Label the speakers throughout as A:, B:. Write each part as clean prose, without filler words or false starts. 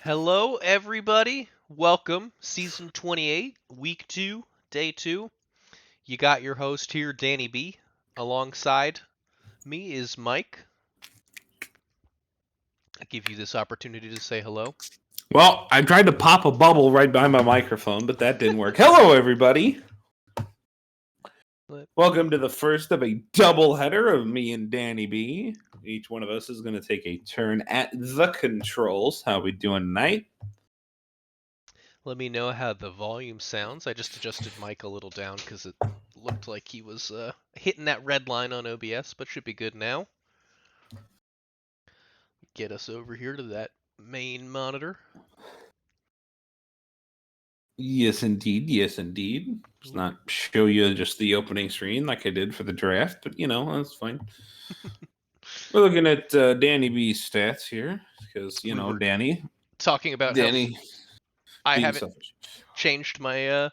A: Hello, everybody. Welcome, season 28, week 2, day 2. You got your host here, Danny B. Alongside me is Mike. I give you this opportunity to say hello.
B: Well, I tried to pop a bubble right by my microphone, but that didn't work. Hello, everybody. Welcome to the first of a double header of me and Danny B. Each one of us is going to take a turn at the controls. How we doing tonight?
A: Let me know how the volume sounds. I just adjusted Mike a little down because it looked like he was hitting that red line on OBS, but should be good now. Get us over here to that main monitor.
B: Yes, indeed. Yes, indeed. Let's not show you just the opening screen like I did for the draft, but that's fine. We're looking at Danny B's stats here because, Danny.
A: Talking about
B: Danny.
A: I haven't changed my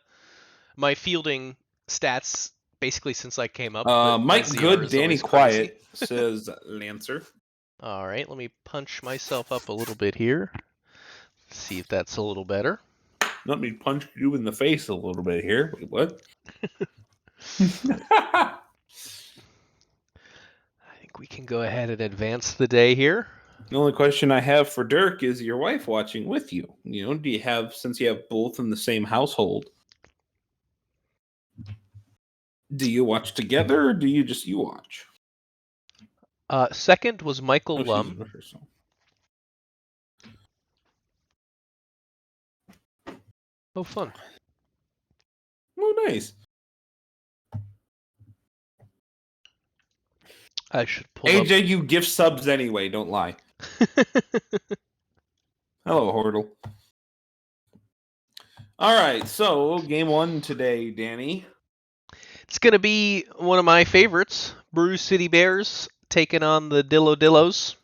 A: my fielding stats basically since I came up.
B: Mike Good, Danny Quiet, says Lancer.
A: All right, let me punch myself up a little bit here. See if that's a little better.
B: Let me punch you in the face a little bit here. Wait, what?
A: I think we can go ahead and advance the day here.
B: The only question I have for Dirk is your wife watching with you. Do you have, since you have both in the same household, do you watch together or do you watch?
A: Second was Michael Lum. Oh, fun.
B: Oh, nice.
A: I should pull
B: AJ,
A: up.
B: you gift subs anyway, don't lie. Hello, Hordle. All right, so game 1 today, Danny.
A: It's going to be one of my favorites. Brew City Bears taking on the Dillos.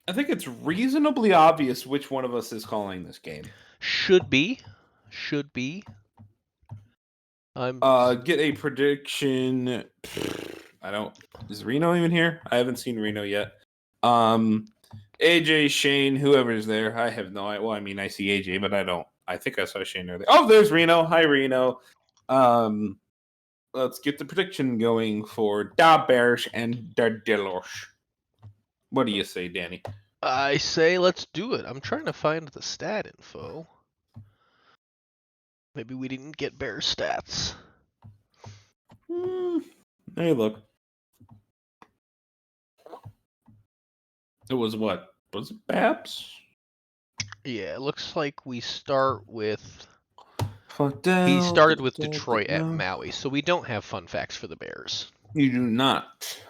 B: I think it's reasonably obvious which one of us is calling this game.
A: Should be.
B: Get a prediction. Is Reno even here? I haven't seen Reno yet. AJ, Shane, whoever's there. I have no idea. Well, I mean, I see AJ, but I don't. I think I saw Shane earlier. Oh, there's Reno. Hi, Reno. Let's get the prediction going for Da Bears and Da Dillos. What do you say, Danny?
A: I say let's do it. I'm trying to find the stat info. Maybe we didn't get Bear stats.
B: Hey, look. It was what? Was it Babs?
A: Yeah, it looks like we start with... He started with Detroit at Maui, so we don't have fun facts for the Bears.
B: You do not.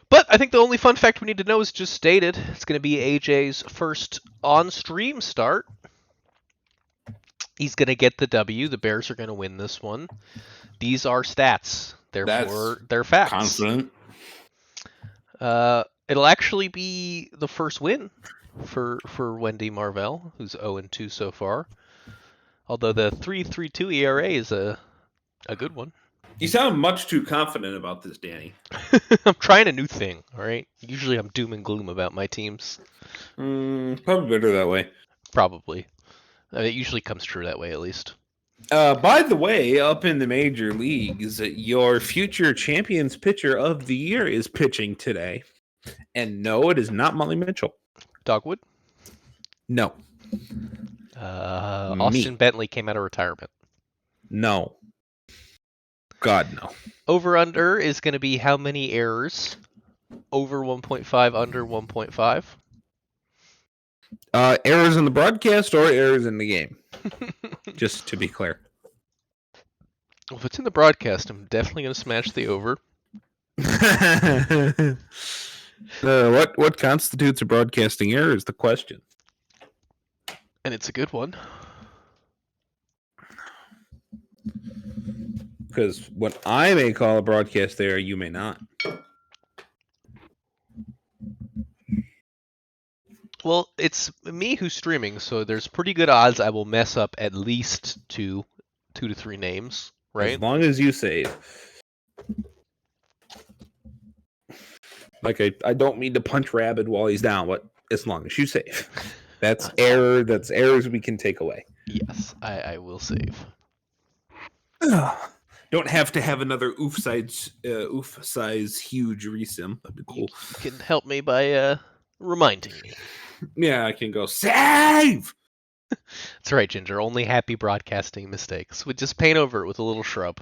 A: But I think the only fun fact we need to know is just stated. It's going to be AJ's first on-stream start. He's going to get the W. The Bears are going to win this one. These are stats. Therefore, they're facts.
B: Confident.
A: It'll actually be the first win for Wendy Marvell, who's 0-2 so far. Although the 3.32 ERA is a good one.
B: You sound much too confident about this, Danny.
A: I'm trying a new thing, all right? Usually I'm doom and gloom about my teams.
B: Probably better that way.
A: Probably. It usually comes true that way, at least.
B: By the way, up in the major leagues, your future champions pitcher of the year is pitching today. And no, it is not Molly Mitchell.
A: Dogwood?
B: No.
A: Austin Bentley came out of retirement.
B: No. God, no.
A: Over-under is going to be how many errors? Over 1.5, under 1.5?
B: Errors in the broadcast or errors in the game? Just to be clear.
A: Well, if it's in the broadcast, I'm definitely going to smash the over.
B: What constitutes a broadcasting error is the question.
A: And it's a good one.
B: Because what I may call a broadcast error, you may not.
A: Well, it's me who's streaming, so there's pretty good odds I will mess up at least two to three names, right?
B: As long as you save. Like, I don't mean to punch Rabid while he's down, but as long as you save. That's error. That's errors we can take away.
A: Yes, I will save.
B: Don't have to have another oof size huge resim. That'd be cool.
A: You can help me by reminding me.
B: Yeah, I can go save.
A: That's right, Ginger. Only happy broadcasting mistakes. We just paint over it with a little shrub.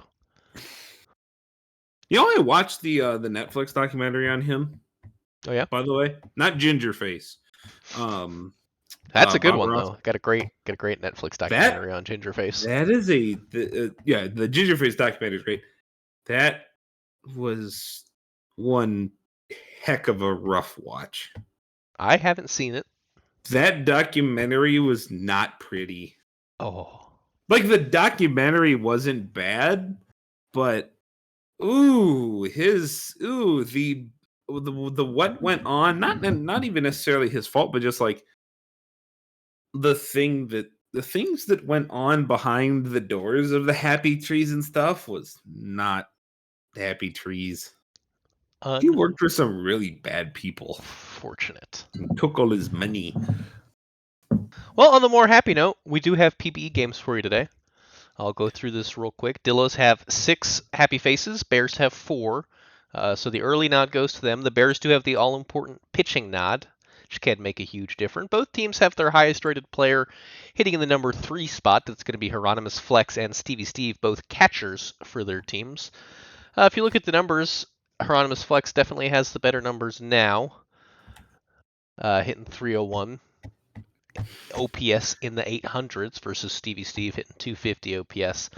B: You know, I watched the Netflix documentary on him.
A: Oh yeah,
B: by the way, not Gingerface.
A: that's a good
B: Bob
A: one
B: Ross.
A: though. Got a great Netflix documentary on Gingerface.
B: That is the Gingerface documentary is great. That was one heck of a rough watch.
A: I haven't seen it.
B: That documentary was not pretty.
A: Oh,
B: Like the documentary wasn't bad, but the what went on, not even necessarily his fault, but just like the things that went on behind the doors of the happy trees and stuff was not happy trees. He worked for some really bad people
A: unfortunate.
B: and took all his money.
A: Well, on the more happy note, we do have PBE games for you today. I'll go through this real quick. Dillos have 6 happy faces. Bears have 4. So the early nod goes to them. The Bears do have the all-important pitching nod, which can make a huge difference. Both teams have their highest-rated player hitting in the number 3 spot. That's going to be Hieronymus Flex and Stevie Steve, both catchers for their teams. If you look at the numbers, Hieronymus Flex definitely has the better numbers now, hitting 301. OPS in the 800s versus Stevie Steve hitting 250 OPS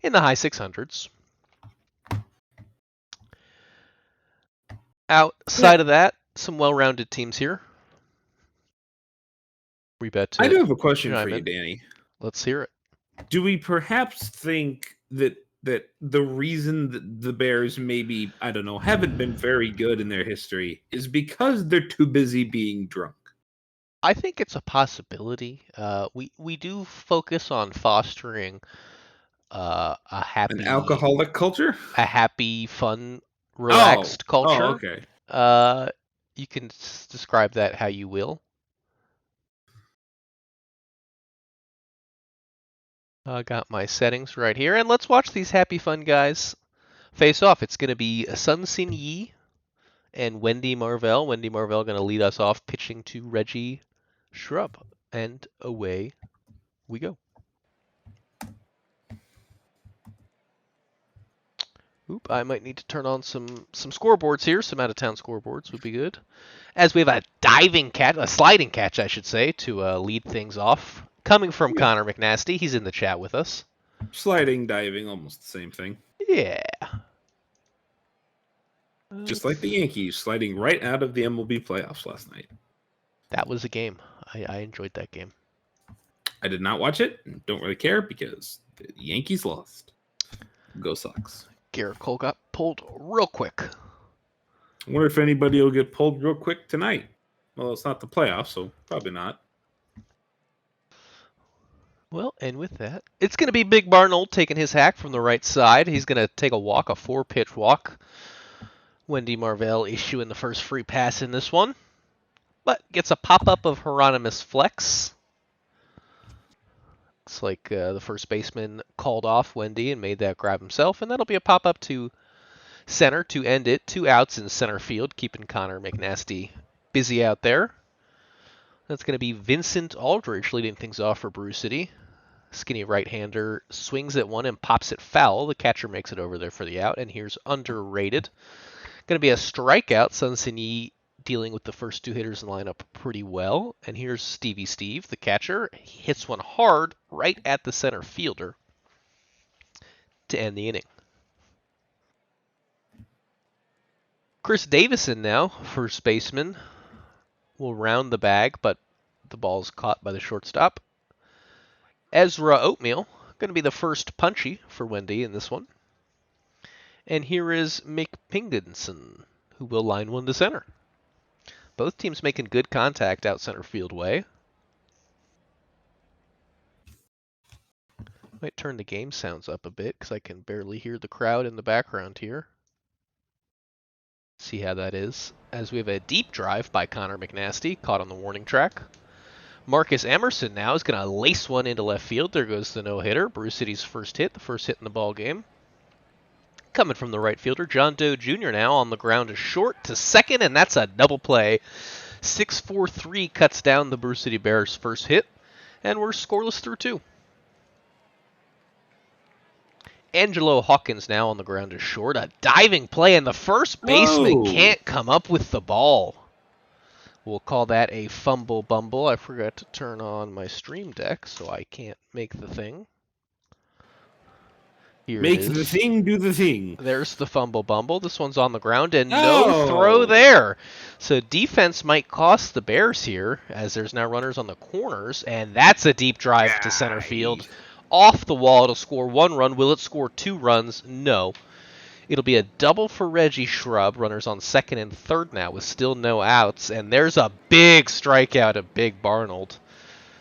A: in the high 600s. Outside of that, some well-rounded teams here. We bet.
B: I do have a question for you, Danny.
A: Let's hear it.
B: Do we perhaps think that the reason that the Bears maybe, I don't know, haven't been very good in their history is because they're too busy being drunk?
A: I think it's a possibility. We do focus on fostering a happy,
B: An alcoholic culture?
A: a happy, fun, relaxed culture.
B: Oh, okay.
A: You can describe that how you will. I got my settings right here, and let's watch these happy, fun guys face off. It's going to be Sun Sin Yi and Wendy Marvell. Wendy Marvell going to lead us off, pitching to Reggie Shrub, and away we go. Oop, I might need to turn on some scoreboards here. Some out-of-town scoreboards would be good. As we have a sliding catch, I should say, to lead things off. Coming from Connor McNasty. He's in the chat with us.
B: Sliding, diving, almost the same thing.
A: Yeah.
B: Just like the Yankees sliding right out of the MLB playoffs last night.
A: That was a game. I enjoyed that game.
B: I did not watch it. Don't really care because the Yankees lost. Go Sox.
A: Garrett Cole got pulled real quick.
B: I wonder if anybody will get pulled real quick tonight. Well, it's not the playoffs, so probably not.
A: Well, and with that, it's going to be Big Barnold taking his hack from the right side. He's going to take a walk, a 4-pitch walk. Wendy Marvell issuing the first free pass in this one. But gets a pop-up of Hieronymus Flex. Looks like the first baseman called off Wendy and made that grab himself. And that'll be a pop-up to center to end it. 2 outs in center field, keeping Connor McNasty busy out there. That's going to be Vincent Aldridge leading things off for Brew City. Skinny right-hander swings at one and pops it foul. The catcher makes it over there for the out. And here's underrated. Going to be a strikeout. Sun Sin Yi dealing with the first 2 hitters in the lineup pretty well. And here's Stevie Steve, the catcher. He hits one hard right at the center fielder to end the inning. Chris Davison now, first baseman, will round the bag, but the ball's caught by the shortstop. Ezra Oatmeal, going to be the first punchy for Wendy in this one. And here is Mick Pinginson, who will line one to center. Both teams making good contact out center field way. Might turn the game sounds up a bit because I can barely hear the crowd in the background here. See how that is. As we have a deep drive by Connor McNasty, caught on the warning track. Marcus Emerson now is going to lace one into left field. There goes the no-hitter. Brew City's first hit, the first hit in the ball game. Coming from the right fielder, John Doe Jr. now on the ground is short to second, and that's a double play. 6-4-3 cuts down the Brew City Bears' first hit, and we're scoreless through 2. Angelo Hawkins now on the ground is short. A diving play, and the first baseman can't come up with the ball. We'll call that a fumble bumble. I forgot to turn on my stream deck, so I can't make the thing. Here
B: Make
A: it is.
B: the thing do the thing.
A: There's the fumble bumble. This one's on the ground, and no throw there. So defense might cost the Bears here, as there's now runners on the corners, and that's a deep drive to center field. Off the wall, it'll score 1 run. Will it score 2 runs? No. It'll be a double for Reggie Shrub. Runners on second and third now with still no outs, and there's a big strikeout of Big Barnold.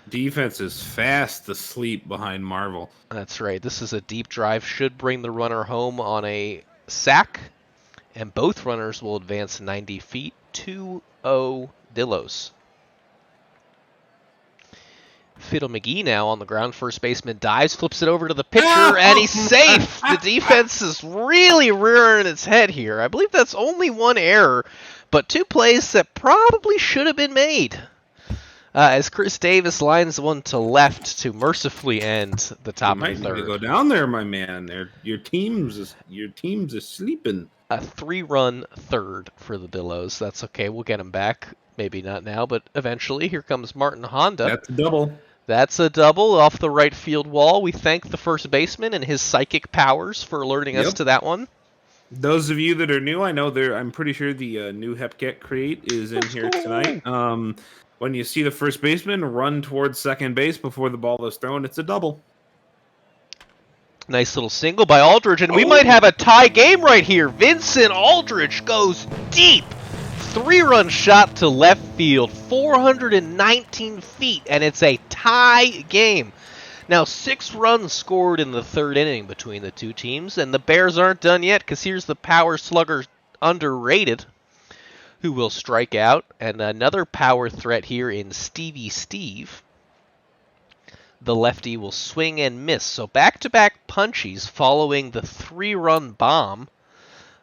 B: Defense is fast asleep behind Marvel.
A: That's right. This is a deep drive. Should bring the runner home on a sack. And both runners will advance 90 feet. 2-0 Dillos. Fiddle McGee now on the ground. First baseman dives, flips it over to the pitcher, and he's safe. The defense is really rearing its head here. I believe that's only 1 error, but 2 plays that probably should have been made. As Chris Davis lines one to left to mercifully end the top of the third.
B: You might need to go down there, my man. Your team's is sleeping.
A: A 3-run third for the Dillos. That's okay. We'll get him back. Maybe not now, but eventually. Here comes Martin Honda.
B: That's a double.
A: That's a double off the right field wall. We thank the first baseman and his psychic powers for alerting us to that one.
B: Those of you that are new, I know I'm pretty sure the new Hepcat crate is in here tonight. When you see the first baseman run towards second base before the ball is thrown, it's a double.
A: Nice little single by Aldridge, and we might have a tie game right here. Vincent Aldridge goes deep. 3-run shot to left field, 419 feet, and it's a tie game. Now, 6 runs scored in the third inning between the two teams, and the Bears aren't done yet because here's the power slugger underrated, who will strike out, and another power threat here in Stevie Steve. The lefty will swing and miss. So back-to-back punchies following the 3-run bomb.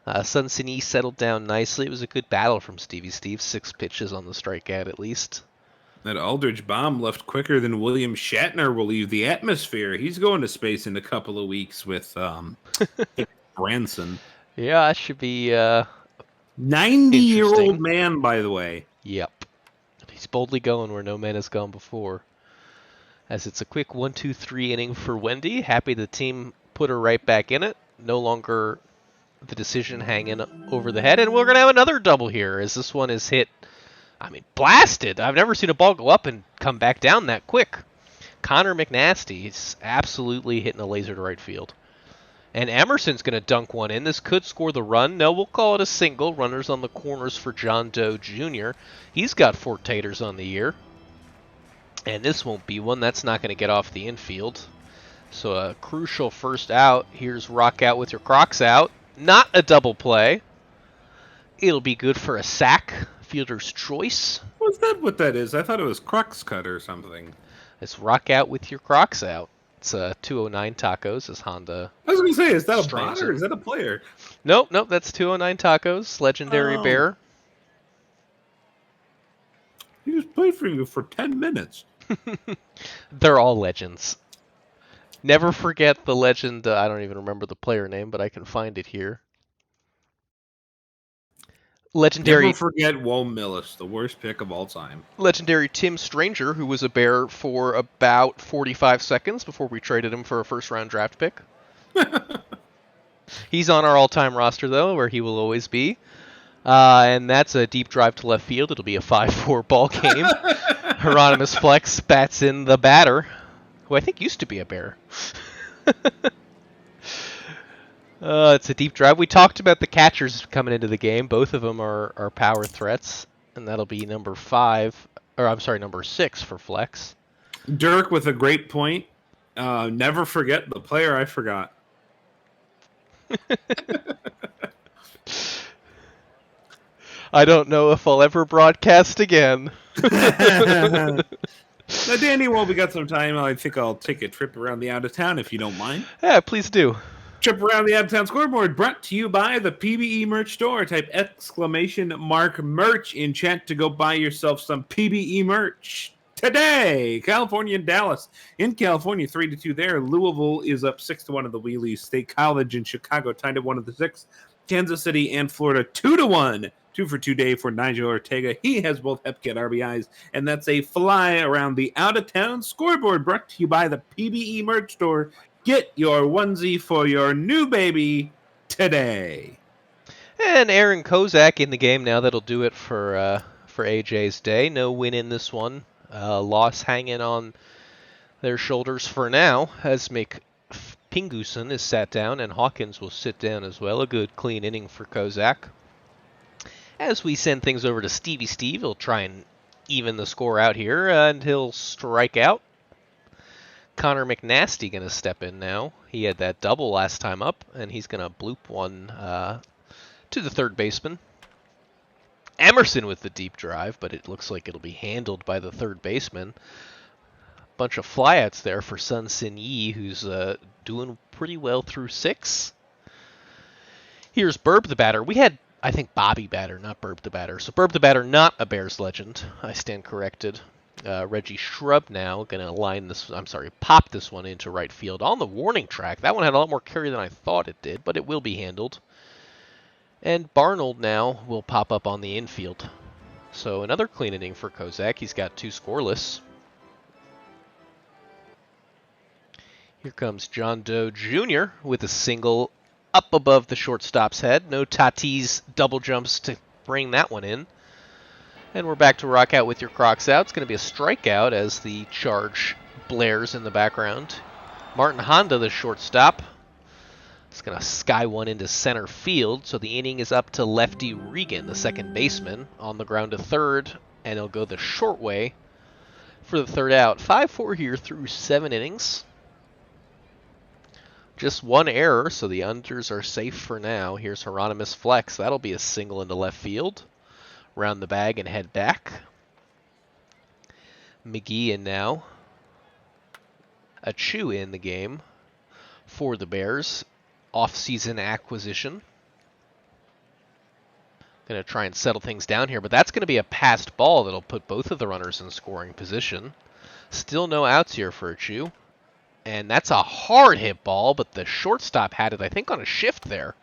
A: Sunsini settled down nicely. It was a good battle from Stevie Steve. 6 pitches on the strikeout at least.
B: That Aldridge bomb left quicker than William Shatner will leave the atmosphere. He's going to space in a couple of weeks with Branson.
A: Yeah, that should be
B: 90-year-old man, by the way.
A: Yep. He's boldly going where no man has gone before. As it's a quick 1-2-3 inning for Wendy. Happy the team put her right back in it. No longer the decision hanging over the head. And we're going to have another double here as this one is hit, blasted. I've never seen a ball go up and come back down that quick. Connor McNasty is absolutely hitting a laser to right field. And Emerson's going to dunk one in. This could score the run. No, we'll call it a single. Runners on the corners for John Doe Jr. He's got 4 taters on the year. And this won't be one. That's not going to get off the infield. So a crucial first out. Here's rock out with your Crocs out. Not a double play. It'll be good for a sack. Fielder's choice.
B: Was that what that is? I thought it was Crocs cut or something.
A: It's rock out with your Crocs out. It's 209 Tacos as Honda.
B: I was going to say, is that a bot or is that a player?
A: Nope, that's 209 Tacos. Legendary Bear.
B: He just played for you for 10 minutes.
A: They're all legends. Never forget the legend. I don't even remember the player name, but I can find it here. Legendary.
B: Never forget Wo Millis, the worst pick of all time.
A: Legendary Tim Stranger, who was a Bear for about 45 seconds before we traded him for a first-round draft pick. He's on our all-time roster, though, where he will always be. And that's a deep drive to left field. It'll be a 5-4 ball game. Hieronymus Flex bats in the batter, who I think used to be a Bear. It's a deep drive. We talked about the catchers coming into the game. Both of them are power threats, and that'll be number 6 for Flex.
B: Dirk with a great point. Never forget the player I forgot.
A: I don't know if I'll ever broadcast again.
B: Now, Danny, while we got some time, I think I'll take a trip around the out of town if you don't mind.
A: Yeah, please do.
B: Trip around the out of town scoreboard brought to you by the PBE merch store. Type !mark merch in chat to go buy yourself some PBE merch today. California and Dallas. In California, 3-2 there. Louisville is up 6-1 in the Wheelie. State College in Chicago tied at 1-6. Kansas City and Florida 2-1. 2-for-2 day for Nigel Ortega. He has both Hepcat RBIs, and that's a fly around the out-of-town scoreboard brought to you by the PBE merch store. Get your onesie for your new baby today.
A: And Aaron Kozak in the game now. That'll do it for AJ's day. No win in this one. Loss hanging on their shoulders for now, as Pinguson is sat down, and Hawkins will sit down as well. A good, clean inning for Kozak. As we send things over to Stevie Steve, he'll try and even the score out here, and he'll strike out. Connor McNasty going to step in now. He had that double last time up, and he's going to bloop one to the third baseman. Emerson with the deep drive, but it looks like it'll be handled by the third baseman. Bunch of flyouts there for Sun Sin Yi, who's doing pretty well through 6. Here's Burb the batter. We had, I think, Bobby batter, not Burb the batter. So Burb the batter, not a Bears legend. I stand corrected. Reggie Shrub now going to pop this one into right field on the warning track. That one had a lot more carry than I thought it did, but it will be handled. And Barnold now will pop up on the infield. So another clean inning for Kozak. He's got 2 scoreless. Here comes John Doe Jr. with a single up above the shortstop's head. No Tatis double jumps to bring that one in. And we're back to rock out with your Crocs out. It's going to be a strikeout as the charge blares in the background. Martin Honda, the shortstop, is going to sky one into center field. So the inning is up to Lefty Regan, the second baseman, on the ground to third. And he'll go the short way for the third out. 5-4 here through 7 innings. Just one error, so the unders are safe for now. Here's Hieronymus Flex. That'll be a single into left field. Round the bag and head back. McGee in now. Achu in the game for the Bears. Off-season acquisition. Going to try and settle things down here, but that's going to be a passed ball that'll put both of the runners in scoring position. Still no outs here for Achu. And that's a hard hit ball, but the shortstop had it, I think, on a shift there.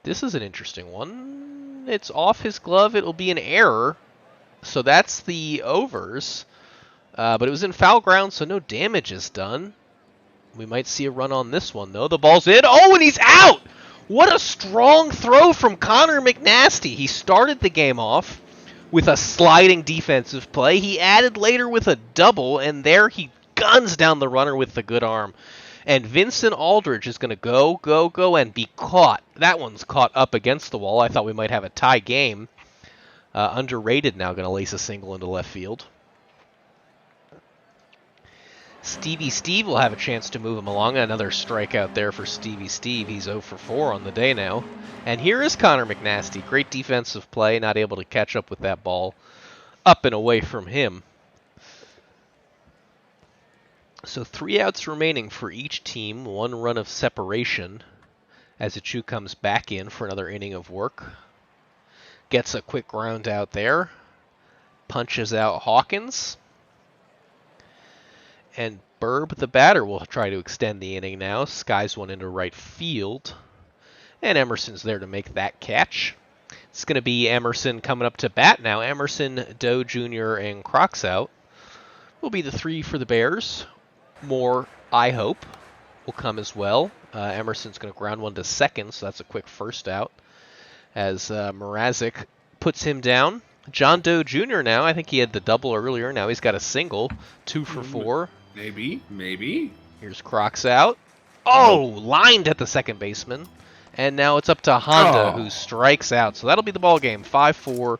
A: This is an interesting one. It's off his glove. It'll be an error. So that's the overs. But it was in foul ground, so no damage is done. We might see a run on this one, though. The ball's in. Oh, and he's out! What a strong throw from Connor McNasty. He started the game off with a sliding defensive play. He added later with a double, and there he guns down the runner with the good arm. And Vincent Aldridge is going to go, and be caught. That one's caught up against the wall. I thought we might have a tie game. Underrated now, going to lace a single into left field. Stevie Steve will have a chance to move him along. Another strikeout there for Stevie Steve. He's 0 for 4 on the day now. And here is Connor McNasty. Great defensive play, not able to catch up with that ball up and away from him. So 3 outs remaining for each team, 1 run of separation as Achu comes back in for another inning of work. Gets a quick ground out there. Punches out Hawkins. And Burb, the batter, will try to extend the inning now. Skies one into right field. And Emerson's there to make that catch. It's going to be Emerson coming up to bat now. Emerson, Doe Jr., and Crocs out will be the 3 for the Bears. More, I hope, will come as well. Emerson's going to ground one to second, so that's a quick first out. As Mrazek puts him down. John Doe Jr. now, I think he had the double earlier. Now he's got a single. 2 for 4.
B: Maybe.
A: Here's Crocs out. Oh, lined at the second baseman. And now it's up to Honda, who strikes out. So that'll be the ball game. 5-4.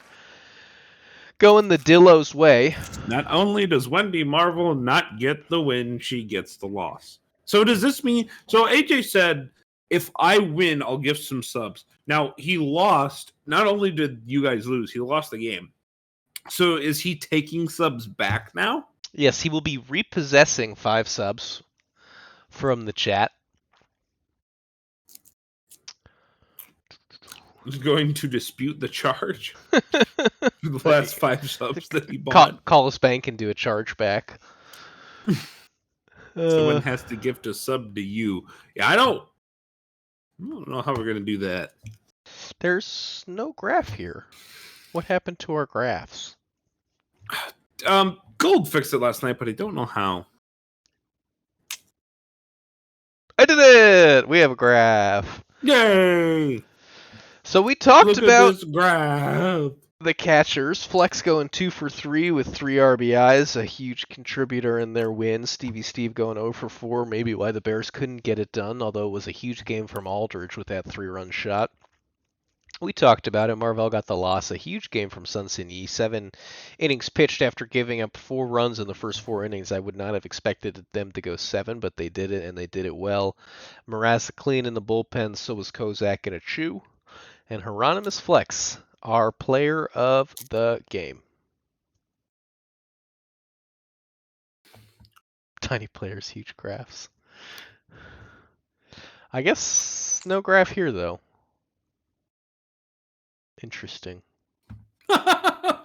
A: Going the Dillo's way.
B: Not only does Wendy Marvel not get the win, she gets the loss. So does this mean... So AJ said, if I win, I'll give some subs. Now, he lost. Not only did you guys lose, he lost the game. So is he taking subs back now?
A: Yes, he will be repossessing 5 subs from the chat.
B: He's going to dispute the charge for the last 5 subs that he
A: call,
B: bought.
A: call his bank and do a chargeback.
B: Someone has to gift a sub to you. Yeah, I don't know how we're going to do that.
A: There's no graph here. What happened to our graphs?
B: Gold fixed it last night, but I don't know how.
A: I did it! We have a graph.
B: Yay!
A: So we talked
B: Look
A: about
B: at this graph.
A: the catchers. Flex going 2 for 3 with 3 RBIs, a huge contributor in their win. Stevie Steve going 0 for 4, maybe why the Bears couldn't get it done, although it was a huge game from Aldridge with that 3-run shot. We talked about it. Marvell got the loss. A huge game from Sunsin Yi. 7 innings pitched after giving up 4 runs in the first 4 innings. I would not have expected them to go 7, but they did it, and they did it well. Mrazek clean in the bullpen, so was Kozak and Achu. And Hieronymus Flex, our player of the game. Tiny players, huge graphs. I guess no graph here, though. Interesting. I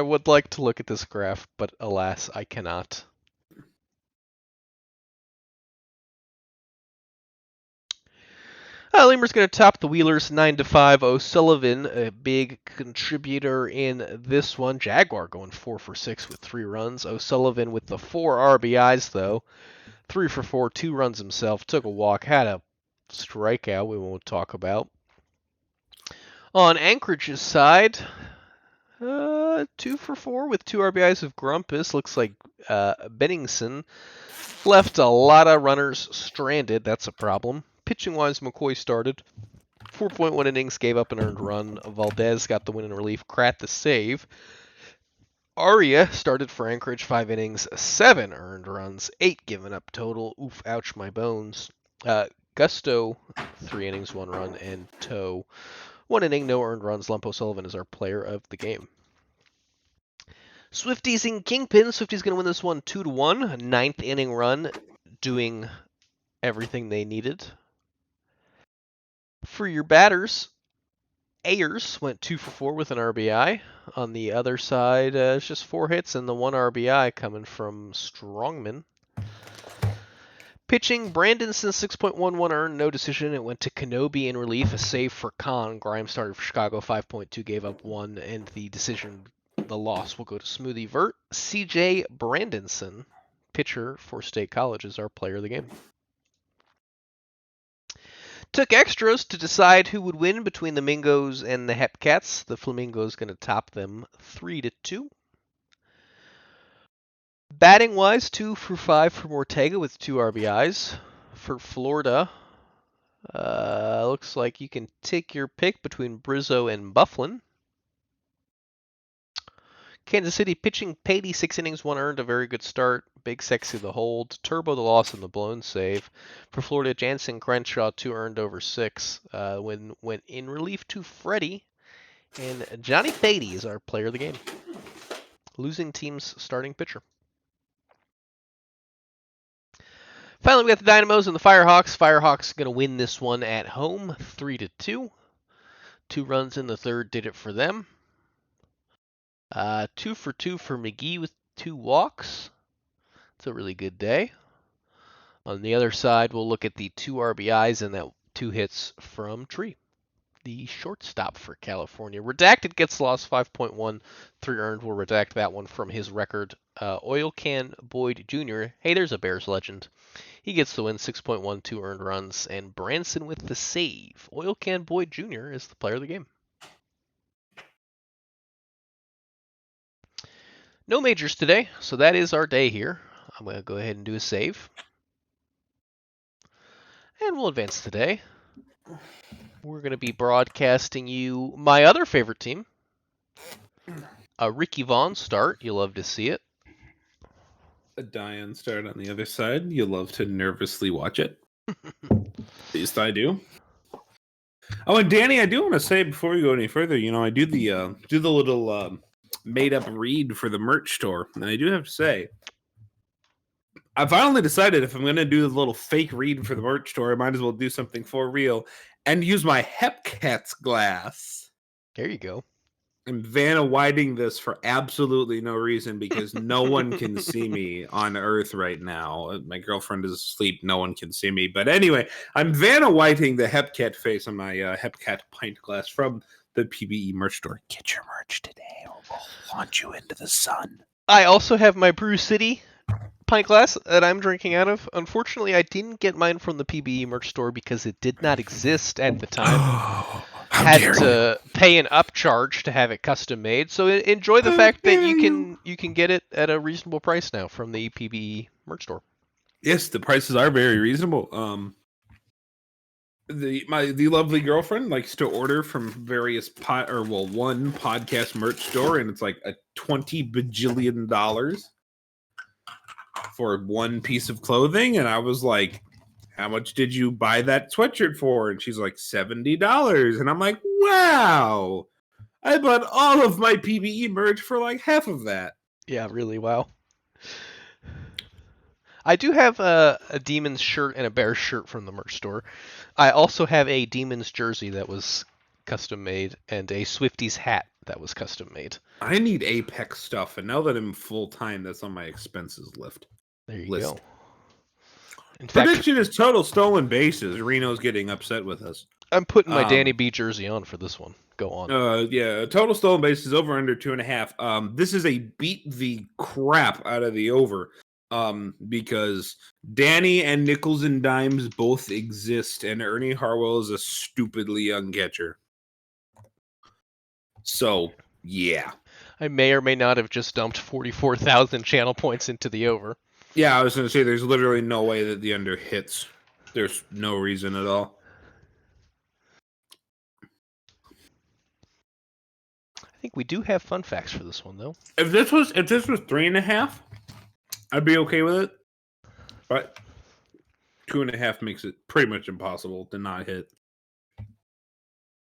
A: would like to look at this graph, but alas, I cannot. Lemur's going to top the Wheelers 9-5. O'Sullivan, a big contributor in this one. Jaguar going 4 for 6 with 3 runs. O'Sullivan with the 4 RBIs, though. 3 for 4, 2 runs himself. Took a walk, had a strikeout we won't talk about. On Anchorage's side, 2 for 4 with 2 RBIs of Grumpus. Looks like Benningson left a lot of runners stranded. That's a problem. Pitching-wise, McCoy started. 4.1 innings, gave up an earned run. Valdez got the win in relief. Krat the save. Aria started for Anchorage, 5 innings, 7 earned runs, 8 given up total. Oof, ouch, my bones. Gusto, 3 innings, 1 run, and Toe, 1 inning, no earned runs. Lump O'Sullivan is our player of the game. Swifties and Kingpin. Swifties going to win this one 2-1. 9th inning run, doing everything they needed. For your batters, Ayers went 2 for 4 with an RBI. On the other side, it's just 4 hits and the 1 RBI coming from Strongman. Pitching, Brandonson 6.11 earned, no decision. It went to Kenobi in relief, a save for Khan. Grimes started for Chicago, 5.2, gave up 1, and the loss will go to Smoothie Vert. CJ Brandonson, pitcher for State College, is our player of the game. Took extras to decide who would win between the Mingos and the Hepcats. The Flamingos going to top them 3-2. Batting wise, 2 for 5 from Ortega with 2 RBIs. For Florida, looks like you can take your pick between Brizzo and Bufflin. Kansas City pitching, Patey, 6 innings, 1 earned, a very good start. Big Sexy the hold. Turbo the loss and the blown save. For Florida, Jansen Crenshaw, 2 earned over 6. Went in relief to Freddie. And Johnny Patey is our player of the game. Losing team's starting pitcher. Finally, we got the Dynamos and the Firehawks. Firehawks going to win this one at home, 3-2. 2 runs in the third did it for them. 2 for 2 for McGee with 2 walks. It's a really good day. On the other side, we'll look at the 2 RBIs and that 2 hits from Tree, the shortstop for California. Redacted gets lost, 5.1, 3 earned. We'll redact that one from his record. Oil Can Boyd Jr. Hey, there's a Bears legend. He gets the win, 6.1, 2 earned runs. And Branson with the save. Oil Can Boyd Jr. is the player of the game. No majors today, so that is our day here. I'm going to go ahead and do a save. And we'll advance today. We're going to be broadcasting you my other favorite team. A Ricky Vaughn start. You'll love to see it.
B: A Diane start on the other side. You love to nervously watch it. At least I do. Oh, and Danny, I do want to say before we go any further, I do the little made up read for the merch store, and I do have to say, I finally decided if I'm going to do the little fake read for the merch store, I might as well do something for real and use my Hepcats glass.
A: There you go.
B: I'm Vanna Whiting this for absolutely no reason because no one can see me on Earth right now. My girlfriend is asleep. No one can see me. But anyway, I'm Vanna Whiting the Hepcat face on my Hepcat pint glass from the PBE merch store. Get your merch today or we'll launch you into the sun.
A: I also have my Brew City pint glass that I'm drinking out of. Unfortunately, I didn't get mine from the PBE merch store because it did not exist at the time. Had to pay an upcharge to have it custom made. So enjoy the fact that you can get it at a reasonable price now from the PBE merch store.
B: Yes, the prices are very reasonable. The lovely girlfriend likes to order from various one podcast merch store, and it's like a $20 bajillion for one piece of clothing, and I was like, how much did you buy that sweatshirt for? And she's like, $70. And I'm like, wow, I bought all of my PBE merch for like half of that.
A: Yeah, really, wow. I do have a Demon's shirt and a Bears shirt from the merch store. I also have a Demon's jersey that was custom made and a Swifties hat that was custom made.
B: I need Apex stuff, and now that I'm full time, that's on my expenses list.
A: There you go.
B: Prediction is total stolen bases. Reno's getting upset with us.
A: I'm putting my Danny B jersey on for this one. Go on.
B: Yeah, total stolen bases over under 2.5. This is a beat the crap out of the over. Because Danny and Nickels and Dimes both exist, and Ernie Harwell is a stupidly young catcher. So, yeah.
A: I may or may not have just dumped 44,000 channel points into the over.
B: Yeah, I was going to say there's literally no way that the under hits. There's no reason at all.
A: I think we do have fun facts for this one, though.
B: If this was 3.5, I'd be okay with it. But 2.5 makes it pretty much impossible to not hit.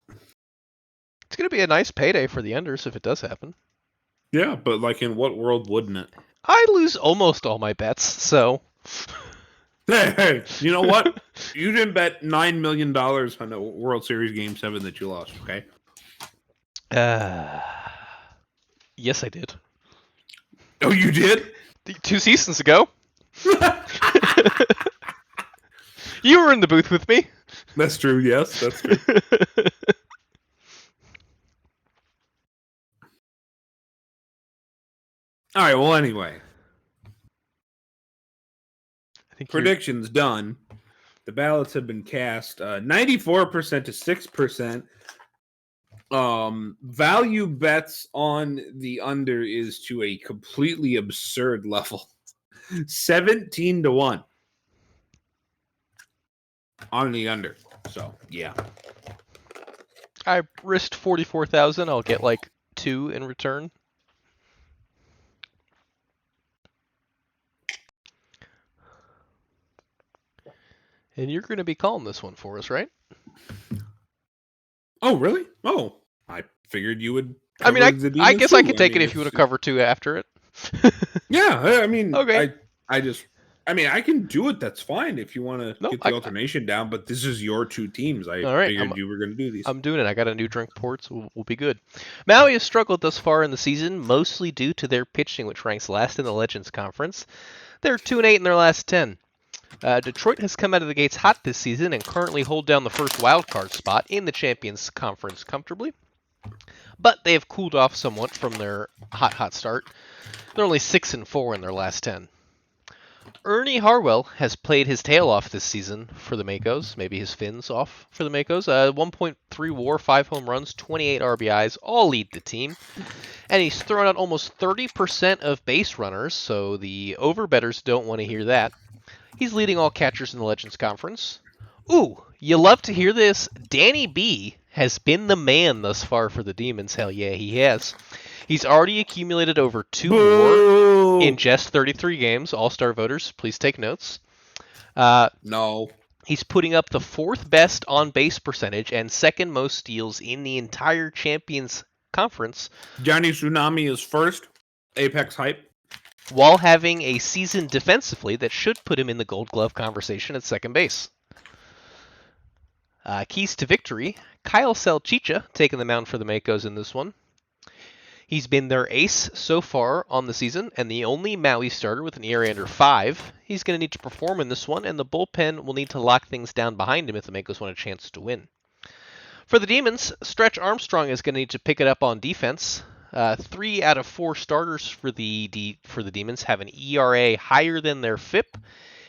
A: It's going to be a nice payday for the unders if it does happen.
B: Yeah, but like in what world wouldn't it?
A: I lose almost all my bets, so...
B: Hey, you know what? You didn't bet $9 million on a World Series Game 7 that you lost, okay?
A: Yes, I did.
B: Oh, you did?
A: 2 seasons ago. You were in the booth with me.
B: That's true, yes, that's true. All right, well, anyway.
A: I think
B: predictions done. The ballots have been cast. 94% to 6%. Value bets on the under is to a completely absurd level. 17 to 1 on the under. So, yeah.
A: I risked 44,000. I'll get like 2 in return. And you're going to be calling this one for us, right?
B: Oh, really? Oh, I figured you would.
A: I mean, I guess I could take it if you would have covered 2 after it.
B: Yeah, I mean,
A: okay.
B: I can do it. That's fine if you want to get the alternation down. But this is your 2 teams. I figured you were going to do these.
A: I'm doing it. I got a new drink poured, so we'll be good. Maui has struggled thus far in the season, mostly due to their pitching, which ranks last in the Legends Conference. They're 2-8 in their last 10. Detroit has come out of the gates hot this season and currently hold down the first wildcard spot in the Champions Conference comfortably. But they have cooled off somewhat from their hot start. They're only 6-4 in their last 10. Ernie Harwell has played his tail off this season for the Makos, maybe his fins off for the Makos. 1.3 WAR, 5 home runs, 28 RBIs, all lead the team. And he's thrown out almost 30% of base runners, so the overbetters don't want to hear that. He's leading all catchers in the Legends Conference. Ooh, you love to hear this. Danny B has been the man thus far for the Demons. Hell yeah, he has. He's already accumulated over 2 WAR in just 33 games. All-star voters, please take notes.
B: No.
A: He's putting up the 4th best on-base percentage and 2nd most steals in the entire Champions Conference.
B: Johnny Tsunami is first. Apex hype.
A: While having a season defensively that should put him in the Gold Glove conversation at second base. Keys to victory, Kyle Salchicha taking the mound for the Makos in this one. He's been their ace so far on the season and the only Maui starter with an ERA under 5. He's going to need to perform in this one, and the bullpen will need to lock things down behind him if the Makos want a chance to win. For the Demons, Stretch Armstrong is going to need to pick it up on defense. 3 out of 4 starters for the Demons have an ERA higher than their FIP,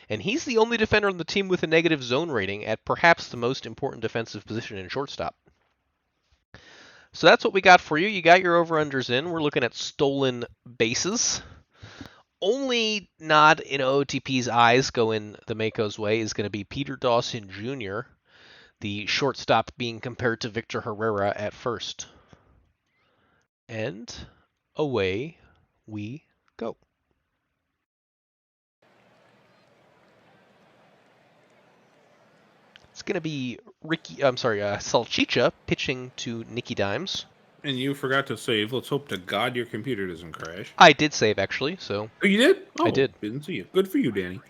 A: and he's the only defender on the team with a negative zone rating at perhaps the most important defensive position in shortstop. So that's what we got for you. You got your over-unders in. We're looking at stolen bases. Only nod in OTP's eyes going the Mako's way is going to be Peter Dawson Jr., the shortstop being compared to Victor Herrera at first. And away we go. It's going to be Salchicha pitching to Nicky Dimes.
B: And you forgot to save. Let's hope to God your computer doesn't crash.
A: I did save, actually. So.
B: Oh, you did? Oh,
A: I did.
B: Didn't see you. Good for you, Danny.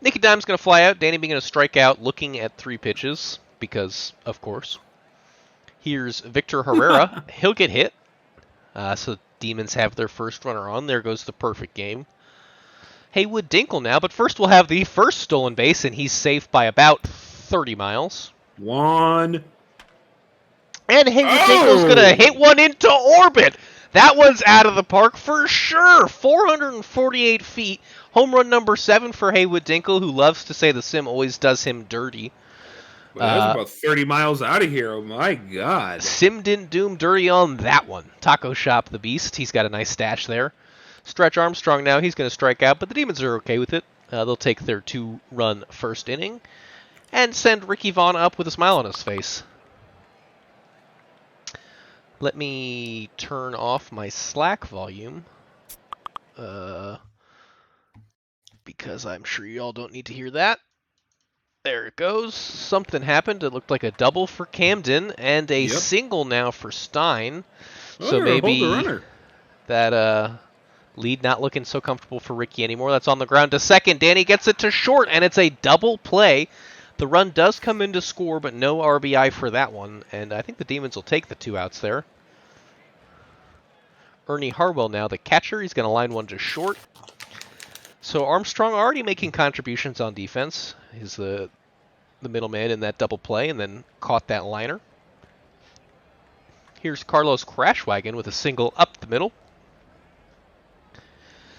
A: Nicky Dimes going to fly out. Danny being going to strike out looking at 3 pitches because, of course. Here's Victor Herrera. He'll get hit. So Demons have their first runner on. There goes the perfect game. Haywood Dinkle now, but first we'll have the first stolen base, and he's safe by about 30 miles.
B: 1.
A: And Haywood Dinkle's going to hit one into orbit. That one's out of the park for sure. 448 feet. Home run number 7 for Haywood Dinkle, who loves to say the sim always does him dirty.
B: Well, that's about 30 miles out of here. Oh, my God.
A: Sim didn't do him dirty on that one. Taco Shop the Beast. He's got a nice stash there. Stretch Armstrong now. He's going to strike out, but the Demons are okay with it. They'll take their 2-run first inning and send Ricky Vaughn up with a smile on his face. Let me turn off my Slack volume. Because I'm sure you all don't need to hear that. There it goes. Something happened. It looked like a double for Camden and a single now for Stein. So maybe that lead not looking so comfortable for Ricky anymore. That's on the ground to second. Danny gets it to short, and it's a double play. The run does come in to score, but no RBI for that one. And I think the Demons will take the 2 outs there. Ernie Harwell now, the catcher. He's going to line one to short. So Armstrong already making contributions on defense. He's the middleman in that double play and then caught that liner. Here's Carlos Crashwagon with a single up the middle.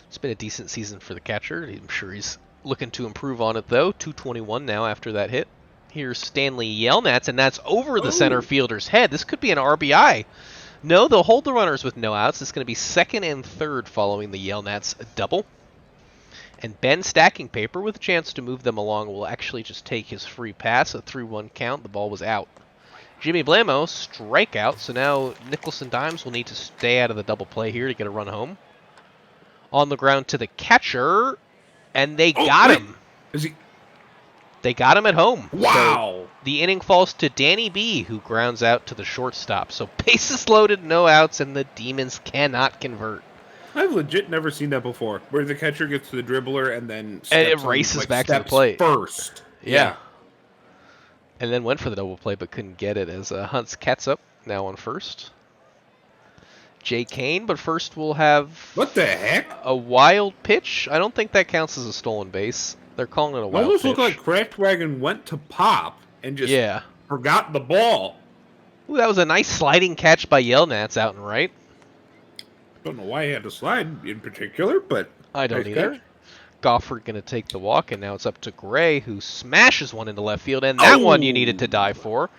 A: It's been a decent season for the catcher. I'm sure he's looking to improve on it, though. 221 now after that hit. Here's Stanley Yelnats, and that's over the center fielder's head. This could be an RBI. No, they'll hold the runners with no outs. It's going to be second and third following the Yelnats double. And Ben Stacking Paper, with a chance to move them along, will actually just take his free pass. A 3-1 count. The ball was out. Jimmy Blamo, strikeout. So now Nicholson Dimes will need to stay out of the double play here to get a run home. On the ground to the catcher, and they got him.
B: Is he?
A: They got him at home.
B: Wow.
A: So the inning falls to Danny B, who grounds out to the shortstop. So bases loaded, no outs, and the Demons cannot convert.
B: I've legit never seen that before, where the catcher gets to the dribbler and then
A: it races back to the plate
B: first.
A: Yeah. And then went for the double play, but couldn't get it as Hunt's Ketchup now on first. Jay Kane, but first we'll have...
B: What the heck?
A: A wild pitch? I don't think that counts as a stolen base. They're calling it a wild pitch.
B: Almost looked like Crashwagon went to pop and just forgot the ball.
A: Ooh, that was a nice sliding catch by Yelnats out and right.
B: Don't know why he had to slide in particular, but...
A: I don't either. Gofford going to take the walk, and now it's up to Gray, who smashes one into left field, and that one you needed to die for.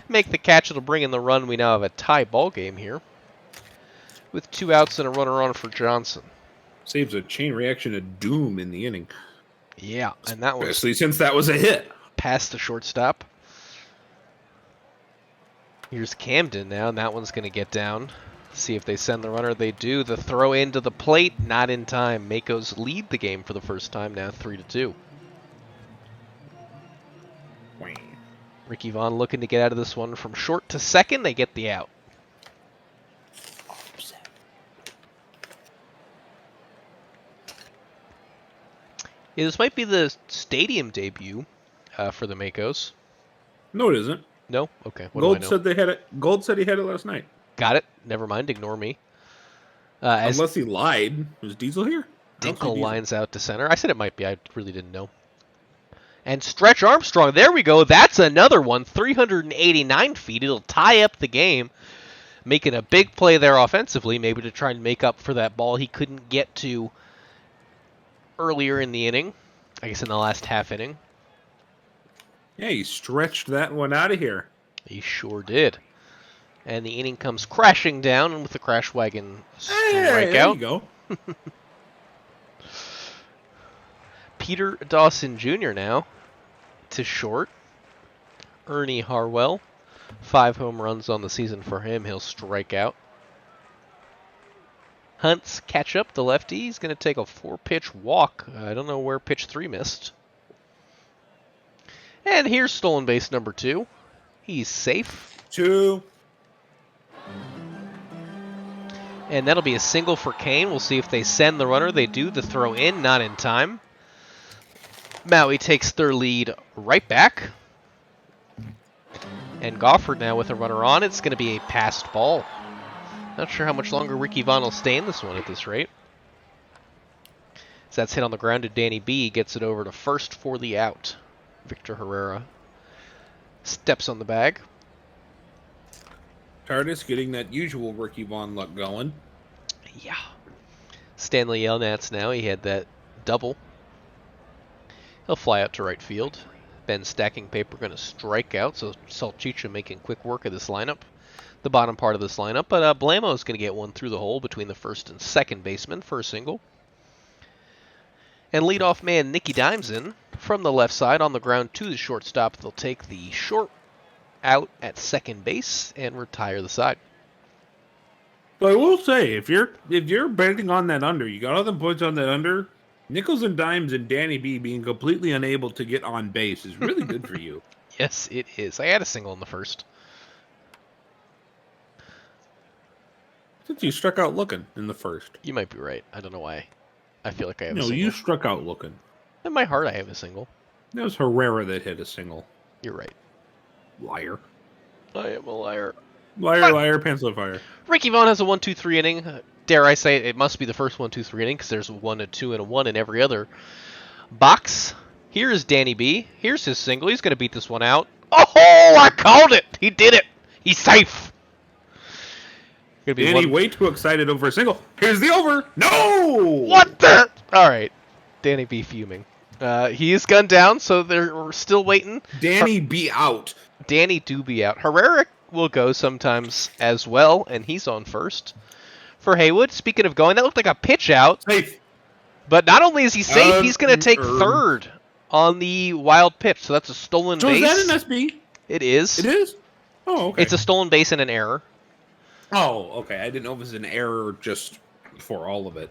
A: Make the catch, it'll bring in the run. We now have a tie ball game here, with 2 outs and a runner on for Johnson.
B: Saves a chain reaction of doom in the inning.
A: Yeah, and that was...
B: Especially since that was a hit.
A: Past the shortstop. Here's Camden now, and that one's going to get down. See if they send the runner. They do. The throw into the plate, not in time. Makos lead the game for the first time now, 3-2. Ricky Vaughn looking to get out of this one from short to second. They get the out. Yeah, this might be the stadium debut for the Makos.
B: No, it isn't.
A: No? Okay, what do I
B: Gold
A: know?
B: said they had it. Gold said he had it last night.
A: Got it. Never mind. Ignore me. As
B: Unless he lied. Was Diesel here? I don't see
A: Dinkle
B: Diesel.
A: lines out to center. I said it might be. I really didn't know. And Stretch Armstrong. There we go. That's another one. 389 feet. It'll tie up the game. Making a big play there offensively, maybe to try and make up for that ball he couldn't get to earlier in the inning. I guess in the last half inning.
B: Yeah, he stretched that one out of here.
A: He sure did. And the inning comes crashing down with the crash wagon
B: Hey, there you
A: strikeout.
B: go.
A: Peter Dawson Jr. now to short. Ernie Harwell, 5 home runs on the season for him. He'll strike out. Hunt's catch up, the lefty. He's going to take a 4-pitch walk. I don't know where pitch 3 missed. And here's stolen base number 2. He's safe.
B: 2.
A: And that'll be a single for Kane. We'll see if they send the runner. They do. The throw in, not in time. Maui takes their lead right back. And Gofford now with a runner on. It's going to be a passed ball. Not sure how much longer Ricky Vaughn will stay in this one at this rate. So that's hit on the ground to Danny B. Gets it over to first for the out. Victor Herrera steps on the bag.
B: TARDIS getting that usual Ricky Vaughn luck going.
A: Yeah. Stanley Yelnats now. He had that double. He'll fly out to right field. Ben stacking paper going to strike out, so Salchicha making quick work of this lineup. The bottom part of this lineup, but Blamo's going to get one through the hole between the first and second baseman for a single. And leadoff man Nicky Dimes in from the left side on the ground to the shortstop. They'll take the short out at second base and retire the side.
B: But I will say, if you're betting on that under, you got all the points on that under. Nickels and Dimes and Danny B being completely unable to get on base is really good for you.
A: Yes, it is. I had a single in the first.
B: Since you struck out looking in the first.
A: You might be right. I don't know why. I feel like I have a
B: No,
A: single.
B: you struck out looking.
A: In my heart, I have a single.
B: That was Herrera that hit a single.
A: You're right.
B: Liar.
A: I am a liar.
B: Liar, pants on fire.
A: Ricky Vaughn has a 1-2-3 inning. Dare I say it must be the first 1-2-3 inning because there's a 1, a 2, and a 1 in every other box. Here is Danny B. Here's his single. He's going to beat this one out. Oh, I called it. He did it. He's safe.
B: Danny way too excited over a single. Here's the over. No!
A: What the? All right. Danny B fuming. He is gunned down, so they're still waiting.
B: Danny be out.
A: Danny do be out. Herrera will go sometimes as well, and he's on first. For Haywood, speaking of going, that looked like a pitch out.
B: Safe.
A: But not only is he safe, he's going to take third on the wild pitch. So that's a stolen base.
B: So is that an SB?
A: It is.
B: It is? Oh, okay.
A: It's a stolen base and an error.
B: Oh, okay. I didn't know if it was an error just for all of it.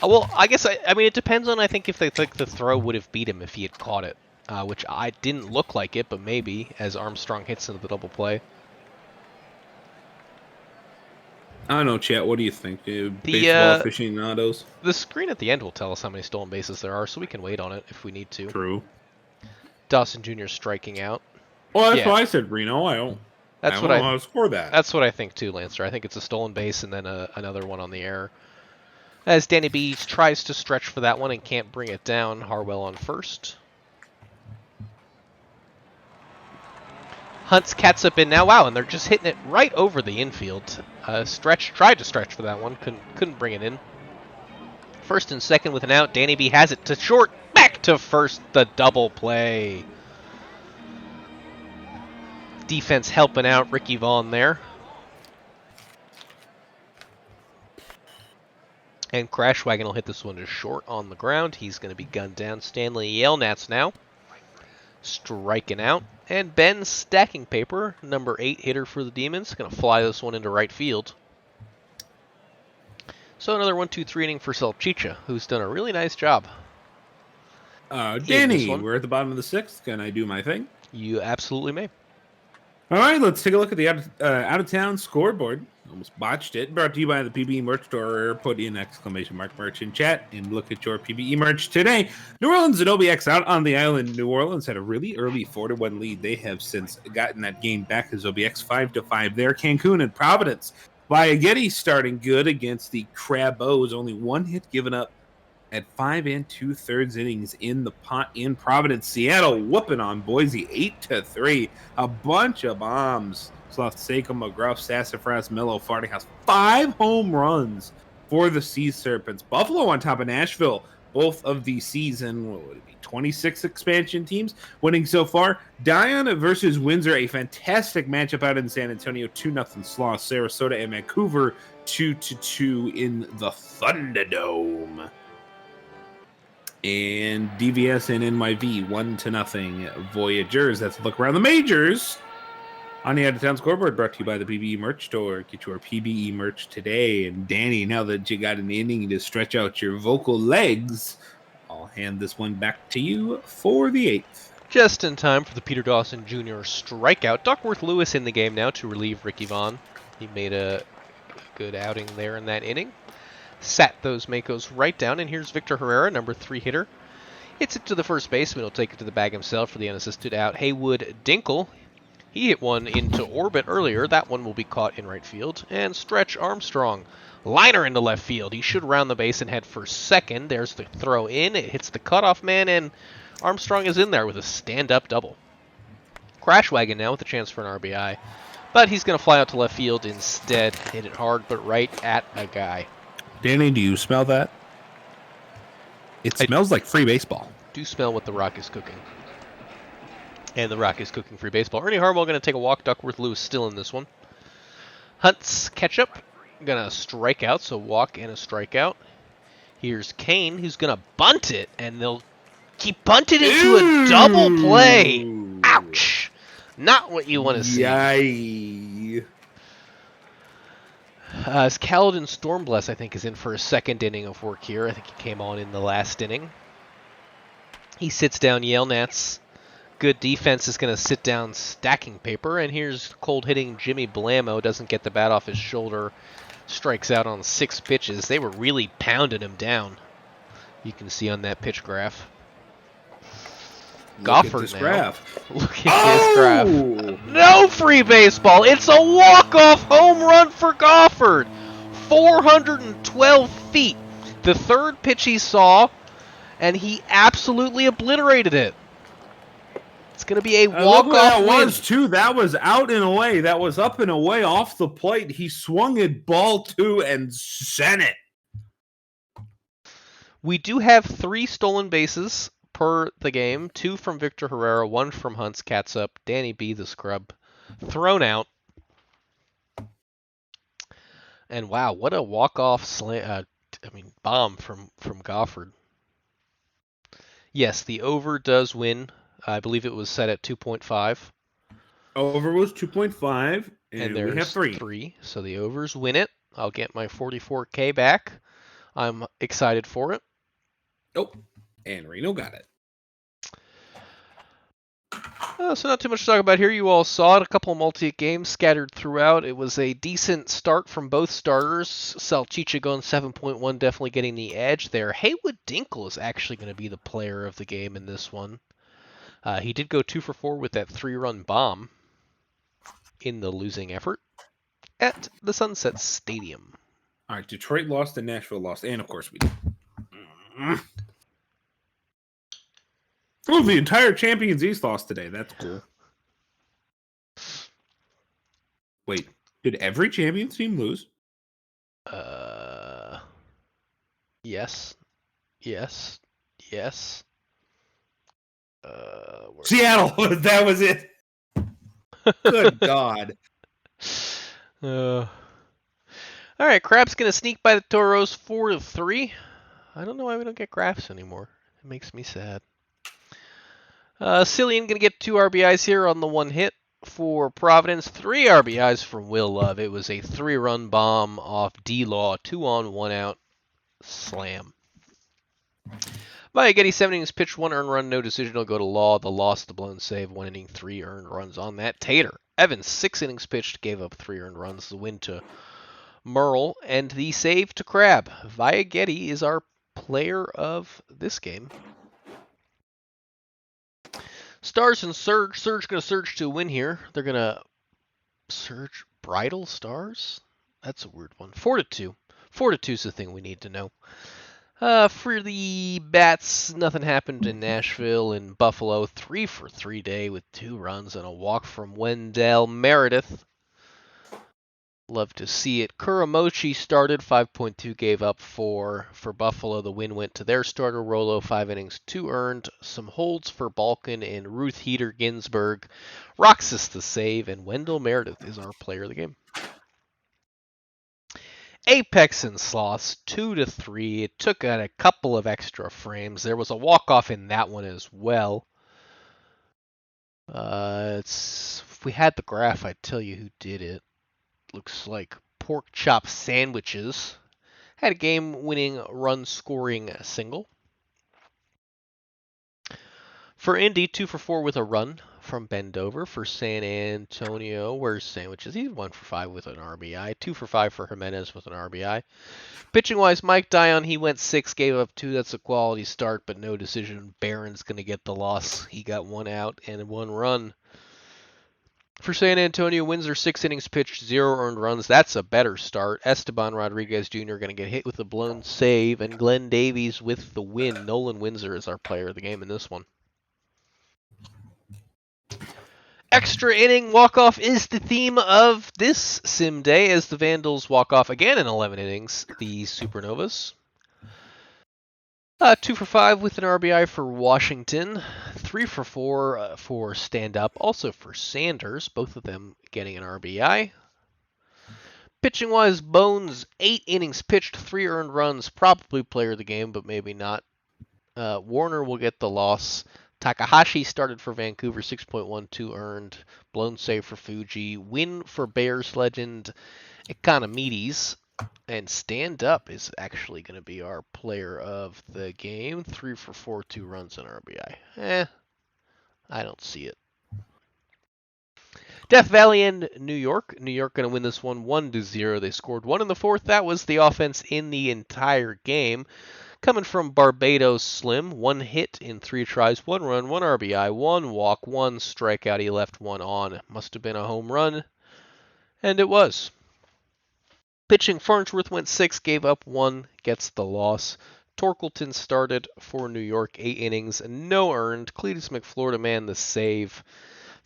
A: Well, I guess, I mean, it depends on, I think, if they think the throw would have beat him if he had caught it. Which I didn't look like it, but maybe, as Armstrong hits into the double play.
B: I don't know, chat. What do you think? Baseball aficionados?
A: The screen at the end will tell us how many stolen bases there are, so we can wait on it if we need to.
B: True.
A: Dawson Jr. striking out.
B: Well, that's why I said Reno. I don't know how to score that.
A: That's what I think too, Lancer. I think it's a stolen base and then another one on the error. As Danny B tries to stretch for that one and can't bring it down, Harwell on first. Hunt's cat's up in now. Wow, and they're just hitting it right over the infield. Tried to stretch for that one, couldn't bring it in. First and second with an out. Danny B has it to short, back to first. The double play. Defense helping out Ricky Vaughn there. And Crashwagon will hit this one to short on the ground. He's going to be gunned down. Stanley Yelnats now striking out. And Ben stacking paper, number 8 hitter for the Demons, going to fly this one into right field. So another 1-2-3 inning for Salchicha, who's done a really nice job.
B: Danny, we're at the bottom of the 6th. Can I do my thing?
A: You absolutely may.
B: All right, let's take a look at the out-of-town scoreboard. Almost botched it. Brought to you by the PBE merch store. Put in exclamation mark merch in chat and look at your PBE merch today. New Orleans and OBX out on the island. New Orleans had a really early 4-1 lead. They have since gotten that game back as OBX 5-5 there. Cancun and Providence. Viagetti starting good against the Crabos. Only one hit given up at 5 2/3 innings in the pot in Providence. Seattle whooping on Boise 8-3. A bunch of bombs. Sloth, Seiko, McGruff, Sassafras, Mello, Farting House. 5 home runs for the Sea Serpents. Buffalo on top of Nashville. Both of the season, what would it be, 26 expansion teams winning so far. Dion versus Windsor, a fantastic matchup out in San Antonio. 2-0 Sloth. Sarasota and Vancouver 2-2 in the Thunderdome. And DVS and NYV 1-0 Voyagers. That's a look around the majors on the out-of-town scoreboard, brought to you by the PBE merch store. Get your PBE merch today. And Danny, now that you got an inning to stretch out your vocal legs, I'll hand this one back to you for the 8th.
A: Just in time for the Peter Dawson Jr. strikeout. Duckworth Lewis in the game now to relieve Ricky Vaughn. He made a good outing there in that inning. Sat those Makos right down, and here's Victor Herrera, number 3 hitter. Hits it to the first baseman. He'll take it to the bag himself for the unassisted out. Haywood Dinkle. He hit one into orbit earlier. That one will be caught in right field. And Stretch Armstrong. Liner into left field. He should round the base and head for second. There's the throw in. It hits the cutoff man, and Armstrong is in there with a stand-up double. Crash Wagon now with a chance for an RBI. But he's going to fly out to left field instead. Hit it hard, but right at a guy.
B: Danny, do you smell that? It smells like free baseball.
A: Do smell what the Rock is cooking. And the Rock is cooking free baseball. Ernie Harwell going to take a walk. Duckworth Lewis still in this one. Hunt's ketchup. Going to strike out, so walk and a strikeout. Here's Kane, who's going to bunt it, and they'll keep bunted into a double play. Ouch! Not what you want to see.
B: Yay.
A: Caledon Stormbless, I think, is in for a second inning of work here. I think he came on in the last inning. He sits down Yale Nats. Good defense is going to sit down stacking paper. And here's cold-hitting Jimmy Blamo. Doesn't get the bat off his shoulder. Strikes out on 6 pitches. They were really pounding him down. You can see on that pitch graph. Gofford now. Look at this graph. No free baseball. It's a walk-off home run for Gofford. 412 feet. The third pitch he saw, and he absolutely obliterated it. It's going to be a walk-off
B: that
A: win.
B: was, too. That was out and away. That was up and away off the plate. He swung it ball 2 and sent it.
A: We do have 3 stolen bases per the game. 2 from Victor Herrera, 1 from Hunt's Catsup. Danny B, the scrub, thrown out. And wow, what a walk-off bomb from Gofford. Yes, the over does win. I believe it was set at 2.5.
B: Over was 2.5,
A: and
B: we have 3.
A: 3. So the overs win it. I'll get my 44K back. I'm excited for it.
B: Nope. And Reno got it.
A: So not too much to talk about here. You all saw it. A couple of multi-hit games scattered throughout. It was a decent start from both starters. Salchicha going 7.1, definitely getting the edge there. Haywood Dinkle is actually going to be the player of the game in this one. He did go 2 for 4 with that 3-run bomb in the losing effort at the Sunset Stadium.
B: All right, Detroit lost and Nashville lost, and of course we did. Oh, the entire Champions East lost today. That's cool. Wait, did every Champions team lose?
A: Yes.
B: Seattle. That was it. Good God.
A: All right, Crab's gonna sneak by the Toros 4-3. I don't know why we don't get graphs anymore. It makes me sad. Cillian gonna get 2 RBIs here on the 1 hit for Providence. 3 RBIs from Will Love. It was a 3-run bomb off D-Law. 2 on, 1 out. Slam. Getty, 7 innings pitched, 1 earned run, no decision. Will go to Law. The loss, the blown save, 1 inning, 3 earned runs on that. Tater. Evans, 6 innings pitched, gave up 3 earned runs. The win to Merle, and the save to Crab. Getty is our player of this game. Stars and Surge. Surge going to surge to a win here. They're going to surge Bridal Stars? That's a weird one. 4-2. 4-2 is the thing we need to know. For the Bats, nothing happened in Nashville and Buffalo. 3 for 3 day with 2 runs and a walk from Wendell Meredith. Love to see it. Kuramochi started, 5.2, gave up 4 for Buffalo. The win went to their starter, Rolo, 5 innings, 2 earned. Some holds for Balkan and Ruth Heater Ginsburg. Roxas the save, and Wendell Meredith is our player of the game. Apex and Sloths, 2-3. It took out a couple of extra frames. There was a walk-off in that one as well. If we had the graph, I'd tell you who did it. Looks like Pork Chop Sandwiches had a game-winning run-scoring single. For Indy, 2 for 4 with a run from Bendover. For San Antonio, where's Sandwiches? He's 1 for 5 with an RBI. 2 for 5 for Jimenez with an RBI. Pitching-wise, Mike Dion, he went 6, gave up 2. That's a quality start, but no decision. Barron's going to get the loss. He got 1 out and 1 run. For San Antonio, Windsor, 6 innings pitched, 0 earned runs. That's a better start. Esteban Rodriguez Jr. going to get hit with a blown save, and Glenn Davies with the win. Nolan Windsor is our player of the game in this one. Extra inning walk-off is the theme of this sim day as the Vandals walk off again in 11 innings, the Supernovas. 2 for 5 with an RBI for Washington. 3 for 4 for stand-up, also for Sanders, both of them getting an RBI. Pitching-wise, Bones, 8 innings pitched, 3 earned runs, probably player of the game, but maybe not. Warner will get the loss. Takahashi started for Vancouver, 6.12 earned, blown save for Fuji. Win for Bears legend Economides. And stand up is actually going to be our player of the game. 3 for 4, 2 runs and RBI. I don't see it. Death Valley and New York. New York going to win this one 1-0. They scored 1 in the 4th. That was the offense in the entire game. Coming from Barbados Slim, 1 hit in 3 tries, 1 run, 1 RBI, 1 walk, 1 strikeout. He left 1 on. Must have been a home run. And it was. Pitching, Farnsworth went 6, gave up 1, gets the loss. Torkelton started for New York, 8 innings, no earned. Cletus McFlorida man the save.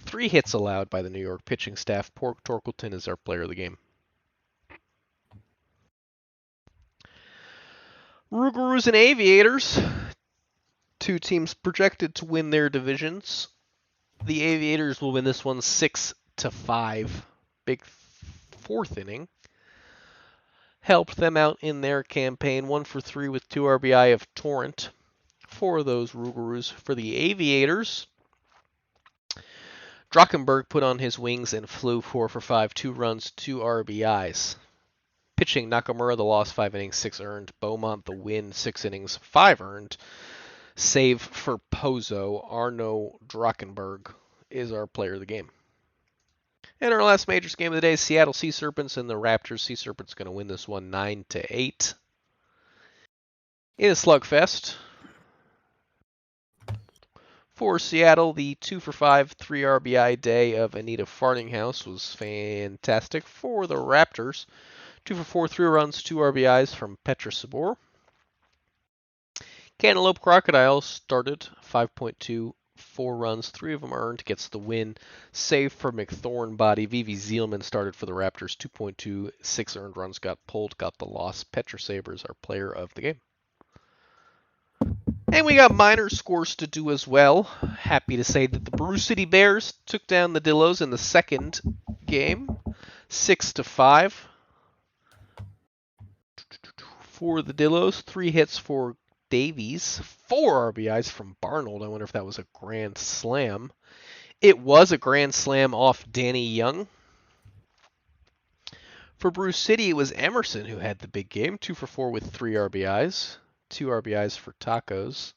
A: 3 hits allowed by the New York pitching staff. Torkelton is our player of the game. Rougarous and Aviators. 2 teams projected to win their divisions. The Aviators will win this one 6-5. Big 4th inning. Helped them out in their campaign. 1 for 3 with 2 RBI of Torrent for those Rougarous. For the Aviators, Drachenberg put on his wings and flew 4 for 5, 2 runs, 2 RBIs. Pitching, Nakamura, the loss, 5 innings, 6 earned. Beaumont, the win, 6 innings, 5 earned. Save for Pozo. Arno Drachenberg is our player of the game. And our last majors game of the day is Seattle Sea Serpents and the Raptors. Sea Serpents going to win this one 9-8. In a slugfest. For Seattle, the 2 for 5, 3 RBI day of Anita Fartinghouse was fantastic. For the Raptors, 2 for 4, 3 runs, 2 RBIs from Petra Sabor. Cantaloupe Crocodile started 5.2, 4 runs, 3 of them earned, gets the win. Save for McThornbody. Vivi Zielman started for the Raptors, 2.2, 6 earned runs, got pulled, got the loss. Petra Sabers, our player of the game. And we got minor scores to do as well. Happy to say that the Brew City Bears took down the Dillos in the second game, 6-5. For the Dillos, 3 hits for Davies, 4 RBIs from Barnold. I wonder if that was a grand slam. It was a grand slam off Danny Young. For Bruce City, it was Emerson who had the big game, 2 for 4 with 3 RBIs. 2 RBIs for Tacos.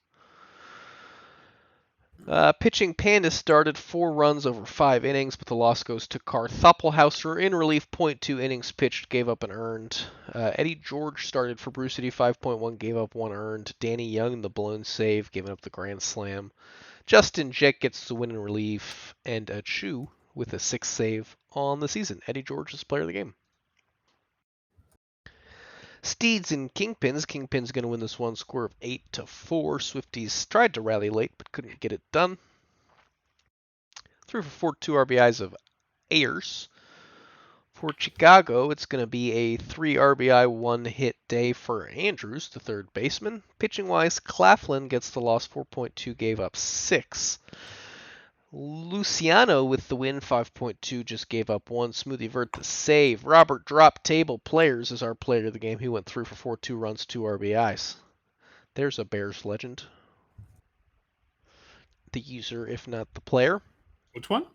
A: Pitching Panda started 4 runs over 5 innings, but the loss goes to Karthoppelhauser. In relief, .2 innings pitched, gave up an earned. Eddie George started for Brew City, 5.1, gave up 1 earned. Danny Young, the blown save, giving up the grand slam. Justin Jett gets the win in relief, and Chu with a 6th save on the season. Eddie George is player of the game. Steeds and Kingpins. Kingpin's going to win this one, score of 8-4. Swifties tried to rally late, but couldn't get it done. 3 for 4, 2 RBIs of Ayers. For Chicago, it's going to be a 3 RBI, 1 hit day for Andrews, the third baseman. Pitching wise, Claflin gets the loss, 4.2, gave up 6. Luciano with the win, 5.2, just gave up 1. Smoothie Vert the save. Robert Drop Table Players is our player of the game. He went 3 for 4, 2 runs, 2 RBIs. There's a Bears legend. The user, if not the player.
B: Which one?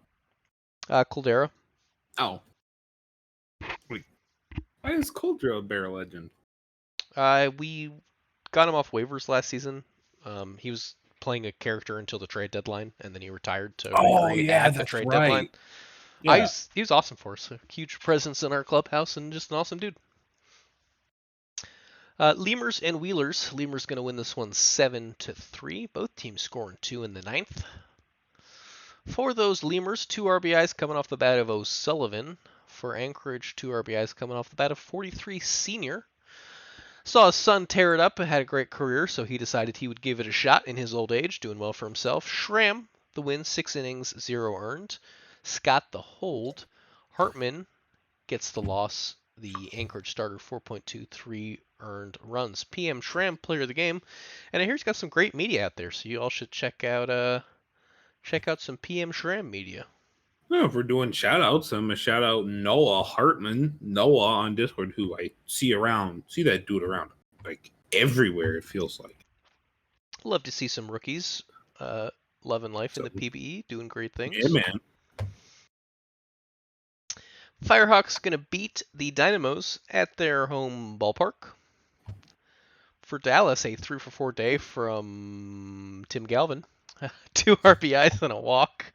A: Caldera.
B: Oh. Wait. Why is Coldra a Bear legend?
A: We got him off waivers last season. He was playing a character until the trade deadline, and then he retired to recreate at the trade deadline.
B: Yeah.
A: He was awesome for us. A huge presence in our clubhouse and just an awesome dude. Lemurs and Wheelers. Lemurs going to win this one 7-3. Both teams scoring 2 in the 9th. For those Lemurs, 2 RBIs coming off the bat of O'Sullivan. For Anchorage, 2 RBIs coming off the bat of 43 Senior. Saw his son tear it up and had a great career, so he decided he would give it a shot in his old age, doing well for himself. Schramm, the win, 6 innings, 0 earned. Scott, the hold. Hartman gets the loss. The Anchorage starter, 4.23 earned runs. PM Schramm, player of the game. And I hear he's got some great media out there, so you all should check out some PM Schramm media.
B: Well, if we're doing shout outs, I'm going to shout out Noah Hartman. Noah on Discord, who I see that dude around like everywhere, it feels like.
A: Love to see some rookies loving life in the PBE, doing great things.
B: Yeah, man.
A: Firehawks going to beat the Dynamos at their home ballpark. For Dallas, a 3 for 4 day from Tim Galvin. 2 RBIs and a walk.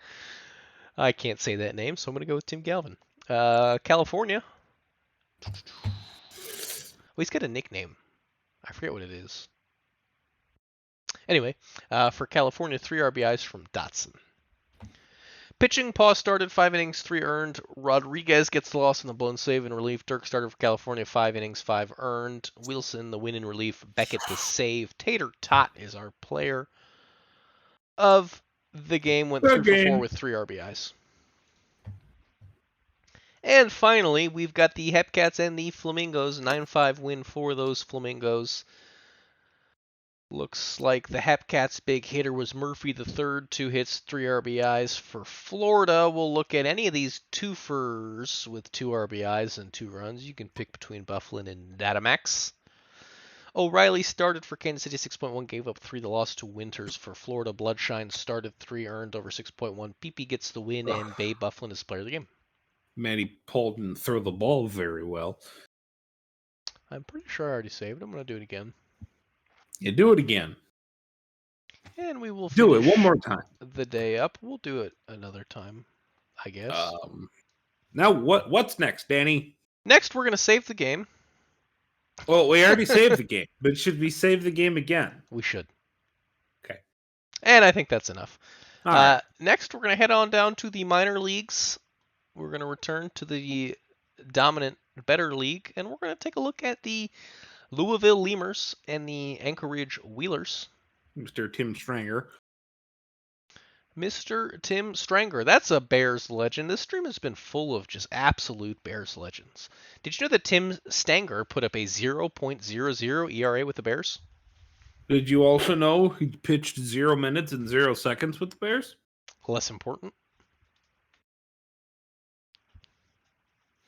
A: I can't say that name, so I'm going to go with Tim Galvin. California. Well, he's got a nickname. I forget what it is. Anyway, for California, 3 RBIs from Dotson. Pitching, Paw started 5 innings, 3 earned. Rodriguez gets the loss in the blown save in relief. Dirk started for California, 5 innings, 5 earned. Wilson, the win in relief. Beckett, the save. Tater Tot is our player of the game. Went 3 for 4 with 3 RBIs. And finally, we've got the Hepcats and the Flamingos. 9-5 win for those Flamingos. Looks like the Hepcats' big hitter was Murphy the third, 2 hits, 3 RBIs. For Florida, we'll look at any of these twofers with 2 RBIs and 2 runs. You can pick between Bufflin and Datamax. O'Reilly started for Kansas City, 6.1, gave up 3. The loss to Winters. For Florida, Bloodshine started 3, earned over 6.1. PP gets the win, and Bay Bufflin is player of the game.
B: Matty Paul didn't throw the ball very well.
A: I'm pretty sure I already saved. I'm going to do it again.
B: You do it again.
A: And we will
B: do it one more time.
A: The day up. We'll do it another time, I guess.
B: Now what's next, Danny?
A: Next, we're going to save the game.
B: Well, we already saved the game, but should we save the game again?
A: We should.
B: Okay.
A: And I think that's enough.
B: Right.
A: Next, we're going to head on down to the minor leagues. We're going to return to the dominant, better league, and we're going to take a look at the Louisville Lemurs and the Anchorage Wheelers.
B: Mr. Tim Stranger.
A: Mr. Tim Stranger. That's a Bears legend. This stream has been full of just absolute Bears legends. Did you know that Tim Stanger put up a 0.00 ERA with the Bears?
B: Did you also know he pitched 0 minutes and 0 seconds with the Bears?
A: Less important.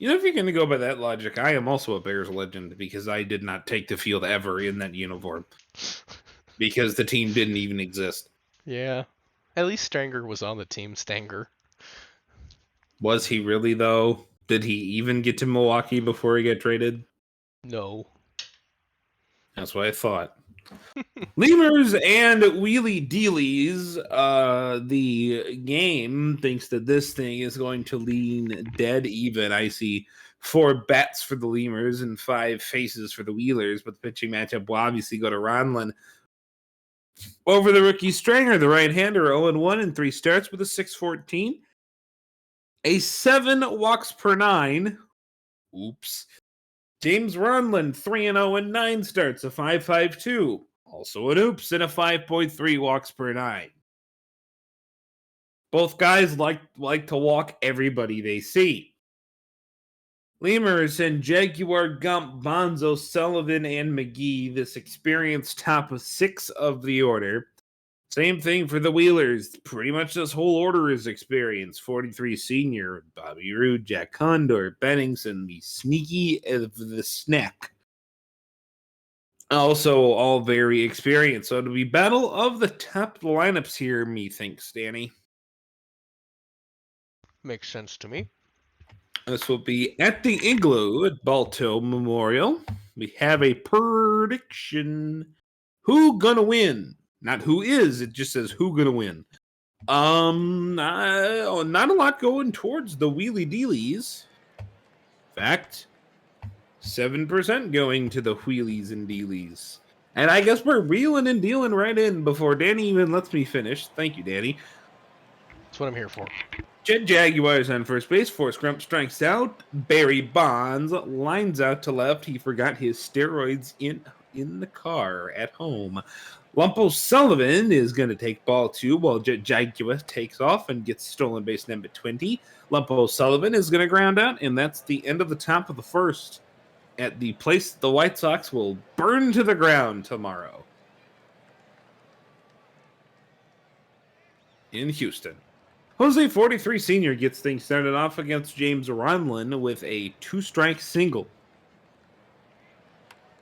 B: You know, if you're going to go by that logic, I am also a Bears legend because I did not take the field ever in that uniform. Because the team didn't even exist.
A: Yeah. At least Stanger was on the team, Stanger.
B: Was he really, though? Did he even get to Milwaukee before he got traded?
A: No.
B: That's what I thought. Lemurs and Wheelie Dealies. The game thinks that this thing is going to lean dead even. I see 4 bats for the Lemurs and 5 faces for the Wheelers, but the pitching matchup will obviously go to Ronlin over the rookie Stranger, the right-hander, 0-1 in 3 starts with a 6.14. A 7 walks per 9. Oops. James Ronlin, 3-0 in 9 starts, a 5.52. Also an oops and a 5.3 walks per 9. Both guys like to walk everybody they see. Lemurs and Jaguar, Gump, Bonzo, Sullivan, and McGee, this experienced top of 6 of the order. Same thing for the Wheelers. Pretty much this whole order is experience. 43 senior, Bobby Roode, Jack Condor, Benningson, the sneaky of the snack. Also, all very experienced. So it'll be battle of the top lineups here, methinks, Danny.
A: Makes sense to me.
B: This will be at the Igloo at Balto Memorial. We have a prediction. Who gonna win? Not who is, it just says who gonna win. Not a lot going towards the Wheelie Dealies. In fact, 7% going to the Wheelies and Dealies. And I guess we're wheeling and dealing right in before Danny even lets me finish. Thank you, Danny.
A: That's what I'm here for.
B: Jet Jaguars on first base. Forrest Grump strikes out. Barry Bonds lines out to left. He forgot his steroids in the car at home. Lumpo Sullivan is going to take ball 2 while Jet Jaguar takes off and gets stolen base number 20. Lumpo Sullivan is going to ground out, and that's the end of the top of the first at the place the White Sox will burn to the ground tomorrow in Houston. Jose 43 Sr. gets things started off against James Ronlin with a 2-strike single.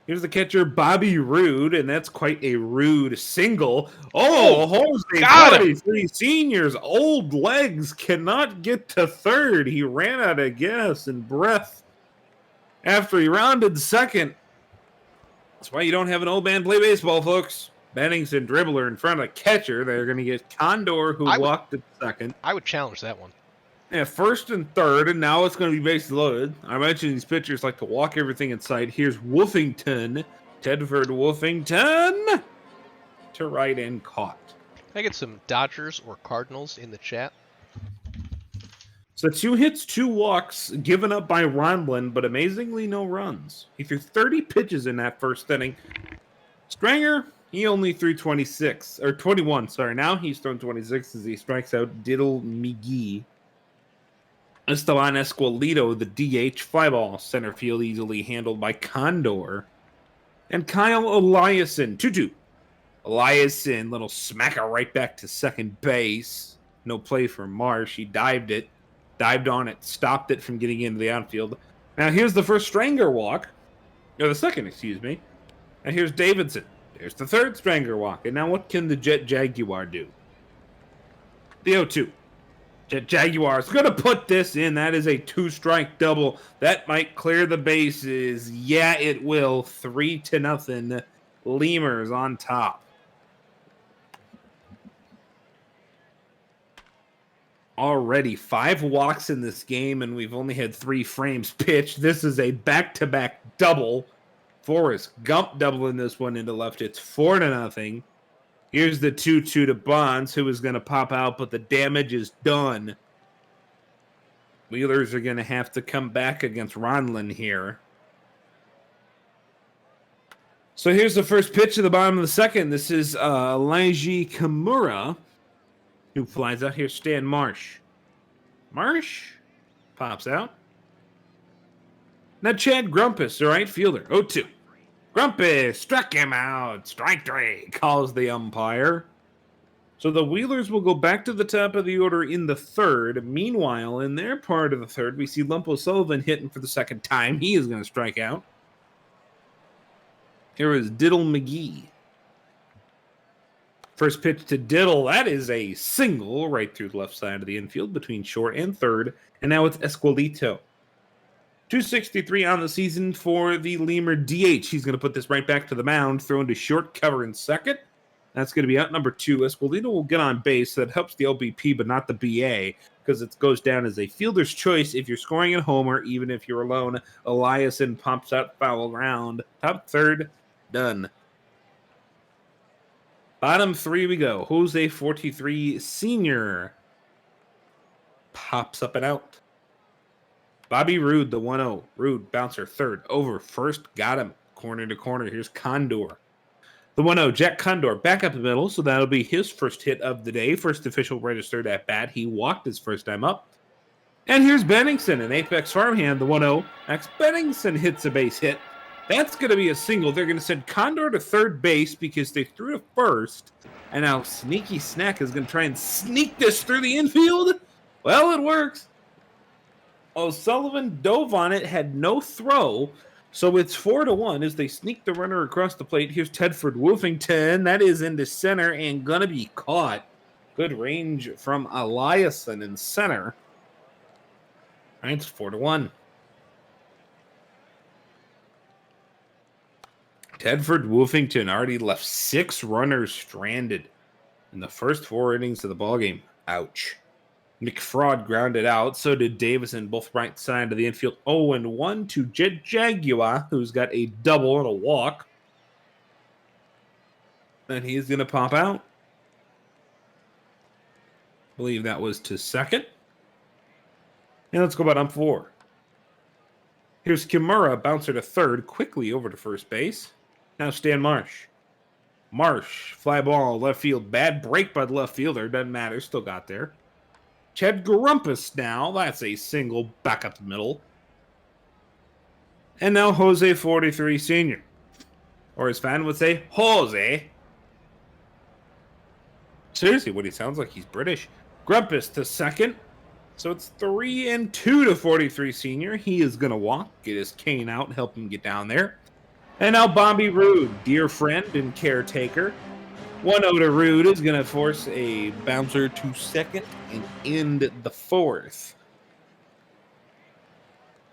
B: Here's the catcher, Bobby Roode, and that's quite a rude single. Oh, Jose 43 Sr.'s old legs cannot get to third. He ran out of gas and breath after he rounded second. That's why you don't have an old man play baseball, folks. Benningson dribbler in front of catcher. They're going to get Condor, who walked at second.
A: I would challenge that one.
B: Yeah, first and third, and now it's going to be base loaded. I mentioned these pitchers like to walk everything in sight. Here's Wolfington, Tedford Wolfington, to right and caught.
A: Can I get some Dodgers or Cardinals in the chat?
B: So 2 hits, 2 walks given up by Ronlin, but amazingly no runs. He threw 30 pitches in that first inning. Stranger, he only threw 26, or 21, sorry. Now he's thrown 26 as he strikes out Diddle McGee. Esteban Esquilito, the DH, fly ball, center field easily handled by Condor. And Kyle Eliason, 2-2. Eliason, little smacker right back to second base. No play for Marsh. He dived on it, stopped it from getting into the outfield. Now here's the first Stranger walk, or the second, excuse me. And here's Davidson. There's the third Stranger walk. And now what can the Jet Jaguar do? The 0-2. Jet Jaguar is going to put this in. That is a 2-strike double. That might clear the bases. Yeah, it will. 3-0. Lemurs on top. Already 5 walks in this game, and we've only had 3 frames pitched. This is a back-to-back double. Forrest Gump doubling this one into left. It's 4-0. Here's the 2-2 to Bonds, who is going to pop out, but the damage is done. Wheelers are going to have to come back against Ronlin here. So here's the first pitch of the bottom of the second. This is Leiji Kimura, who flies out. Here's Stan Marsh. Marsh pops out. Now Chad Grumpus, the right fielder, 0-2. Grumpus struck him out. Strike 3, calls the umpire. So the Wheelers will go back to the top of the order in the third. Meanwhile, in their part of the third, we see Lumpo Sullivan hitting for the second time. He is going to strike out. Here is Diddle McGee. First pitch to Diddle. That is a single right through the left side of the infield between short and third. And now it's Esquilito. .263 on the season for the Lemur DH. He's going to put this right back to the mound, throw into short cover in second. That's going to be out number 2. Esquilito will get on base. That helps the LBP, but not the BA, because it goes down as a fielder's choice if you're scoring at home or even if you're alone. Eliason pops out foul round. Top third, done. Bottom 3 we go. Jose 43 Sr. pops up and out. Bobby Roode, the 1-0. Roode, bouncer, third. Over, first. Got him. Corner to corner. Here's Condor. The 1-0, Jack Condor, back up the middle, so that'll be his first hit of the day. First official registered at bat. He walked his first time up. And here's Benningson, an Apex farmhand, the 1-0. Max Benningson hits a base hit. That's going to be a single. They're going to send Condor to third base because they threw to first. And now Sneaky Snack is going to try and sneak this through the infield. Well, it works. O'Sullivan dove on it, had no throw, so it's 4-1 as they sneak the runner across the plate. Here's Tedford Wolfington. That is into center and gonna be caught. Good range from Eliason in center. All right, it's 4-1. Tedford Wolfington already left 6 runners stranded in the first 4 innings of the ballgame. Ouch. McFraud grounded out. So did Davison, both right side of the infield. 0-1 to Jet Jaguar, who's got a double and a walk. And he's going to pop out. I believe that was to second. And let's go bottom 4. Here's Kimura, bouncer to third, quickly over to first base. Now Stan Marsh. Marsh, fly ball, left field. Bad break by the left fielder. Doesn't matter, still got there. Chad Grumpus now. That's a single back up the middle. And now Jose 43 Sr. Or as fan would say, Jose. Seriously, what he sounds like, he's British. Grumpus to second. So it's 3-2 to 43 Sr. He is going to walk, get his cane out, and help him get down there. And now Bobby Roode, dear friend and caretaker. 1-0 to Roode is going to force a bouncer to second and end the 4th.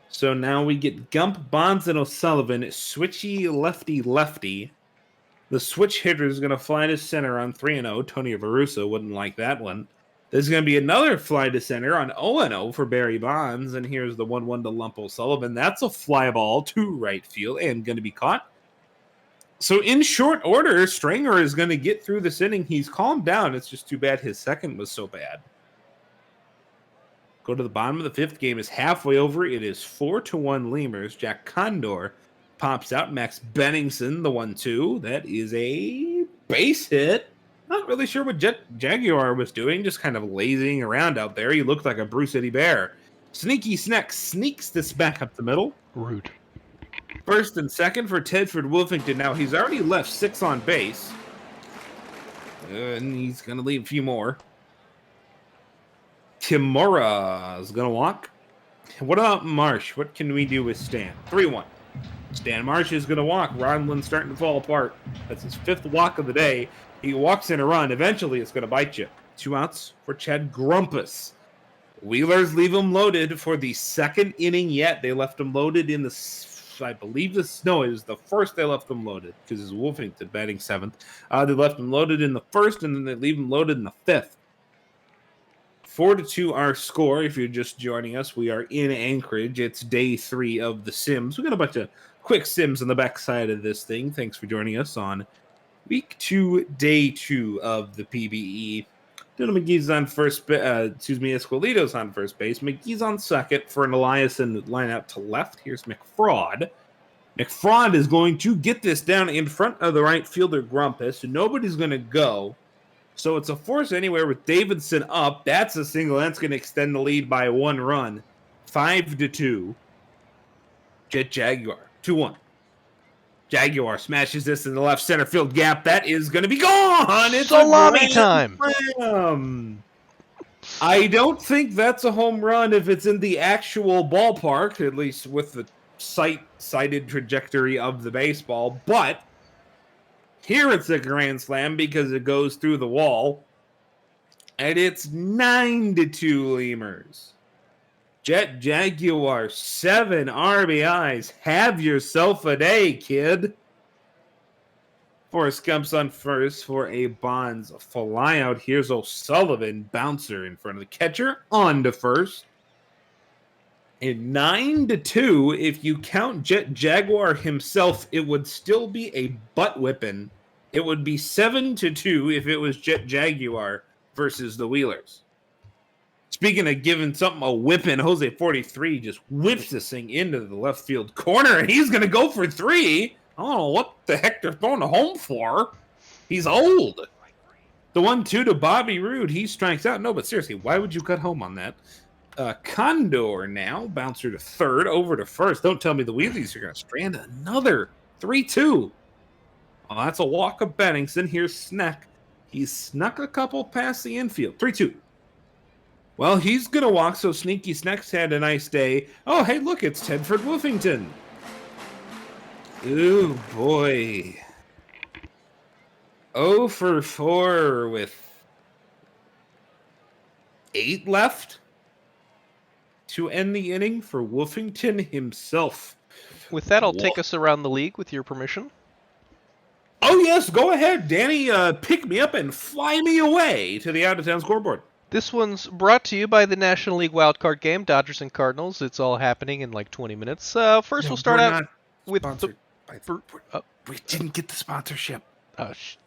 B: So now we get Gump, Bonds, and O'Sullivan. Switchy lefty-lefty. The switch hitter is going to fly to center on 3-0. Tony Veruso wouldn't like that one. There's going to be another fly to center on 0-0 for Barry Bonds. And here's the 1-1 to Lump O'Sullivan. That's a fly ball to right field and going to be caught. So in short order, Stringer is going to get through this inning. He's calmed down. It's just too bad his second was so bad. Go to the bottom of the 5th. Game is halfway over. It is 4-1 Lemurs. Jack Condor pops out. Max Benningson, the 1-2. That is a base hit. Not really sure what Jaguar was doing. Just kind of lazying around out there. He looked like a Bruce City Bear. Sneaky Snack sneaks this back up the middle.
A: Rude.
B: First and second for Tedford Wolfington. Now, he's already left 6 on base. And he's going to leave a few more. Kimura is going to walk. What about Marsh? What can we do with Stan? 3-1. Stan Marsh is going to walk. Ronlin's starting to fall apart. That's his 5th walk of the day. He walks in a run. Eventually, it's going to bite you. 2 outs for Chad Grumpus. Wheelers leave him loaded for the 2nd inning yet. They left him loaded in the... I believe the snow is the first they left them loaded because it's Wolfington batting 7th. They left them loaded in the 1st, and then they leave them loaded in the 5th. 4-2 our score. If you're just joining us, we are in Anchorage. It's day 3 of the Sims. We got a bunch of quick Sims on the backside of this thing. Thanks for joining us on week 2, day 2 of the PBE. Dylan McGee's on first base. Esquilito's on first base. McGee's on second for an Eliason line out to left. Here's McFraud. McFraud is going to get this down in front of the right fielder, Grumpus. Nobody's going to go. So it's a force anywhere with Davidson up. That's a single. That's going to extend the lead by 1 run. 5-2. Jet Jaguar. 2-1. Jaguar smashes this in the left center field gap. That is going to be gone. It's
A: salami time.
B: I don't think that's a home run if it's in the actual ballpark, at least with the sighted trajectory of the baseball. But here it's a grand slam because it goes through the wall. And it's 9-2 Lemurs. Jet Jaguar, 7 RBIs. Have yourself a day, kid. Forrest Gump's on first for a Bonds fly out. Here's O'Sullivan, bouncer in front of the catcher, on to first. And 9-2, if you count Jet Jaguar himself, it would still be a butt whipping. It would be 7-2 if it was Jet Jaguar versus the Wheelers. Speaking of giving something a whipping, Jose 43 just whips this thing into the left field corner, and he's going to go for 3. I don't know what the heck they're throwing the home for. He's old. The 1-2 to Bobby Roode. He strikes out. No, but seriously, why would you cut home on that? Condor now, bouncer to third, over to first. Don't tell me the Wheelies are going to strand another 3-2. Well, that's a walk of Bennington. Here's Sneck. He's snuck a couple past the infield. 3-2. Well, he's going to walk, so Sneaky Sneck's had a nice day. Oh, hey, look, it's Tedford Wolfington. Ooh, boy. 0 for 4 with 8 left to end the inning for Wolfington himself.
A: With that, I'll take us around the league with your permission.
B: Oh, yes, go ahead, Danny. Pick me up and fly me away to the out-of-town scoreboard.
A: This one's brought to you by the National League wildcard game, Dodgers and Cardinals. It's all happening in like 20 minutes. First, we'll start out with
B: we didn't get the sponsorship.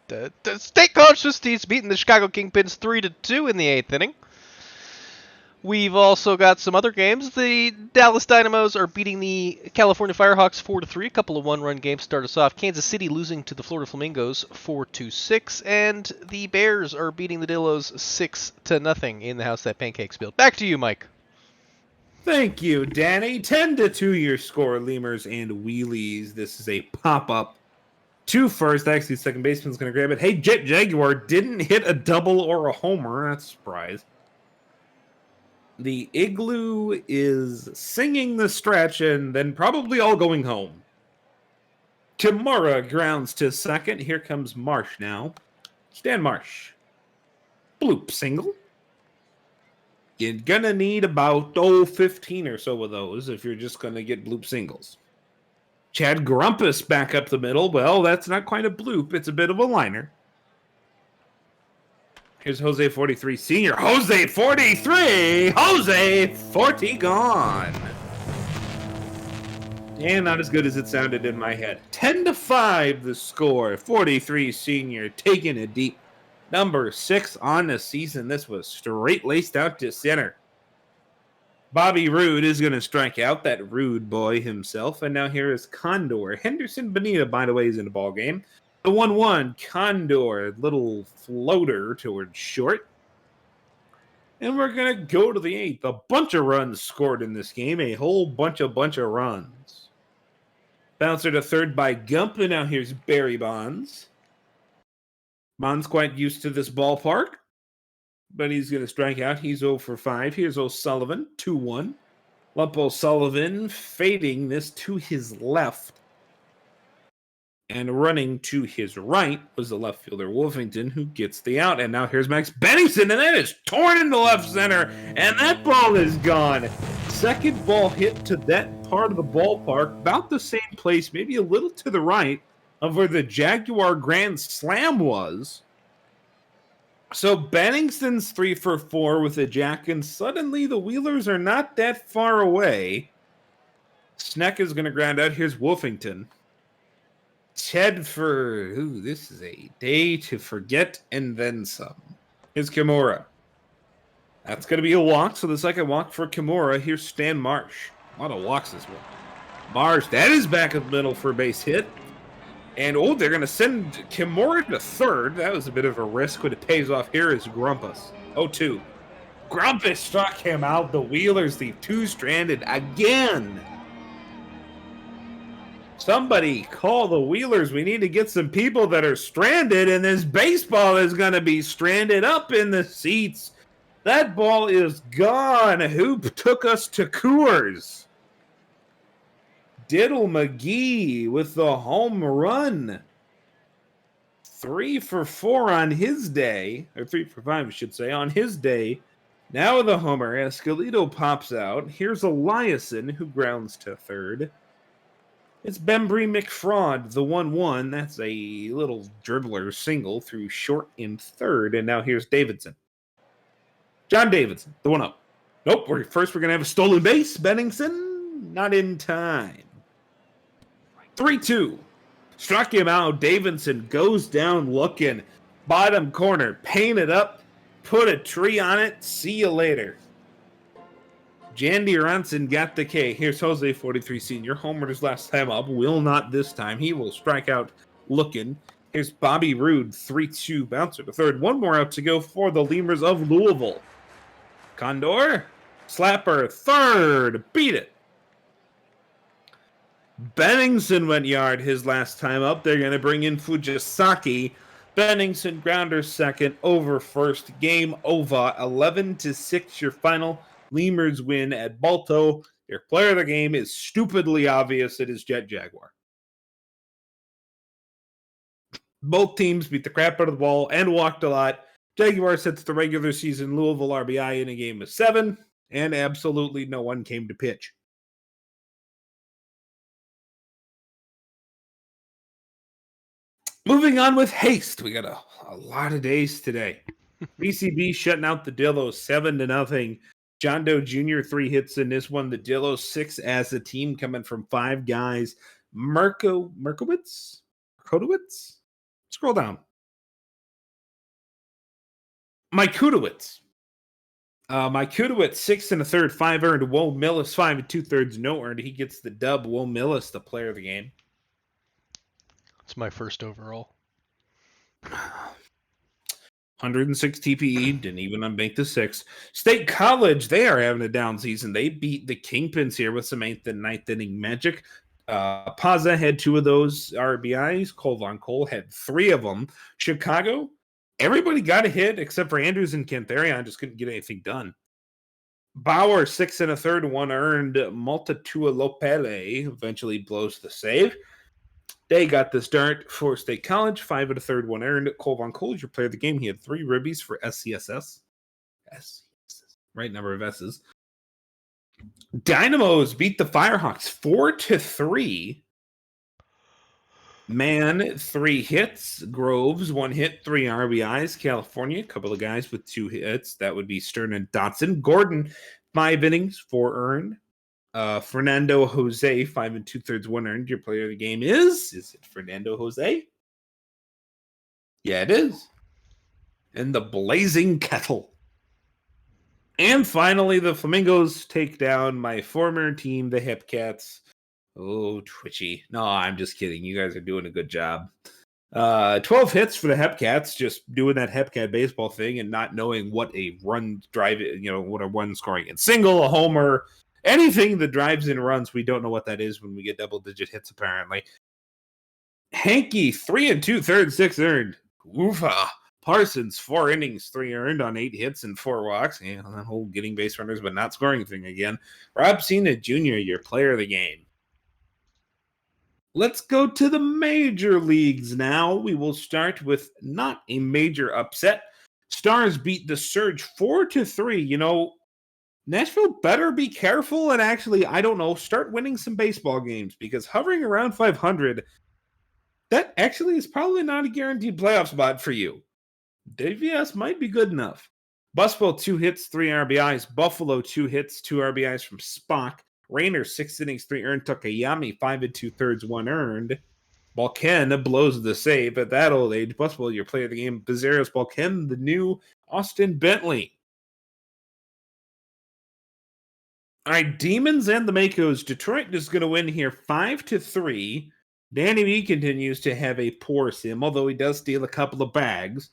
A: The State College Trustees beating the Chicago Kingpins 3-2 in the 8th inning. We've also got some other games. The Dallas Dynamos are beating the California Firehawks 4-3. A couple of one-run games start us off. Kansas City losing to the Florida Flamingos 4-6. And the Bears are beating the Dillos 6-0 in the house that pancakes built. Back to you, Mike.
B: Thank you, Danny. 10-2 your score, Lemurs and Wheelies. This is a pop-up. 2 first. Actually, second baseman's going to grab it. Hey, Jet Jaguar didn't hit a double or a homer. That's a surprise. The Igloo is singing the stretch and then probably all going home. Kimura grounds to second. Here comes Marsh now. Stan Marsh. Bloop single. You're going to need about 15 or so of those if you're just going to get bloop singles. Chad Grumpus back up the middle. Well, that's not quite a bloop. It's a bit of a liner. Here's Jose 43 Sr. Jose 43! Jose 40 gone! And not as good as it sounded in my head. 10-5 the score. 43 Sr. taking it deep. Number 6 on the season. This was straight laced out to center. Bobby Roode is going to strike out, that Roode boy himself. And now here is Condor. Henderson Bonita, by the way, is in the ball game. The 1-1, Condor, little floater towards short. And we're going to go to the 8th. A bunch of runs scored in this game. A whole bunch of runs. Bouncer to third by Gump. And now here's Barry Bonds. Bonds quite used to this ballpark. But he's going to strike out. He's 0 for 5. Here's O'Sullivan, 2-1. Lump O'Sullivan fading this to his left. And running to his right was the left fielder, Wolfington, who gets the out. And now here's Max Bennington, and that is torn into left center. And that ball is gone. Second ball hit to that part of the ballpark, about the same place, maybe a little to the right of where the Jaguar Grand Slam was. So Bennington's 3 for 4 with a jack, and suddenly the Wheelers are not that far away. Sneck is going to ground out. Here's Wolfington. Tedford. Ooh, this is a day to forget and then some. Here's Kimura. That's going to be a walk, so the second walk for Kimura. Here's Stan Marsh. A lot of walks this one. Marsh, that is back up middle for a base hit. And, they're going to send Kimura to third. That was a bit of a risk, but it pays off. Here is Grumpus. 0-2. Grumpus struck him out. The Wheelers, the 2 stranded again. Somebody call the Wheelers. We need to get some people that are stranded, and this baseball is going to be stranded up in the seats. That ball is gone. Who took us to Coors? Diddle McGee with the home run. 3 for 4 on his day, or 3 for 5, I should say, on his day. Now the homer, Escalito pops out. Here's Eliason, who grounds to third. It's Bembry McFraud, the 1-1. That's a little dribbler single through short in third. And now here's Davidson. John Davidson, the 1-0. Nope, we're going to have a stolen base. Benningson, not in time. 3-2. Struck him out. Davidson goes down looking. Bottom corner, paint it up, put a tree on it. See you later. Jandy Ronson got the K. Here's Jose 43 Sr. Homered his last time up. Will not this time. He will strike out looking. Here's Bobby Roode, 3-2 bouncer to third. One more out to go for the Lemurs of Louisville. Condor, slapper, third. Beat it. Benningson went yard his last time up. They're going to bring in Fujisaki. Benningson grounder second over first. Game over. 11-6 your final. Lemurs win at Balto. Your player of the game is stupidly obvious. It is Jet Jaguar. Both teams beat the crap out of the ball and walked a lot. Jaguar sets the regular season Louisville RBI in a game of 7, and absolutely no one came to pitch. Moving on with haste. We got a lot of days today. BCB shutting out the Dillos 7-0. John Doe Jr. 3 hits in this one. The Dillos 6 as a team coming from 5 guys. Merkowitz? Scroll down. Mike Kudowitz. Mike Kudowitz, 6 1/3, 5 earned. Wo Millis, 5 2/3, no earned. He gets the dub. Wo Millis, the player of the game.
A: It's my first overall.
B: 106 TPE, didn't even unbank the 6. State College, they are having a down season. They beat the Kingpins here with some 8th and 9th inning magic. Paza had 2 of those RBIs. Cole Von Cole had 3 of them. Chicago, everybody got a hit except for Andrews and Cantharion, just couldn't get anything done. Bauer, 6 1/3, 1 earned. Multatua Lopele eventually blows the save. They got the start for State College, 5 1/3, 1 earned. Cole Von Cole is your player of the game. He had 3 ribbies for SCSS. Right number of S's. Dynamos beat the Firehawks 4-3. Man, 3 hits. Groves, 1 hit, 3 RBIs. California, a couple of guys with 2 hits. That would be Stern and Dotson. Gordon, 5 innings, 4 earned. Fernando Jose, 5 2/3, 1 earned. Your player of the game is it Fernando Jose? Yeah, it is. And the Blazing Kettle. And finally, the Flamingos take down my former team, the Hipcats. Oh, twitchy. No, I'm just kidding. You guys are doing a good job. 12 hits for the Hepcats, just doing that Hepcat baseball thing and not knowing what a run drive, what a run scoring in single, a homer, anything that drives in runs. We don't know what that is when we get double-digit hits, apparently. Hankey, 3 2/3, 6 earned. Oofa. Parsons, 4 innings, 3 earned on 8 hits and 4 walks. Yeah, that whole getting base runners but not scoring thing again. Rob Cena Jr., your player of the game. Let's go to the major leagues now. We will start with not a major upset. Stars beat the Surge 4-3. Nashville better be careful and actually, I don't know, start winning some baseball games because hovering around 500, that actually is probably not a guaranteed playoff spot for you. DVS might be good enough. Buswell, 2 hits, 3 RBIs. Buffalo, 2 hits, 2 RBIs from Spock. Rainer, 6 innings, 3 earned. Takayami, 5 2/3, 1 earned. Balken blows the save at that old age. Buswell, your player of the game. Bizarros, Balken, the new Austin Bentley. All right, Demons and the Makos. Detroit is going to win here 5-3. Danny B continues to have a poor sim, although he does steal a couple of bags.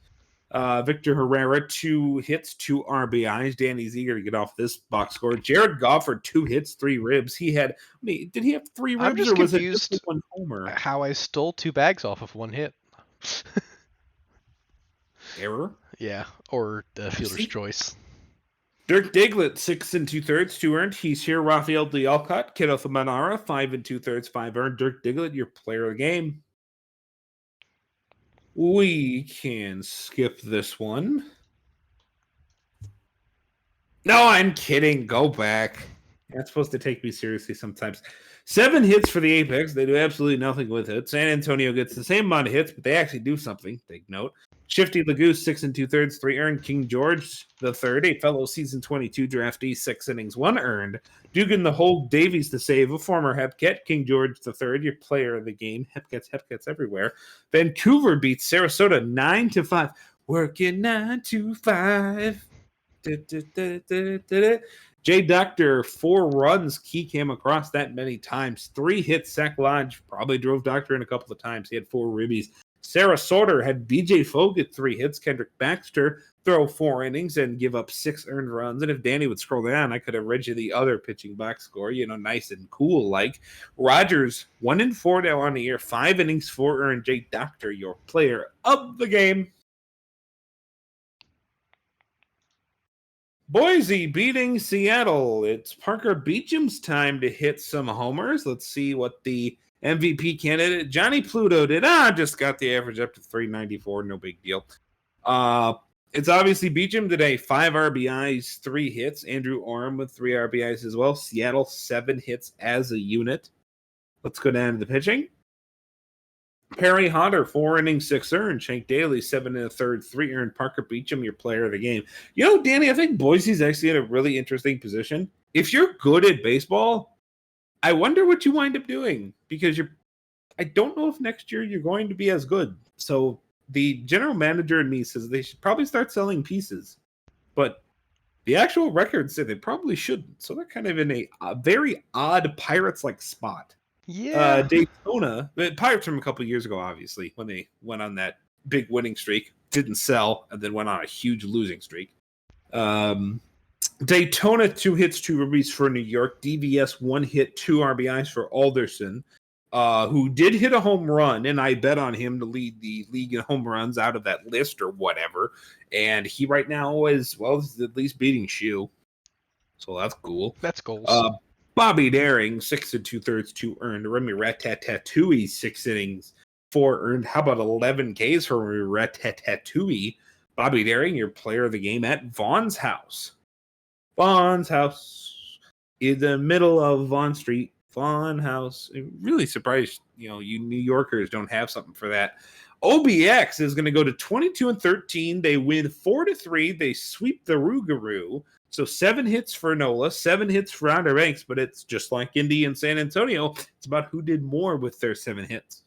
B: Victor Herrera, 2 hits, 2 RBIs. Danny's eager to get off this box score. Jared Gofford, 2 hits, 3 ribs. Did he have 3 ribs?
A: I'm just
B: or was
A: confused
B: it just 1 homer?
A: How I stole 2 bags off of 1 hit.
B: Error?
A: Yeah, or the fielder's choice.
B: Dirk Diglett, 6 2/3, 2 earned. He's here. Rafael Dialcott, Kenneth Manara, 5 2/3, 5 earned. Dirk Diglett, your player of the game. We can skip this one. No, I'm kidding. Go back. You're not supposed to take me seriously sometimes. 7 hits for the Apex. They do absolutely nothing with it. San Antonio gets the same amount of hits, but they actually do something. Take note. Shifty Lagoose, 6 2/3, 3 earned. King George the third, a fellow season 22 draftee, 6 innings, 1 earned. Dugan the Hold Davies to save, a former Hepcat. King George the third, your player of the game. Hepcats everywhere. Vancouver beats Sarasota 9-5. Working 9 to 5. Jay Doctor, 4 runs. Key came across that many times. 3 hits. Sack Lodge probably drove Doctor in a couple of times. He had 4 ribbies. Sarah Sorter had BJ Fogue get 3 hits. Kendrick Baxter throw 4 innings and give up 6 earned runs. And if Danny would scroll down, I could have read you the other pitching box score, nice and cool like. Rogers, 1-4 now on the year. 5 innings, 4 earned. Jay Doctor, your player of the game. Boise beating Seattle. It's Parker Beecham's time to hit some homers. Let's see what the MVP candidate Johnny Pluto did. Just got the average up to 394. No big deal. It's obviously Beecham today. 5 RBIs, 3 hits. Andrew Orem with 3 RBIs as well. Seattle 7 hits as a unit. Let's go down to the pitching. Perry Hodder, 4 innings, 6 earned. Shank Daly, 7 1/3, 3 earned. Parker Beecham, your player of the game. Danny, I think Boise's actually in a really interesting position. If you're good at baseball, I wonder what you wind up doing because I don't know if next year you're going to be as good. So the general manager in me says they should probably start selling pieces, but the actual records say they probably shouldn't. So they're kind of in a very odd Pirates-like spot.
A: Yeah.
B: Daytona, the Pirates from a couple of years ago, obviously, when they went on that big winning streak, didn't sell, and then went on a huge losing streak. Daytona, 2 hits, 2 ribbies for New York. DVS, 1 hit, 2 RBIs for Alderson, who did hit a home run, and I bet on him to lead the league in home runs out of that list or whatever. And he right now is at least beating Shoe. So that's cool.
A: That's goals.
B: Bobby Daring, 6 2/3, 2 earned. Remy Ratatouille, 6 innings, 4 earned. How about 11 Ks for Remy Ratatouille? Bobby Daring, your player of the game at Vaughn's house. Vaughn's house in the middle of Vaughn Street. Vaughn house. I'm really surprised, you New Yorkers don't have something for that. OBX is going to go to 22-13. They win 4-3. They sweep the Rougarou. So 7 hits for Nola, 7 hits for Outer Banks, but it's just like Indy and San Antonio. It's about who did more with their 7 hits.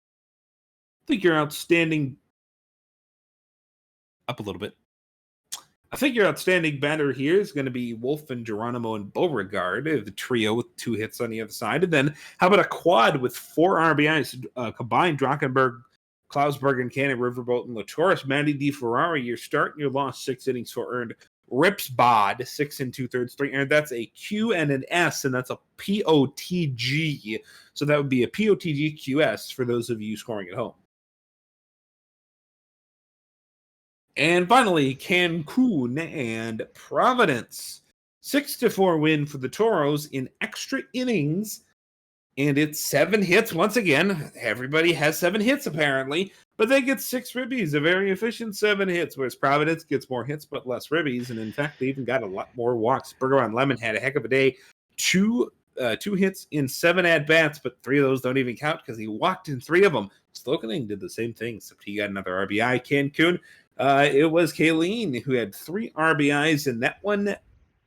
B: I think your outstanding up a little bit. I think your outstanding batter here is going to be Wolf and Geronimo and Beauregard, the trio with 2 hits on the other side. And then how about a quad with 4 RBIs combined? Drockenberg, Klausberg, and Cannon, Riverboat, and Latoris. Manny DiFerrari, your start and your loss, 6 innings, 4 earned. Rips Bod, 6 2/3, 3 earned. That's a Q and an S, and that's a POTG. So that would be a POTG QS for those of you scoring at home. And finally, Cancun and Providence. 6-4 win for the Toros in extra innings. And it's 7 hits. Once again, everybody has 7 hits apparently, but they get 6 ribbies, a very efficient 7 hits, whereas Providence gets more hits but less ribbies. And in fact, they even got a lot more walks. Burger on Lemon had a heck of a day. 2 hits in 7 at-bats, but 3 of those don't even count because he walked in 3 of them. Slokening did the same thing, except he got another RBI. Cancun, it was Kayleen who had 3 RBIs in that one.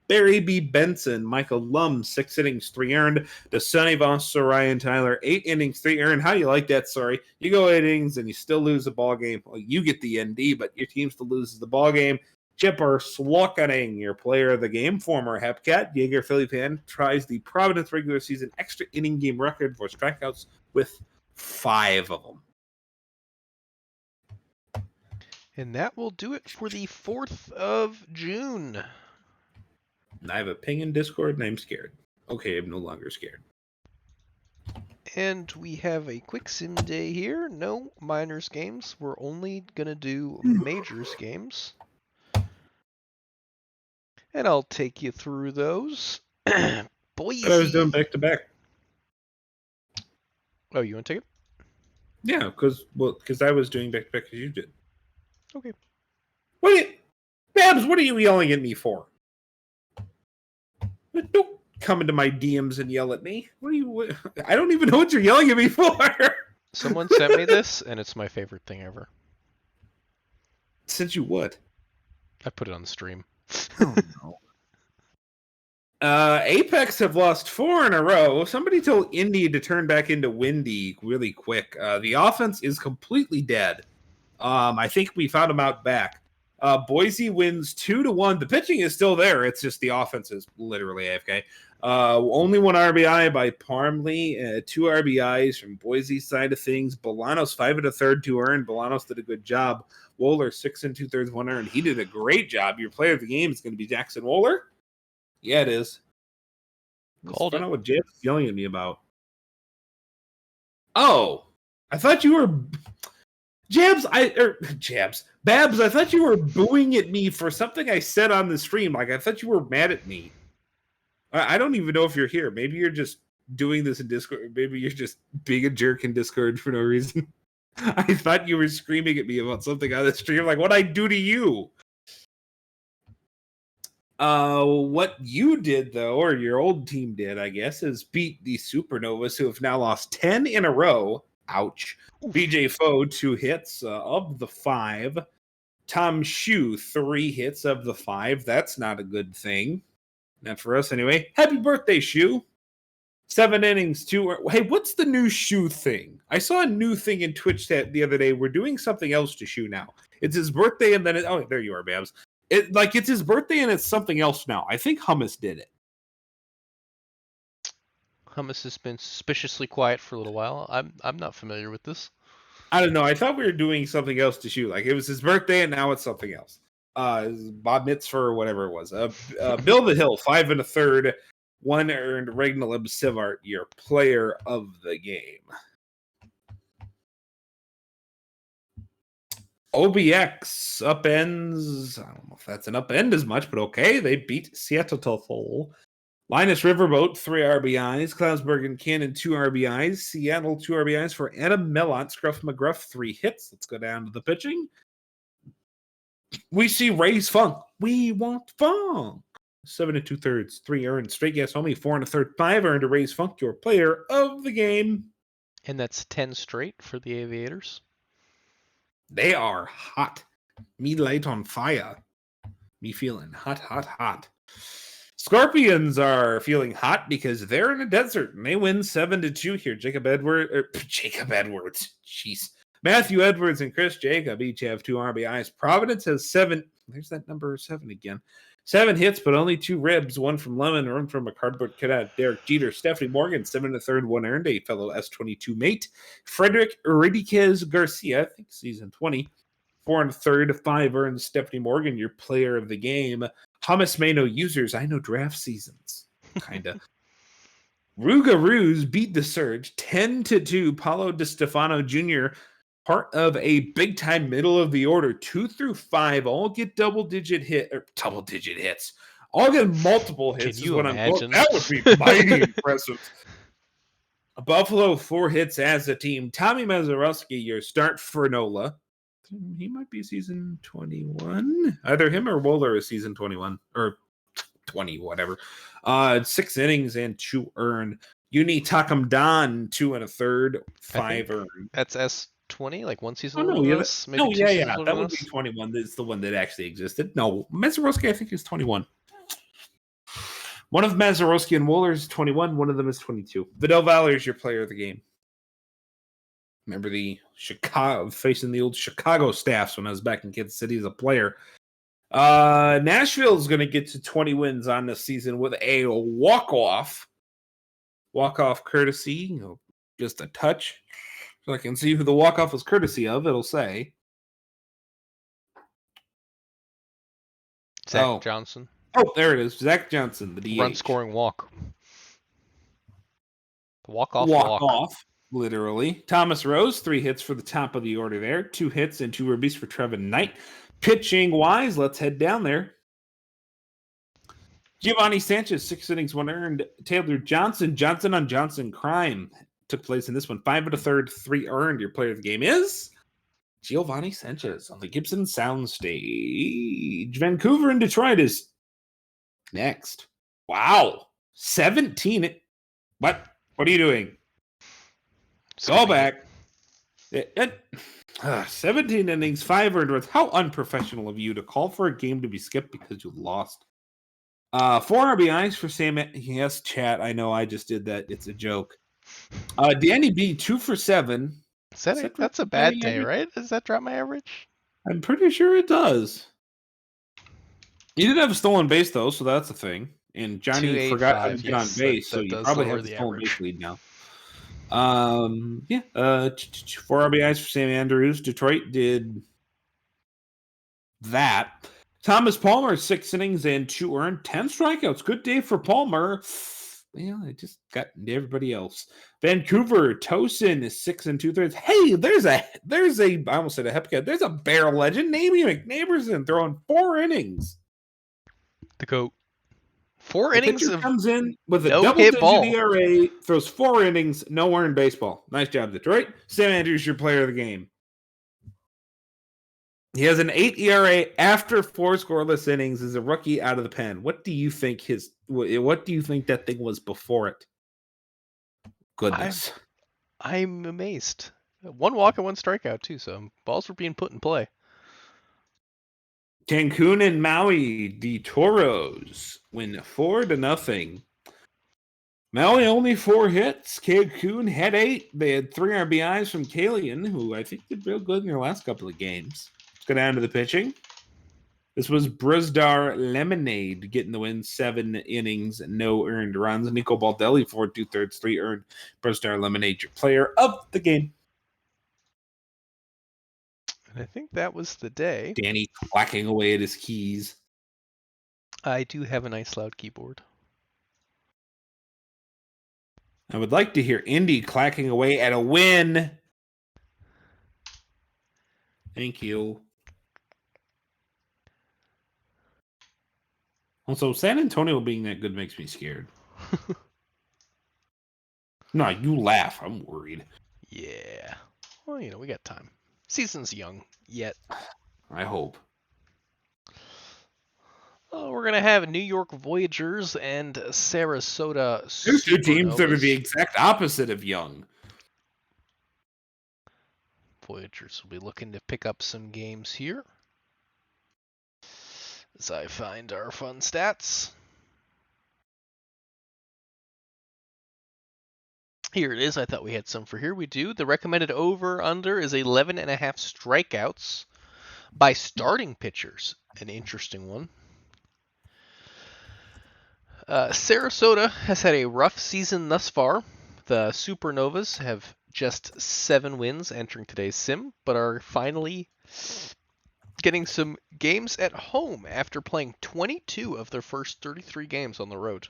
B: Barry B. Benson, Michael Lum, 6 innings, 3 earned. The Sonny Voss, Ryan Tyler, 8 innings, 3 earned. How do you like that, sorry? You go 8 innings and you still lose the ball game. Well, you get the ND, but your team still loses the ball game. Chipper Slokening, your player of the game, former Hepcat. Jaeger Philippan tries the Providence regular season extra inning game record for strikeouts with 5 of them.
A: And that will do it for the 4th of June.
B: I have a ping in Discord and I'm scared. Okay, I'm no longer scared.
A: And we have a quick sim day here. No minors games. We're only going to do majors games. And I'll take you through those. Boise.
B: But I was doing back to back.
A: Oh, you want to take it?
B: Yeah, because I was doing back to back as you did.
A: Okay.
B: Wait, Babs, what are you yelling at me for? Don't come into my DMs and yell at me. What are you? I don't even know what you're yelling at me for.
A: Someone sent me this, and it's my favorite thing ever.
B: Since you would.
A: I put it on the stream.
B: Oh no. Apex have lost 4 in a row. Somebody told Indy to turn back into Windy really quick. The offense is completely dead. I think we found them out back. Boise wins 2-1. The pitching is still there. It's just the offense is literally AFK. Only 1 RBI by Parmley, 2 RBIs from Boise's side of things. Bolanos 5 1/3, 2 earned. Bolanos did a good job. Wohler 6 2/3, 1 earned. He did a great job. Your player of the game is going to be Jackson Wohler. Yeah, it is.
A: Called it.
B: I don't know what Jabs is yelling at me about. Oh, I thought you were Babs. I thought you were booing at me for something I said on the stream. Like I thought you were mad at me. I don't even know if you're here. Maybe you're just doing this in Discord. Maybe you're just being a jerk in Discord for no reason. I thought you were screaming at me about something on the stream. Like, what'd I do to you? What you did, though, or your old team did, I guess, is beat the Supernovas, who have now lost 10 in a row. Ouch. BJ Foe, 2 hits of the 5. Tom Shue, 3 hits of the 5. That's not a good thing. Not for us, anyway. Happy birthday, Shue. 7 innings, 2. Hey, what's the new Shue thing? I saw a new thing in Twitch chat the other day. We're doing something else to Shue now. It's his birthday, and then oh, there you are, Babs. It's his birthday, and it's something else now. I think Hummus did it.
A: Hummus has been suspiciously quiet for a little while. I'm not familiar with this.
B: I don't know. I thought we were doing something else to Shue. Like it was his birthday, and now it's something else. Bob Mitzvah or whatever it was. Bill the Hill, 5 1/3, 1 earned. Regnalib Sivart, your player of the game. OBX upends. I don't know if that's an upend as much, but okay. They beat Seattle. Linus Riverboat, 3 RBIs. Klausberg and Cannon, 2 RBIs. Seattle, 2 RBIs for Adam Mellott. Scruff McGruff, 3 hits. Let's go down to the pitching. We see Ray's Funk. We want funk. 7 2/3, 3 earned. Straight gas homie, 4 1/3, 5 earned to Ray's Funk, your player of the game.
A: And that's 10 straight for the Aviators.
B: They are hot. Me light on fire. Me feeling hot. Scorpions are feeling hot because they're in a desert and they win 7-2 here. Jacob Edwards. Jeez. Matthew Edwards and Chris Jacob each have 2 RBIs. Providence has 7. There's that number 7 again. 7 hits, but only 2 ribs. 1 from Lemon, 1 from a cardboard cutout. Derek Jeter, Stephanie Morgan, 7 1/3, 1 earned. A fellow S22 mate. Frederick Ridiquez Garcia, I think season 20. 4 1/3, 5 earned. Stephanie Morgan, your player of the game. Hummus may know users. I know draft seasons. Kinda. Ruga Ruse beat the Surge 10-2. Paulo DeStefano Jr., part of a big-time middle of the order, 2 through 5, all get double-digit hits. All get multiple hits.
A: Can you imagine?
B: That would be mighty impressive. Buffalo, 4 hits as a team. Tommy Mazeroski, your start for NOLA. He might be season 21. Either him or Wohler is season 21 or 20, whatever. 6 innings and 2 earned. Uni Takamdan, 2 1/3, 5 earned.
A: That's S20, like 1 season.
B: Oh, no,
A: maybe
B: yeah. That would be 21. That's the one that actually existed. No, Mazeroski, I think, is 21. One of Mazeroski and Wohler is 21. One of them is 22. Vidal Valor is your player of the game. Remember facing the old Chicago staffs when I was back in Kansas City as a player. Nashville is going to get to 20 wins on this season with a walk-off. Walk-off courtesy, just a touch. So I can see who the walk-off was courtesy of, it'll say.
A: Zach Johnson.
B: Oh, there it is. Zach Johnson, the DH.
A: Run-scoring walk. Walk-off.
B: Walk-off. Literally. Thomas Rose, 3 hits for the top of the order there. 2 hits and 2 ribbies for Trevin Knight. Pitching wise, let's head down there. Giovanni Sanchez, 6 innings, 1 earned. Taylor Johnson, Johnson on Johnson crime took place in this one. 5 1/3, 3 earned. Your player of the game is Giovanni Sanchez on the Gibson Soundstage. Vancouver and Detroit is next. Wow. 17. What? What are you doing? Go
A: Skipping it.
B: back. 17 innings, 5 earned runs. How unprofessional of you to call for a game to be skipped because you lost. 4 RBIs for Sam. Yes, chat. I know I just did that. It's a joke. Danny B, 2 for 7.
A: That's a bad day, right? Does that drop my average?
B: I'm pretty sure it does. He did have a stolen base, though, so that's a thing. And Johnny forgot how to
A: 285.
B: get on
A: Yes,
B: base, so
A: that
B: you
A: does
B: probably
A: lower
B: have the
A: the
B: stolen base
A: average.
B: lead now. 4 RBIs for Sam Andrews. Detroit did that. Thomas Palmer, 6 innings and 2 earned, 10 strikeouts. Good day for Palmer. Well, I just got everybody else. Vancouver, Tosin is 6 2/3. Hey, there's a I almost said a Hepcat. There's a Bear legend, Namey McNaberson, throwing 4 innings.
A: The goat. 4
B: The
A: innings
B: pitcher
A: of
B: comes in with a
A: no hit
B: double-digit
A: ball.
B: ERA, throws 4 innings, no earned baseball. Nice job, Detroit. Sam Andrews, your player of the game. He has an 8 ERA after 4 scoreless innings as a rookie out of the pen. What do you think that thing was before it?
A: I'm
B: Goodness.
A: I'm amazed. 1 walk and 1 strikeout too, so balls were being put in play.
B: Cancun and Maui, the Toros win 4-0. Maui only 4 hits. Cancun had 8. They had 3 RBIs from Kalian, who I think did real good in their last couple of games. Let's go down to the pitching. This was Brizdar Lemonade getting the win, 7 innings, no earned runs. Nico Baldelli, 4 2/3, 3 earned. Brizdar Lemonade, your player of the game.
A: And I think that was the day.
B: Danny clacking away at his keys.
A: I do have a nice loud keyboard.
B: I would like to hear Indy clacking away at a win. Thank you. Also, San Antonio being that good makes me scared. No, you laugh. I'm worried.
A: Yeah. Well, we got time. Season's young yet.
B: I hope.
A: Oh, we're gonna have New York Voyagers and Sarasota
B: There's 2 teams that are the
A: Supernovas.
B: exact opposite of young.
A: Voyagers will be looking to pick up some games here. As I find our fun stats. Here it is. I thought we had some for here. We do. The recommended over-under is 11.5 strikeouts by starting pitchers. An interesting one. Sarasota has had a rough season thus far. The Supernovas have just 7 wins entering today's sim, but are finally getting some games at home after playing 22 of their first 33 games on the road.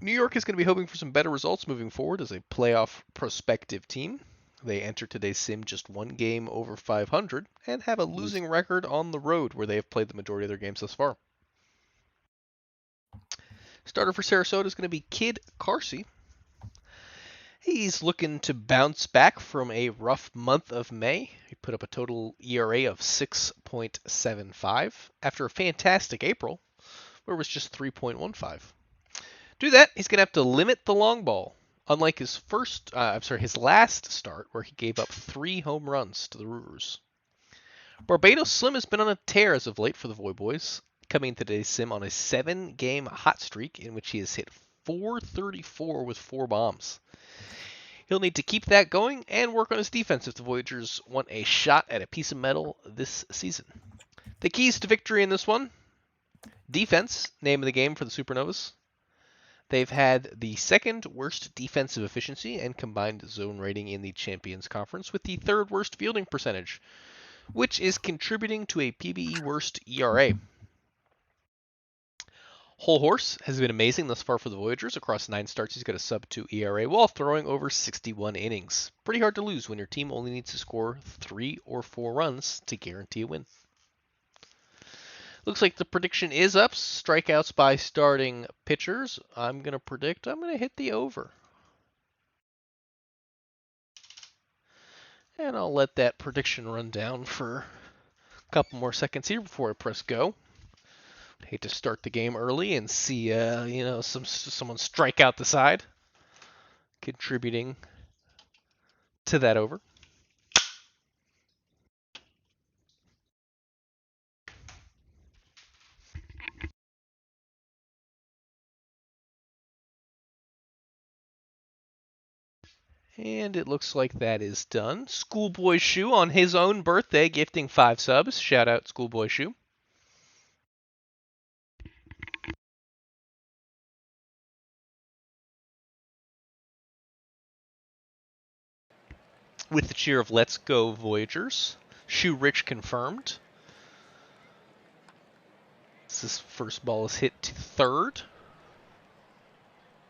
A: New York is going to be hoping for some better results moving forward as a playoff prospective team. They enter today's sim just 1 game over 500 and have a losing record on the road where they have played the majority of their games thus far. Starter for Sarasota is going to be Kid Carsey. He's looking to bounce back from a rough month of May. He put up a total ERA of 6.75 after a fantastic April, where it was just 3.15. Do that, he's going to have to limit the long ball, unlike his last start, where he gave up 3 home runs to the Brewers. Barbados Slim has been on a tear as of late for the Voy Boys, coming into today's sim on a 7-game hot streak in which he has hit .434 with 4 bombs. He'll need to keep that going and work on his defense if the Voyagers want a shot at a piece of metal this season. The keys to victory in this one: defense, name of the game for the Supernovas. They've had the 2nd worst defensive efficiency and combined zone rating in the Champions Conference, with the 3rd worst fielding percentage, which is contributing to a PBE worst ERA. Whole Horse has been amazing thus far for the Voyagers. Across 9 starts, he's got a sub-2 ERA while throwing over 61 innings. Pretty hard to lose when your team only needs to score 3 or 4 runs to guarantee a win. Looks like the prediction is up. Strikeouts by starting pitchers. I'm going to hit the over. And I'll let that prediction run down for a couple more seconds here before I press go. Hate to start the game early and see someone strike out the side, contributing to that over. And it looks like that is done. Schoolboy Shoe on his own birthday, gifting 5 subs. Shout out Schoolboy Shoe. With the cheer of Let's Go Voyagers. Shoe Rich confirmed. This first ball is hit to third.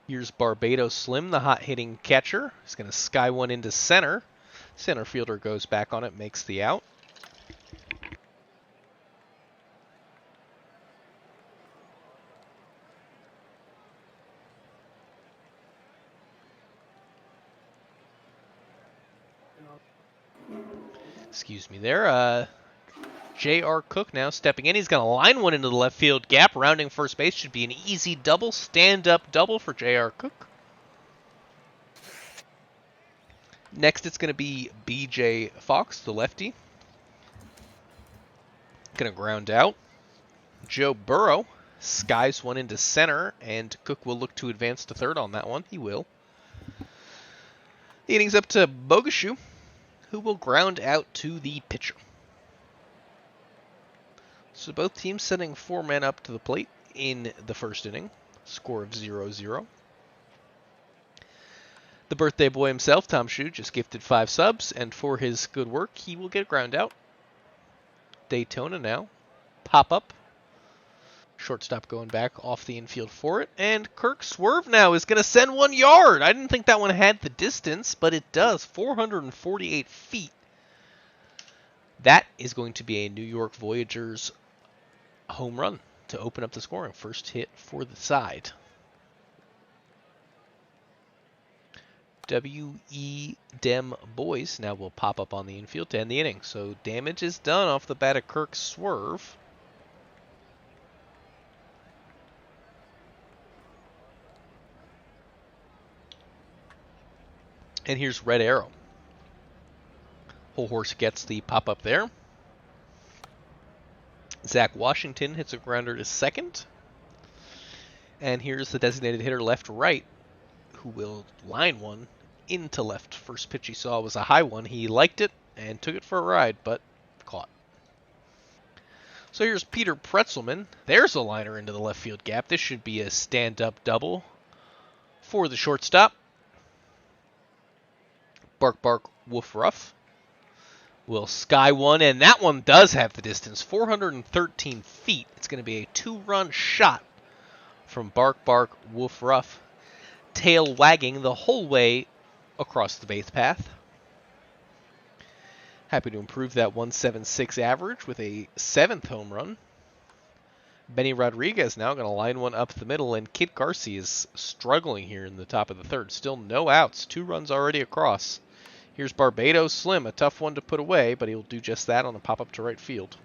A: Here's Barbados Slim, the hot-hitting catcher. He's going to sky one into center. Center fielder goes back on it, makes the out. Excuse me there. J.R. Cook now stepping in. He's going to line one into the left field gap. Rounding first base should be an easy double. Stand-up double for J.R. Cook. Next, it's going to be B.J. Fox, the lefty. Going to ground out. Joe Burrow skies one into center, and Cook will look to advance to third on that one. He will. The inning's up to Bogashu, who will ground out to the pitcher. So both teams sending 4 men up to the plate in the first inning. Score of 0-0. The birthday boy himself, Tom Shue, just gifted 5 subs, and for his good work, he will get ground out. Daytona now. Pop up. Shortstop going back off the infield for it. And Kirk Swerve now is going to send 1 yard. I didn't think that one had the distance, but it does. 448 feet. That is going to be a New York Voyagers home run to open up the scoring. First hit for the side. W.E. Dem Boys now will pop up on the infield to end the inning. So damage is done off the bat of Kirk Swerve. And here's Red Arrow. Whole Horse gets the pop-up there. Zach Washington hits a grounder to second. And here's the designated hitter left-right, who will line one into left. First pitch he saw was a high one. He liked it and took it for a ride, but caught. So here's Peter Pretzelman. There's a liner into the left field gap. This should be a stand-up double for the shortstop. Bark, bark, woof, rough. Will sky one, and that one does have the distance, 413 feet. It's going to be a 2-run shot from Bark, bark, woof, rough. Tail wagging the whole way across the base path. Happy to improve that 176 average with a 7th home run. Benny Rodriguez now going to line one up the middle, and Kid Garcia is struggling here in the top of the third. Still no outs, 2 runs already across. Here's Barbados Slim, a tough one to put away, but he'll do just that on a pop-up to right field.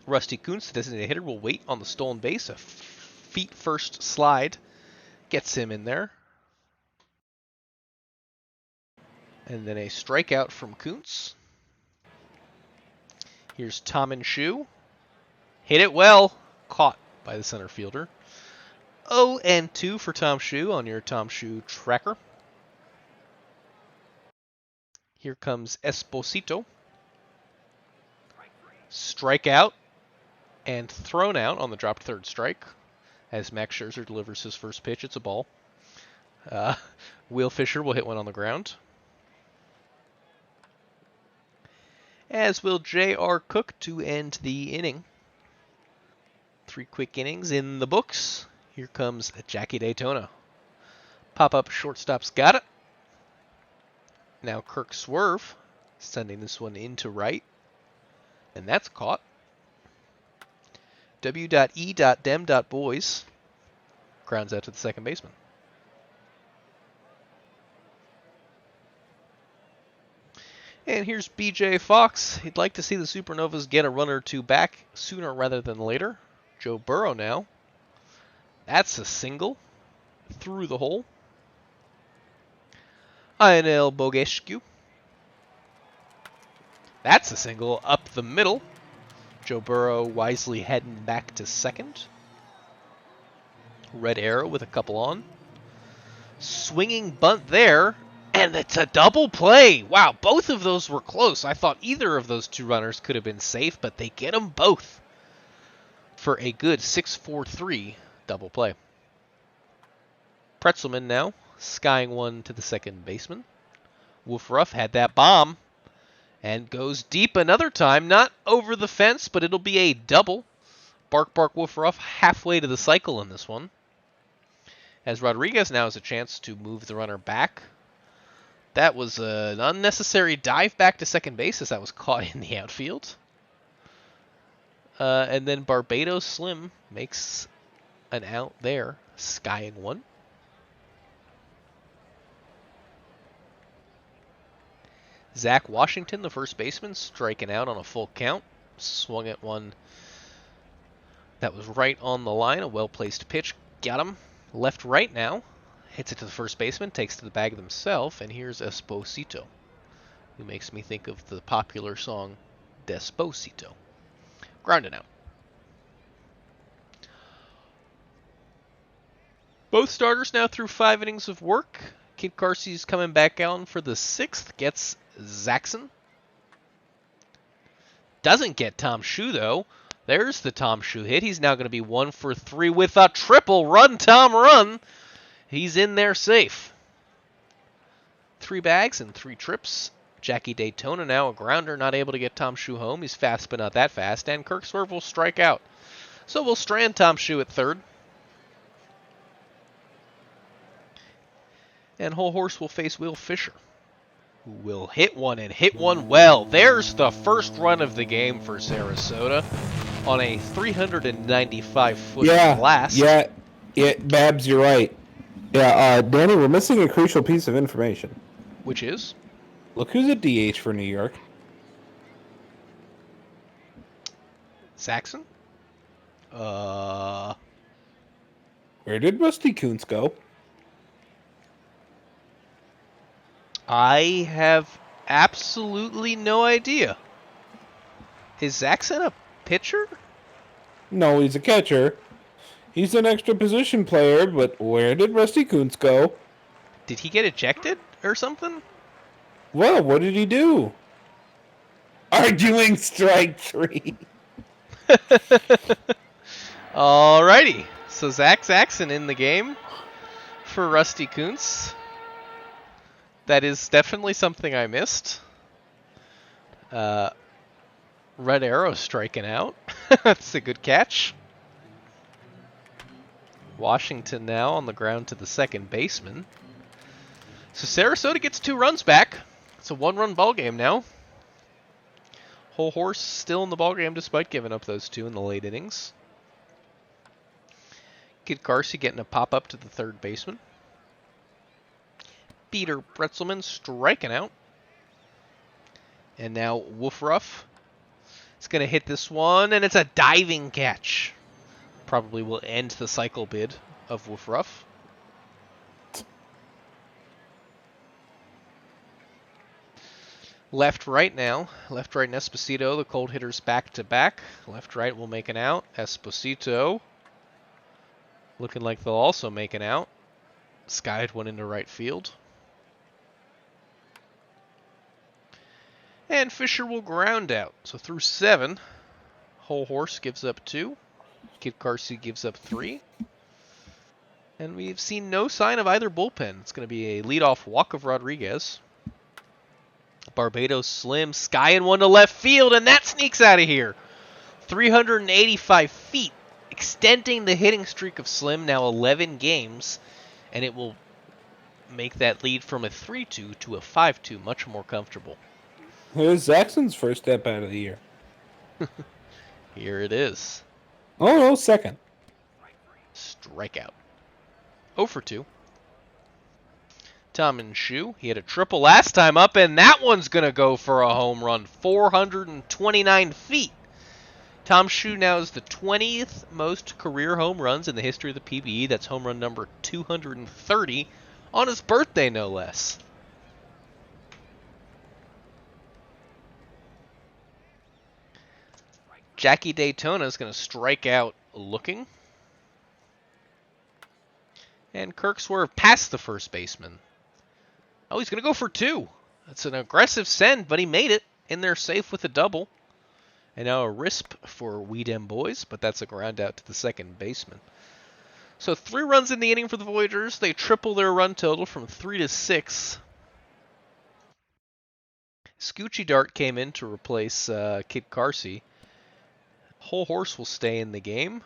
A: Rusty Kuntz, the designated hitter, will wait on the stolen base. A feet-first slide gets him in there. And then a strikeout from Kuntz. Here's Tom and Shue. Hit it well. Caught by the center fielder. 0-2 for Tom Shue on your Tom Shue tracker. Here comes Esposito. Strikeout and thrown out on the dropped third strike as Max Scherzer delivers his first pitch. It's a ball. Will Fisher will hit one on the ground. As will J.R. Cook to end the inning. 3 quick innings in the books. Here comes Jackie Daytona. Pop-up shortstop's got it. Now Kirk Swerve sending this one into right. And that's caught. W.E.Dem.Boys grounds out to the second baseman. And here's B.J. Fox. He'd like to see the Supernovas get a run or two back sooner rather than later. Joe Burrow now. That's a single through the hole. Ionel Bogescu. That's a single up the middle. Joe Burrow wisely heading back to second. Red arrow with a couple on. Swinging bunt there, and it's a double play. Wow, both of those were close. I thought either of those two runners could have been safe, but they get them both for a good 6-4-3 double play. Pretzelman now, skying one to the second baseman. Woofruff had that bomb and goes deep another time, not over the fence, but it'll be a double. Bark Bark Woofruff halfway to the cycle in this one. As Rodriguez now has a chance to move the runner back. That was an unnecessary dive back to second base as that was caught in the outfield. And then Barbados Slim makes an out there, skying one. Zach Washington, the first baseman, striking out on a full count. Swung at one that was right on the line. A well-placed pitch. Got him. Left-right now. Hits it to the first baseman. Takes to the bag himself. And here's Esposito, who makes me think of the popular song Despacito. Grounded out. Both starters now through 5 innings of work. Kid Carsey's coming back on for the 6th. Gets Zaxxon. Doesn't get Tom Shue, though. There's the Tom Shue hit. He's now going to be 1 for 3 with a triple. Run, Tom, run. He's in there safe. 3 bags and 3 trips. Jackie Daytona now a grounder, not able to get Tom Shue home. He's fast, but not that fast. And Kirk Swerve will strike out. So we'll strand Tom Shue at third. And Whole Horse will face Will Fisher, who will hit one and hit one well. There's the first run of the game for Sarasota on a 395-foot blast.
C: Yeah, Babs, you're right. Yeah, Danny, we're missing a crucial piece of information.
A: Which is?
C: Look who's at DH for New York.
A: Saxon?
C: Where did Rusty Kuntz go?
A: I have absolutely no idea. Is Zaxxon a pitcher?
C: No, he's a catcher. He's an extra position player, but where did Rusty Kuntz go?
A: Did he get ejected or something?
C: Well, what did he do? Arguing strike 3.
A: Alrighty. So Zach Zaxxon in the game for Rusty Kuntz. That is definitely something I missed. Red Arrow striking out. That's a good catch. Washington now on the ground to the second baseman. So Sarasota gets 2 runs back. It's a 1-run ball game now. Whole Horse still in the ball game despite giving up those 2 in the late innings. Kid Carsey getting a pop up to the third baseman. Peter Pretzelman striking out. And now Woofruff is going to hit this one, and it's a diving catch. Probably will end the cycle bid of Woofruff. Left-right now. Left-right and Esposito, the cold hitters back-to-back. Left-right will make an out. Esposito looking like they'll also make an out. Skied one into right field. And Fisher will ground out. So through 7, Whole Horse gives up 2. Kid Carsey gives up 3. And we've seen no sign of either bullpen. It's going to be a leadoff walk of Rodriguez. Barbados Slim skying one to left field, and that sneaks out of here. 385 feet, extending the hitting streak of Slim, now 11 games. And it will make that lead from a 3-2 to a 5-2 much more comfortable.
C: Here's Zaxxon's first step out of the year.
A: Here it is.
C: Oh, no, second.
A: Strikeout. 0 for 2. Tom and Shue, he had a triple last time up, and that one's going to go for a home run. 429 feet. Tom Shue now is the 20th most career home runs in the history of the PBE. That's home run number 230 on his birthday, no less. Jackie Daytona is going to strike out looking. And Kirk swerved past the first baseman. Oh, he's going to go for 2. That's an aggressive send, but he made it. In there safe with a double. And now a risp for Weedem boys, but that's a ground out to the second baseman. So 3 runs in the inning for the Voyagers. They triple their run total from 3 to 6. Scoochie Dart came in to replace Kid Carsey. Whole Horse will stay in the game.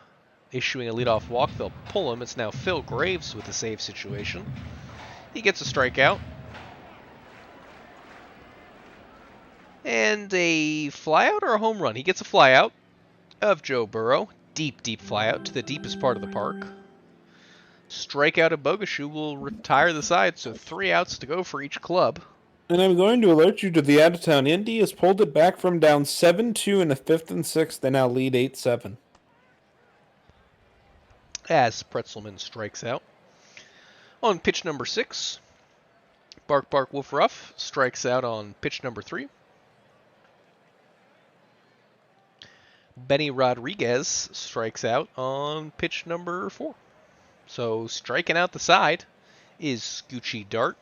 A: Issuing a leadoff walk, they'll pull him. It's now Phil Graves with the save situation. He gets a strikeout. And a flyout or a home run? He gets a flyout of Joe Burrow. Deep, deep flyout to the deepest part of the park. Strikeout of Bogashu will retire the side, so 3 outs to go for each club.
C: And I'm going to alert you to the out-of-town. Indy has pulled it back from down 7-2 in the 5th and 6th. They now lead 8-7.
A: As Pretzelman strikes out. On pitch number 6, Bark Bark Wolf Ruff strikes out on pitch number 3. Benny Rodriguez strikes out on pitch number 4. So striking out the side is Scoochie Dart.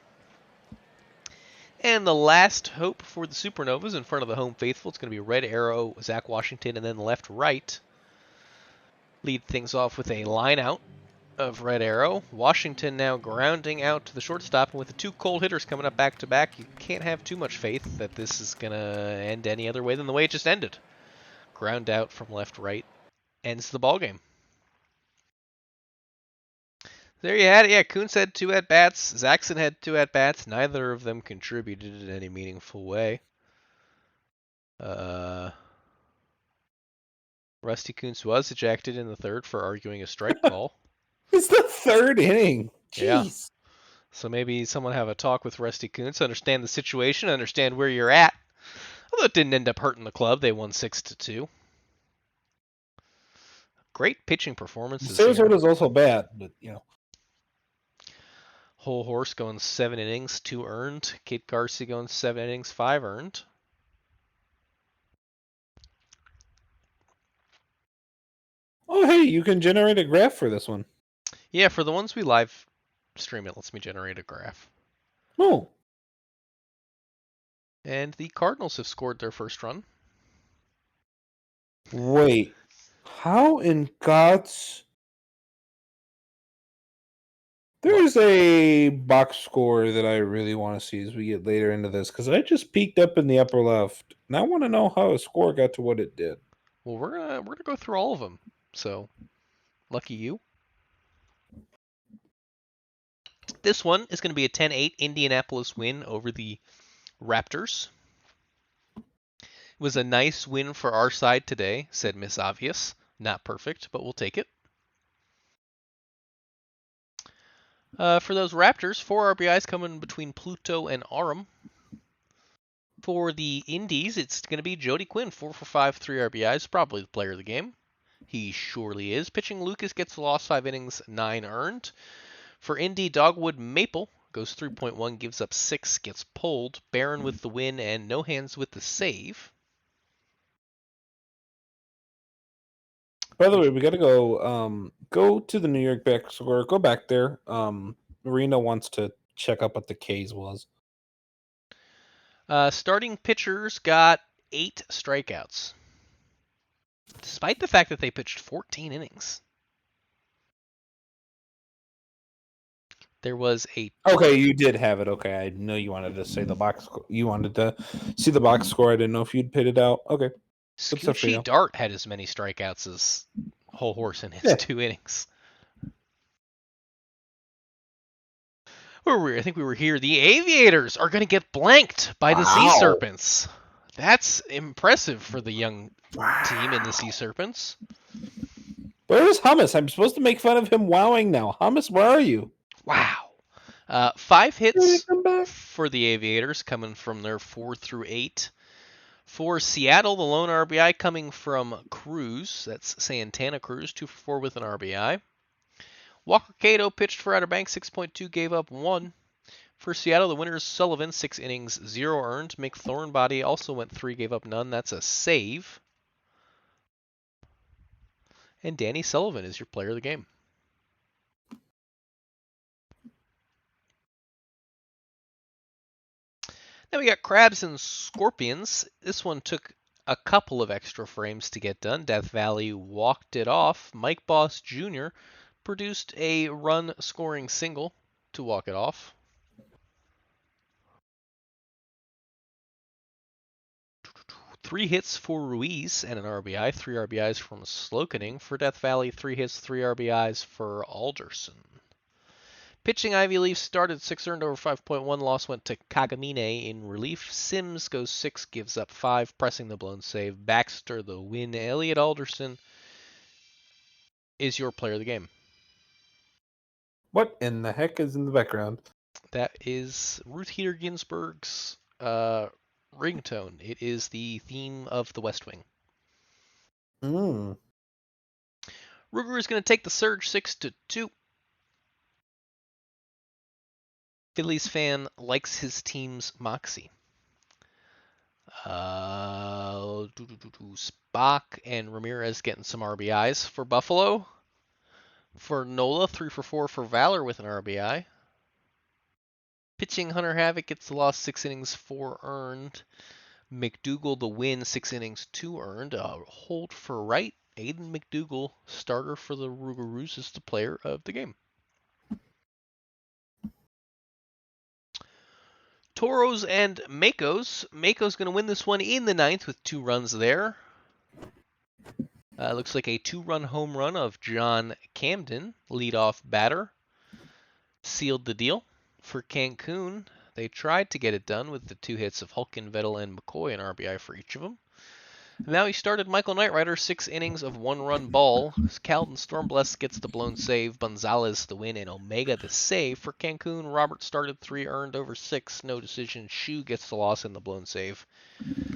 A: And the last hope for the Supernovas in front of the home faithful, it's going to be Red Arrow, Zach Washington, and then left-right. Lead things off with a line out of Red Arrow. Washington now grounding out to the shortstop, and with the 2 cold hitters coming up back-to-back, you can't have too much faith that this is going to end any other way than the way it just ended. Ground out from left-right ends the ballgame. There you had it. Yeah, Kuntz had 2 at-bats. Zaxxon had 2 at-bats. Neither of them contributed in any meaningful way. Rusty Kuntz was ejected in the 3rd for arguing a strike call.
C: It's the 3rd inning. Jeez.
A: Yeah. So maybe someone have a talk with Rusty Kuntz, understand the situation, understand where you're at. Although it didn't end up hurting the club. They won 6-2. Great pitching performances here.
C: Sarasota's also bad, but,
A: Whole Horse going 7 innings, 2 earned. Kid Carsey going 7 innings, 5 earned.
C: Oh, hey, you can generate a graph for this one.
A: Yeah, for the ones we live stream, it lets me generate a graph.
C: Oh.
A: And the Cardinals have scored their first run.
C: Wait. How in God's... There's a box score that I really want to see as we get later into this, because I just peeked up in the upper left, and I want to know how a score got to what it did.
A: Well, we're gonna go through all of them. So, lucky you. This one is going to be a 10-8 Indianapolis win over the Raptors. It was a nice win for our side today, said Miss Obvious. Not perfect, but we'll take it. For those Raptors, 4 RBIs coming between Pluto and Aram. For the Indies, it's going to be Jody Quinn, 4 for 5, 3 RBIs, probably the player of the game. He surely is. Pitching Lucas gets the loss, 5 innings, 9 earned. For Indy, Dogwood Maple goes 3.1, gives up 6, gets pulled. Barron with the win and No Hands with the save.
C: By the way, we got to go to the New York back score. Go back there. Marina wants to check up what the K's was.
A: Starting pitchers got 8 strikeouts, despite the fact that they pitched 14 innings. There was a...
C: Okay, you did have it. Okay, I know you wanted to say the box score. You wanted to see the box score. I didn't know if you'd pitted it out. Okay.
A: Scoochie Dart had as many strikeouts as Whole Horse in his 2 innings. Where were we? I think we were here. The Aviators are going to get blanked by the Sea Serpents. That's impressive for the young team in the Sea Serpents.
C: Where is Hummus? I'm supposed to make fun of him wowing now. Hummus, where are you?
A: Wow. 5 hits for the Aviators coming from their 4 through 8. For Seattle, the lone RBI coming from Cruz. That's Santana Cruz, 2 for 4 with an RBI. Walker Cato pitched for Outer Banks, 6.2, gave up 1. For Seattle, the winner is Sullivan, 6 innings, 0 earned. Mick Thornbody also went 3, gave up none. That's a save. And Danny Sullivan is your player of the game. Then we got Crabs and Scorpions. This one took a couple of extra frames to get done. Death Valley walked it off. Mike Boss Jr. produced a run-scoring single to walk it off. Three hits for Ruiz and an RBI. 3 RBIs from Slokening. For Death Valley, 3 hits, 3 RBIs for Alderson. Pitching, Ivy Leaf started 6 earned over 5.1. Loss went to Kagamine in relief. Sims goes 6, gives up 5, pressing the blown save. Baxter the win. Elliot Alderson is your player of the game.
C: What in the heck is in the background?
A: That is Ruth Heater Ginsburg's ringtone. It is the theme of The West Wing.
C: Mm.
A: Ruger is going to take the surge 6-2. Phillies fan likes his team's moxie. Spock and Ramirez getting some RBIs for Buffalo. For Nola, 3 for 4 for Valor with an RBI. Pitching, Hunter Havoc gets the loss, 6 innings, 4 earned. McDougal the win, 6 innings, 2 earned. Hold for right. Aiden McDougal, starter for the Rougarous, is the player of the game. Toros and Makos. Mako's going to win this one in the 9th with 2 runs there. Looks like a 2-run home run of John Camden, leadoff batter, sealed the deal. For Cancun, they tried to get it done with the 2 hits of Hulkin, Vettel, and McCoy, an RBI for each of them. Now he started Michael Knightrider, 6 innings of 1-run ball. Calden Stormbless gets the blown save, Gonzalez the win, and Omega the save. For Cancun, Robert started 3 earned over 6, no decision. Shu gets the loss in the blown save.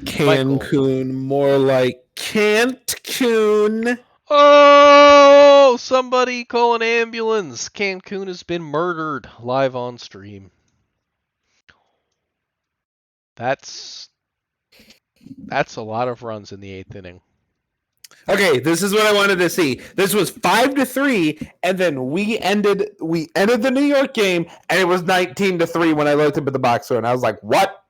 C: Cancun, more like Cant-Coon.
A: Oh, somebody call an ambulance. Cancun has been murdered live on stream. That's a lot of runs in the 8th inning.
C: Okay, this is what I wanted to see. This was 5-3, and then we ended the New York game, and it was 19-3 when I looked up at the box score, and I was like, "What?"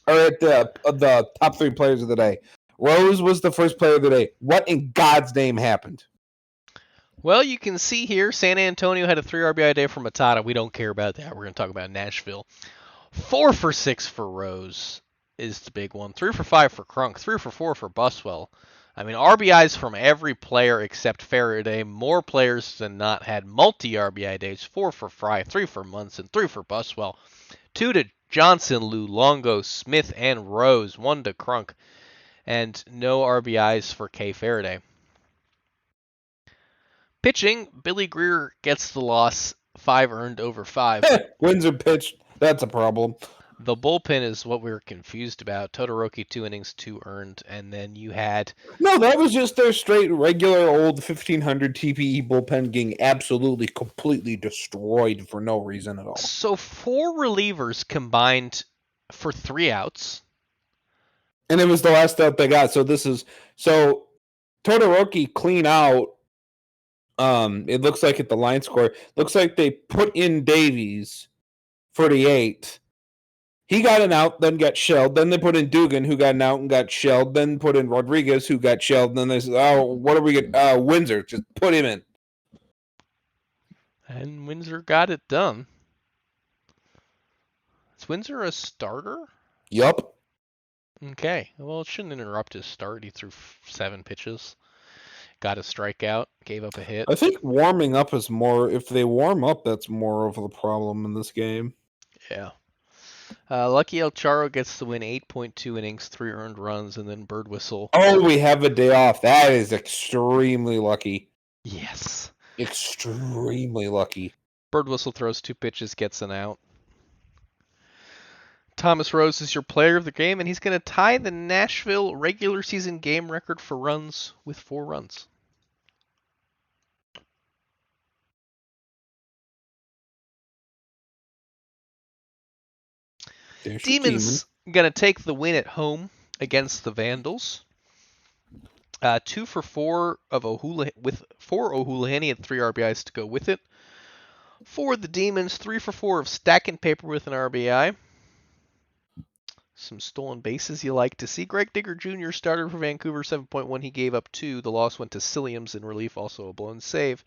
C: Or at the top 3 players of the day. Rose was the first player of the day. What in God's name happened?
A: Well, you can see here, San Antonio had a 3 RBI day for Matata. We don't care about that. We're going to talk about Nashville. 4 for 6 for Rose is the big one. 3 for 5 for Crunk. 3 for 4 for Buswell. I mean, RBIs from every player except Faraday. More players than not had multi-RBI days. 4 for Fry, 3 for Munson, 3 for Buswell. 2 to Johnson, Luongo, Smith, and Rose. 1 to Crunk. And no RBIs for K. Faraday. Pitching, Billy Greer gets the loss, 5 earned over 5.
C: Windsor pitched. That's a problem.
A: The bullpen is what we were confused about. Todoroki, 2 innings, 2 earned, and then you had...
C: No, that was just their straight, regular, old 1500 TPE bullpen getting absolutely, completely destroyed for no reason at all.
A: So 4 relievers combined for 3 outs.
C: And it was the last out they got. So Todoroki clean out. It looks like at the line score, looks like they put in Davies for the 8th. He got an out, then got shelled. Then they put in Dugan, who got an out and got shelled. Then put in Rodriguez, who got shelled. And then they said, "Oh, what are we going? Windsor, just put him in."
A: And Windsor got it done. Is Windsor a starter?
C: Yup.
A: Okay. Well, it shouldn't interrupt his start. He threw 7 pitches. Got a strikeout. Gave up a hit.
C: I think warming up is more. If they warm up, that's more of the problem in this game.
A: Yeah. Lucky El Charo gets the win, 8.2 innings, 3 earned runs, and then Bird Whistle.
C: Oh, we have a day off. That is extremely lucky.
A: Yes.
C: Extremely lucky.
A: Bird Whistle throws 2 pitches, gets an out. Thomas Rose is your player of the game, and he's going to tie the Nashville regular season game record for runs with 4 runs.
B: There's your
A: Demons going to take the win at home against the Vandals. 2 for 4 of with 4 O'Houlihan. He had 3 RBIs to go with it. For the Demons, 3 for 4 of stacking paper with an RBI. Some stolen bases you like to see. Greg Digger Jr. started for Vancouver, 7.1. He gave up 2. The loss went to Silliams in relief, also a blown save.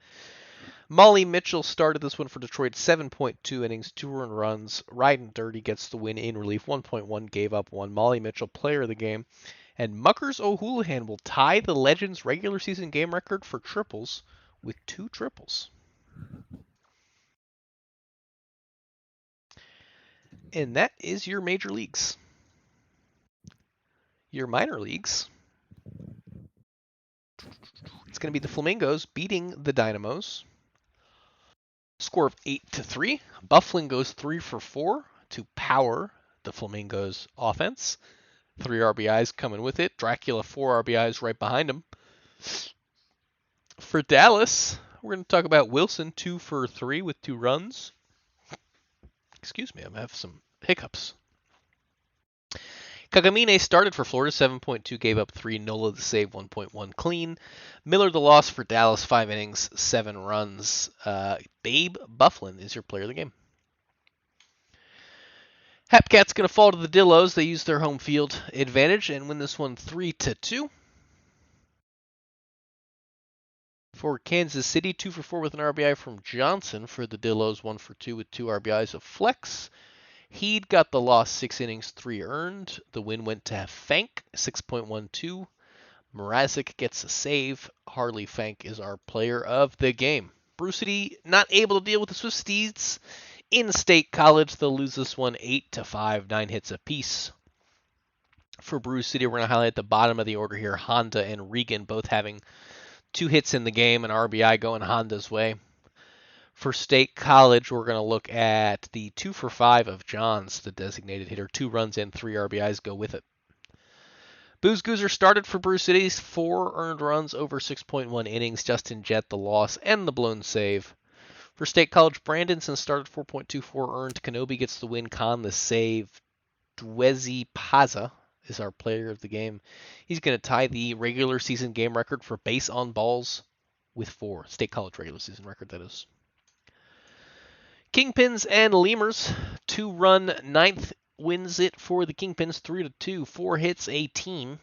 A: Molly Mitchell started this one for Detroit, 7.2 innings, 2 earned runs. Riding Dirty gets the win in relief, 1.1, gave up 1. Molly Mitchell, player of the game. And Muckers O'Houlihan will tie the Legends regular season game record for triples with 2 triples. And that is your major leagues. Your minor leagues. It's going to be the Flamingos beating the Dynamos. Score of 8-3. Bufflin goes 3 for 4 to power the Flamingos offense. 3 RBIs coming with it. Dracula 4 RBIs right behind him. For Dallas, we're going to talk about Wilson 2 for 3 with 2 runs. Excuse me, I have some hiccups. Kagamine started for Florida, 7.2, gave up 3. Nola the save, 1.1 clean. Miller the loss for Dallas, 5 innings, 7 runs. Babe Bufflin is your player of the game. Hepcat's going to fall to the Dillos. They use their home field advantage and win this one 3-2. For Kansas City, 2 for 4 with an RBI from Johnson. For the Dillos, 1 for 2 with 2 RBIs of Flex. He'd got the loss, 6 innings, 3 earned. The win went to Fank, 6.12. Mrazek gets a save. Harley Fank is our player of the game. Bruce City not able to deal with the Swiss Steeds. In State College, they'll lose this one 8-5, 9 hits apiece. For Bruce City, we're going to highlight the bottom of the order here. Honda and Regan both having 2 hits in the game, and RBI going Honda's way. For State College, we're going to look at the 2 for 5 of Johns, the designated hitter. 2 runs and 3 RBIs go with it. Booze Goozer started for Bruce City's 4 earned runs over 6.1 innings. Justin Jett the loss and the blown save. For State College, Brandonson started 4.24 earned. Kenobi gets the win. Khan the save. Dwezi Paza is our player of the game. He's going to tie the regular season game record for base on balls with 4. State College regular season record, that is. Kingpins and Lemurs. 2-run ninth wins it for the Kingpins 3-2. 4 hits, 18.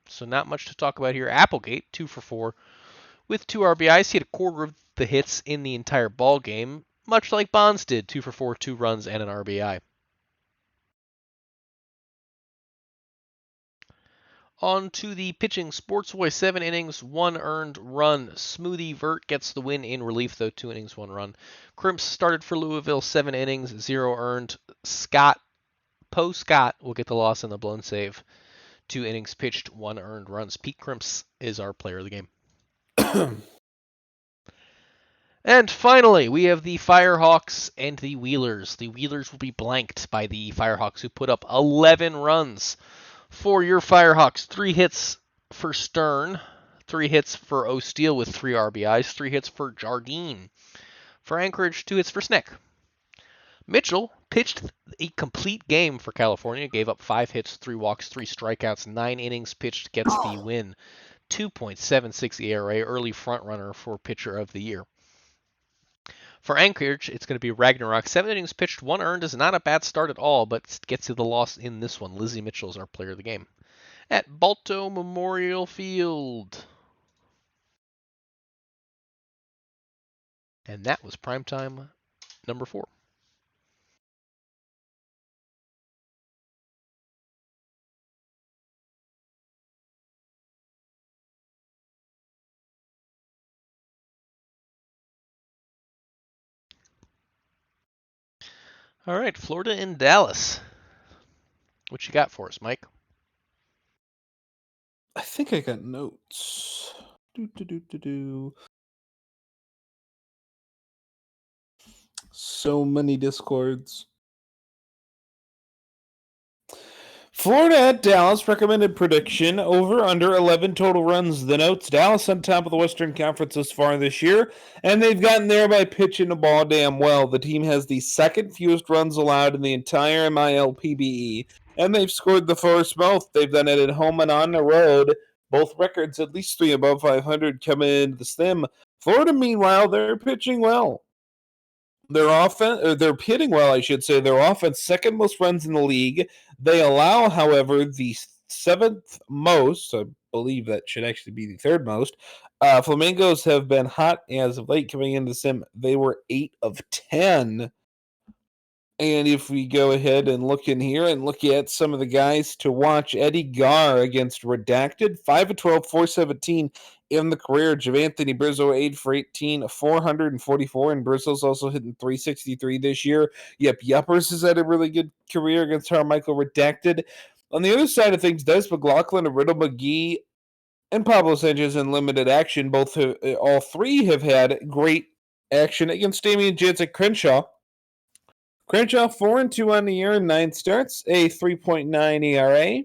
A: So not much to talk about here. Applegate, 2 for 4 with 2 RBIs. He had a quarter of the hits in the entire ball game, much like Bonds did. 2 for 4, 2 runs, and an RBI. On to the pitching. Sportsboy, 7 innings, 1 earned run. Smoothie Vert gets the win in relief, though, 2 innings, 1 run. Crimps started for Louisville, 7 innings, 0 earned. Poe Scott will get the loss in the blown save. 2 innings pitched, 1 earned runs. Pete Crimps is our player of the game. And finally, we have the Firehawks and the Wheelers. The Wheelers will be blanked by the Firehawks, who put up 11 runs. For your Firehawks, 3 hits for Stern, 3 hits for O'Steele with 3 RBIs, 3 hits for Jardine. For Anchorage, 2 hits for Sneck. Mitchell pitched a complete game for California, gave up 5 hits, 3 walks, 3 strikeouts, 9 innings pitched, gets the win. 2.76 ERA, early frontrunner for pitcher of the year. For Anchorage, it's going to be Ragnarok. 7 innings pitched, 1 earned is not a bad start at all, but gets you the loss in this one. Lizzie Mitchell is our player of the game. At Balto Memorial Field. And that was primetime number 4. All right, Florida and Dallas. What you got for us, Mike?
B: I think I got notes. So many discords.
C: Florida at Dallas, recommended prediction, over under 11 total runs. The notes, Dallas on top of the Western Conference thus far this year, and they've gotten there by pitching the ball damn well. The team has the second fewest runs allowed in the entire MIL-PBE, and they've scored the first most. They've done it at home and on the road. Both records at least 3 above 500 coming into the stem. Florida, meanwhile, they're pitching well. Their offense, or they're hitting well, I should say. Their offense, second most runs in the league. They allow, however, the seventh most. I believe that should actually be the third most. Flamingos have been hot as of late coming into the sim. They were 8 of 10. And if we go ahead and look in here and look at some of the guys to watch, Eddie Garr against Redacted, 5 of 12, 417 in the career. Javanthony Brizzo, 8 for 18, 444, and Brizzo's also hitting 363 this year. Yuppers has had a really good career against Carmichael Redacted. On the other side of things, Des McLaughlin and Riddle McGee and Pablo Sanchez in limited action. All three have had great action against Damian Jansen Crenshaw. Crenshaw 4-2 on the year in 9 starts, a 3.9 ERA.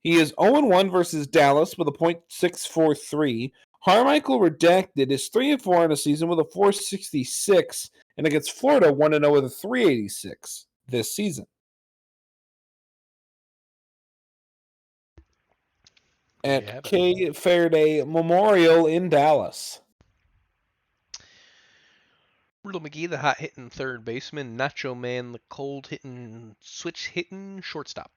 C: He is 0-1 versus Dallas with a .643. Carmichael Redacted is 3-4 in the season with a .466, and against Florida 1-0 with a .386 this season. At K. Faraday Memorial in Dallas.
A: Riddle McGee, the hot hitting third baseman. Nacho Man, the cold hitting, switch hitting shortstop.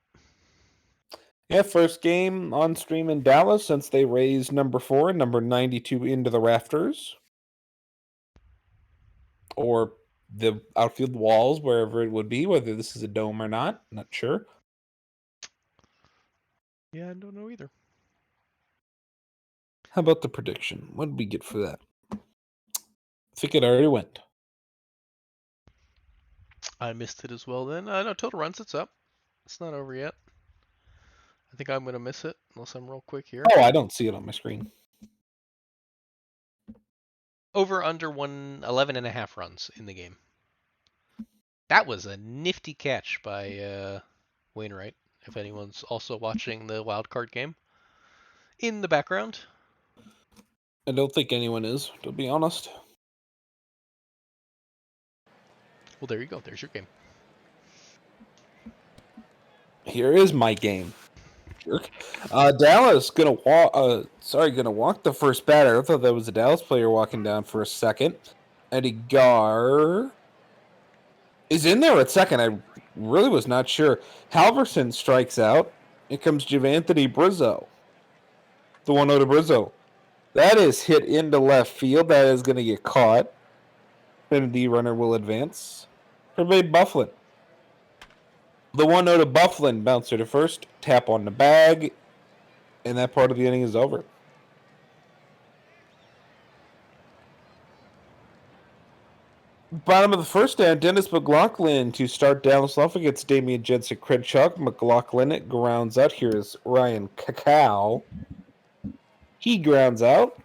C: Yeah, first game on stream in Dallas since they raised number 4 and number 92 into the rafters. Or the outfield walls, wherever it would be, whether this is a dome or not. Not sure.
A: Yeah, I don't know either.
C: How about the prediction? What did we get for that? I think it already went.
A: I missed it as well then. No, total runs, it's up. It's not over yet. I think I'm going to miss it, unless I'm real quick here.
C: Oh, I don't see it on my screen.
A: Over under 11.5 runs in the game. That was a nifty catch by Wainwright, if anyone's also watching the wild card game. In the background.
C: I don't think anyone is, to be honest.
A: Well, there you go. There's your game.
C: Here is my game. Jerk. Dallas gonna walk the first batter. I thought that was a Dallas player walking down for a second. Eddie Garr is in there at second. I really was not sure. Halverson strikes out. Here comes Javanthony Brizzo. The 1-0 to Brizzo. That is hit into left field. That is going to get caught. And the runner will advance. Hervé Bufflin. The 1-0 to Bufflin. Bouncer to first. Tap on the bag. And that part of the inning is over. Bottom of the first down, Dennis McLaughlin to start Dallas off against Damian Jensen Crenshaw. McLaughlin grounds out. Here's Ryan Cacao. He grounds out.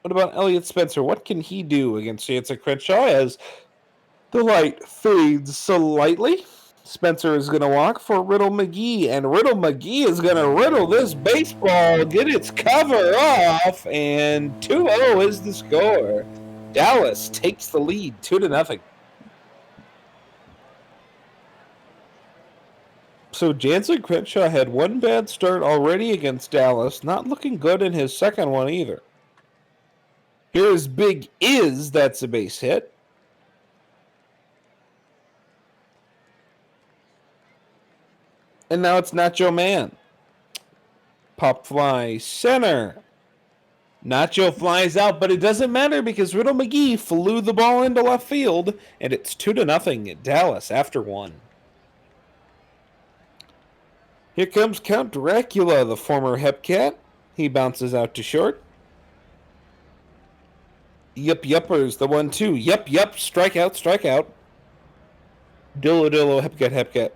C: What about Elliott Spencer? What can he do against Jansen Crenshaw as the light fades slightly? Spencer is going to walk for Riddle McGee, and Riddle McGee is going to riddle this baseball, get its cover off, and 2-0 is the score. Dallas takes the lead 2-0. So Jansen Crenshaw had one bad start already against Dallas, not looking good in his second one either. Here's Big Iz, that's a base hit. And now it's Nacho Man. Pop fly center. Nacho flies out, but it doesn't matter because Riddle McGee flew the ball into left field, and it's 2-0 at Dallas after one. Here comes Count Dracula, the former Hepcat. He bounces out to short. Yuppers, the 1-2. Yup, strikeout. Dillo, Hepcat.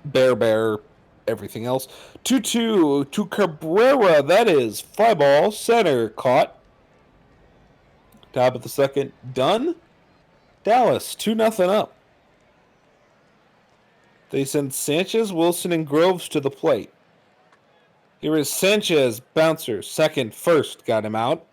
C: Bear, everything else. 2-2 to Cabrera. That is fly ball, center, caught. Top of the second, done. Dallas, 2-0 up. They send Sanchez, Wilson, and Groves to the plate. Here is Sanchez, bouncer, second, first, got him out.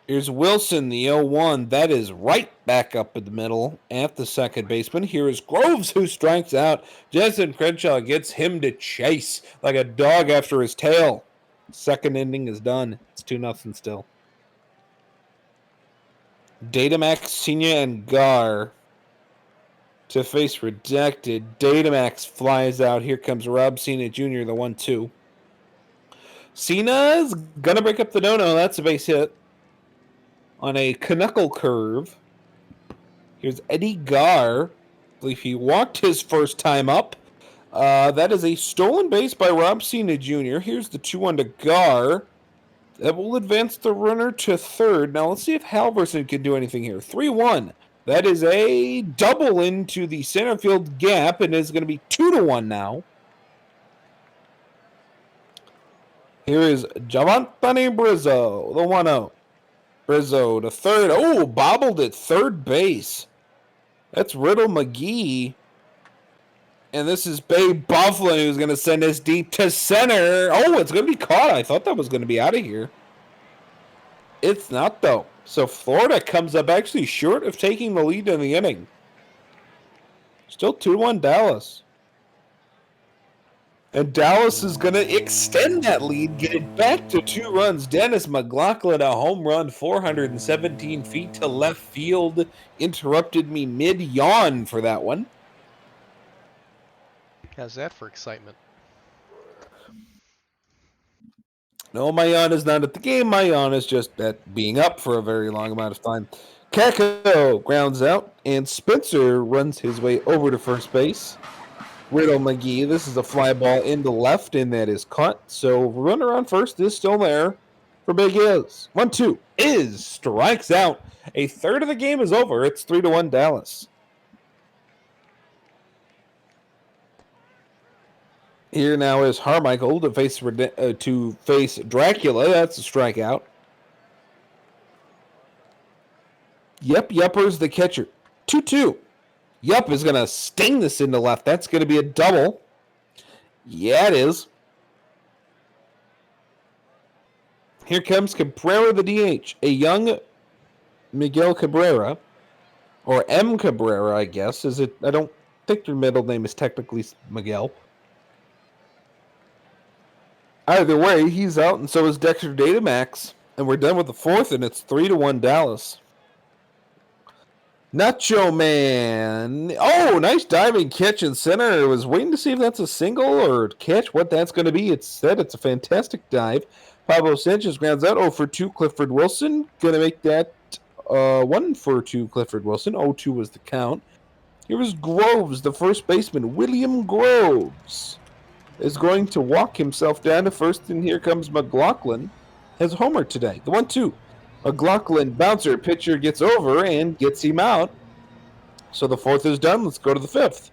C: Here's Wilson, the 0-1. That is right back up in the middle at the second baseman. Here is Groves, who strikes out. Jason Crenshaw gets him to chase like a dog after his tail. Second inning is done. It's 2-0 still. Datamax, Senior, and Gar to face Redacted. Datamax flies out. Here comes Rob Cena Jr., the 1-2. Cena's going to break up the no-no. That's a base hit on a knuckle curve. Here's Eddie Gar. I believe he walked his first time up. That is a stolen base by Rob Cena Jr. Here's the 2-1 to Gar. That will advance the runner to third. Now let's see if Halverson can do anything here. 3-1. That is a double into the center field gap, and it's going to be 2-1 now. Here is Javantani Brizzo, the 1-0. Brizzo to third. Oh, bobbled at third base. That's Riddle McGee. And this is Babe Bufflin, who's going to send this deep to center. Oh, it's going to be caught. I thought that was going to be out of here. It's not, though. So Florida comes up actually short of taking the lead in the inning. Still 2-1 Dallas. And Dallas is going to extend that lead, get it back to 2 runs. Dennis McLaughlin, a home run, 417 feet to left field. Interrupted me mid-yawn for that one.
A: How's that for excitement?
C: No, my yawn is not at the game. My yawn is just at being up for a very long amount of time. Kako grounds out, and Spencer runs his way over to first base. Riddle McGee, this is a fly ball into left, and that is caught. So runner on first is still there for Big Is. 1-2 is strikes out. A third of the game is over. It's 3-1 Dallas. Here now is Harmichael to face Dracula. That's a strikeout. Yupper's the catcher. 2-2. Yup is going to sting this into left. That's going to be a double. Yeah, it is. Here comes Cabrera, the DH. A young Miguel Cabrera, or M. Cabrera, I guess. Is it? I don't think your middle name is technically Miguel. Either way, he's out, and so is Dexter Datamax. And we're done with the fourth, and it's 3-1 Dallas. Nacho Man. Oh, nice diving catch in center. I was waiting to see if that's a single or catch, what that's going to be. It's said it's a fantastic dive. Pablo Sanchez grounds out 0-2 Clifford Wilson. Going to make that 1-2 Clifford Wilson. 0-2 was the count. Here was Groves, the first baseman. William Groves is going to walk himself down to first, and here comes McLaughlin. Has homer today. The 1-2. McLaughlin bouncer pitcher gets over and gets him out. So the fourth is done. Let's go to the fifth.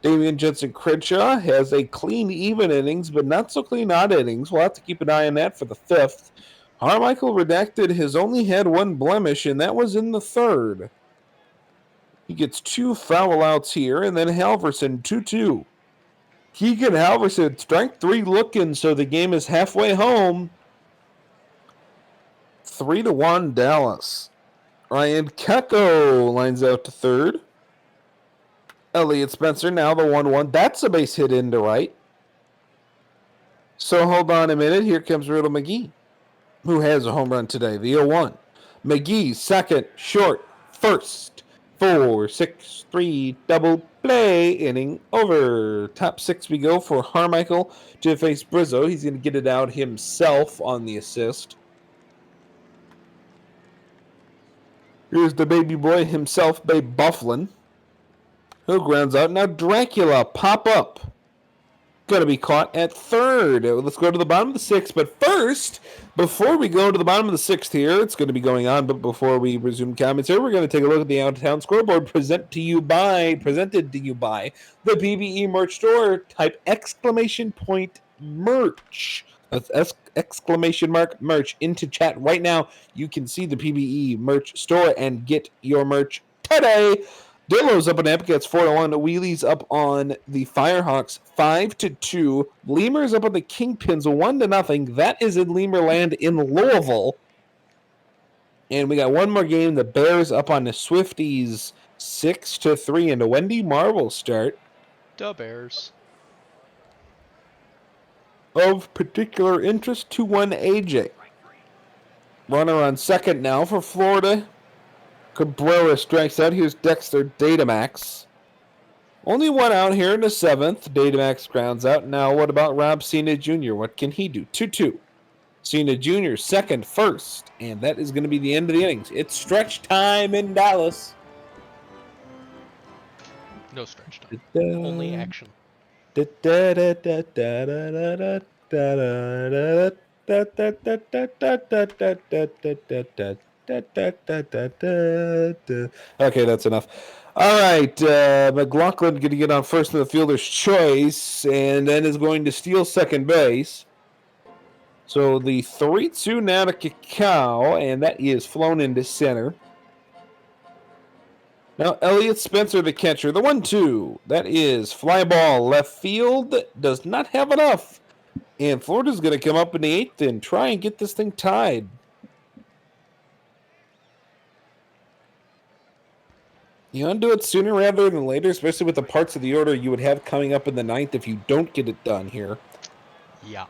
C: Damian Jensen Crenshaw has a clean even innings, but not so clean odd innings. We'll have to keep an eye on that for the fifth. Harmichael Redacted has only had one blemish, and that was in the third. He gets 2 foul outs here, and then Halverson 2-2. Keegan Halverson, strike 3 looking, so the game is halfway home. 3-1 Dallas. Ryan Kecko lines out to third. Elliott Spencer now the 1-1. That's a base hit into right. So hold on a minute. Here comes Riddle McGee, who has a home run today. The 0-1. McGee second, short, first. 4-6-3 double play. Inning over. Top 6 we go for Harmichael to face Brizzo. He's going to get it out himself on the assist. Here's the baby boy himself, Babe Bufflin, who grounds out. Now Dracula, pop up. Going to be caught at third. Let's go to the bottom of the 6th. But first, before we go to the bottom of the 6th here, it's going to be going on, but before we resume comments here, we're going to take a look at the Out-of-Town Scoreboard presented to you by the PBE merch store. Type exclamation point merch. That's exclamation mark merch into chat right now. You can see the PBE merch store and get your merch today. Dillo's up on Epcot's 4-1. Wheelie's up on the Firehawks 5-2. Lemur's up on the Kingpins 1-0. That is in Lemurland in Louisville. And we got one more game. The Bears up on the Swifties 6-3. And the Wendy Marvel start.
A: Da Bears.
C: Of particular interest to one AJ. Runner on second now for Florida. Cabrera strikes out. Here's Dexter Datamax. Only one out here in the seventh. Datamax grounds out. Now, what about Rob Cena Jr.? What can he do? 2-2. Cena Jr. second, first. And that is going to be the end of the innings. It's stretch time in Dallas.
A: No stretch time. Only action.
C: Okay, that's enough. All right, McLaughlin going to get on first in the fielder's choice, and then is going to steal second base. So the 3-2 now to Cacao, and that is flown into center. Now Elliott Spencer, the catcher, the 1-2. That is fly ball left field. Does not have enough. And Florida's going to come up in the eighth and try and get this thing tied. You want to do it sooner rather than later, especially with the parts of the order you would have coming up in the ninth if you don't get it done here.
A: Yeah.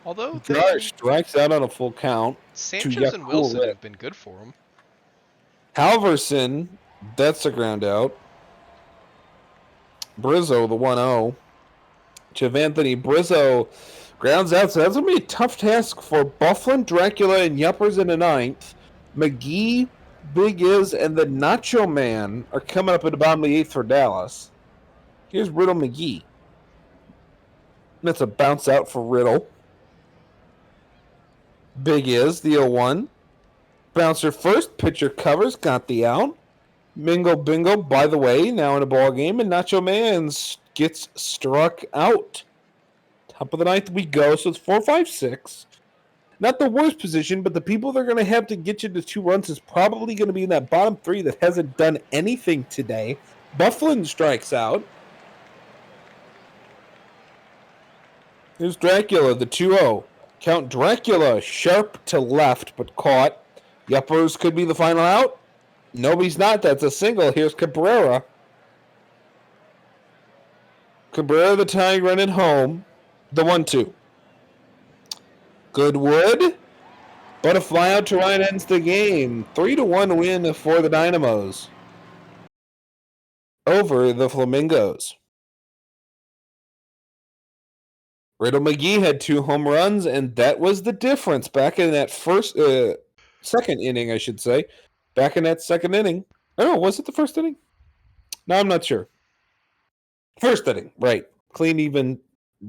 A: Although
C: Dryer strikes out on a full count.
A: Sanchez and Wilson have been good for him.
C: Halverson, that's a ground out. Brizzo, the 1-0. Anthony Brizzo grounds out, so that's going to be a tough task for Bufflin, Dracula, and Yuppers in the ninth. McGee, Big Is, and the Nacho Man are coming up at the bottom of the eighth for Dallas. Here's Riddle McGee. That's a bounce out for Riddle. Big Is, the 0-1. Bouncer first, pitcher covers, got the out. Mingo Bingo, by the way, now in a ball game, and Nacho Man gets struck out. Top of the ninth we go, so it's 4-5-6. Not the worst position, but the people they're going to have to get you to 2 runs is probably going to be in that bottom three that hasn't done anything today. Bufflin strikes out. Here's Dracula, the 2-0. Count Dracula, sharp to left, but caught. Yuppers could be the final out. Nobody's not. That's a single. Here's Cabrera. Cabrera, the tying run at home. The 1-2. Goodwood. But a fly out to right ends the game. 3-1 win for the Dynamos over the Flamingos. Riddle McGee had 2 home runs, and that was the difference back in that second inning, I should say. Back in that second inning. Oh, was it the first inning? No, I'm not sure. First inning, right. Clean, even,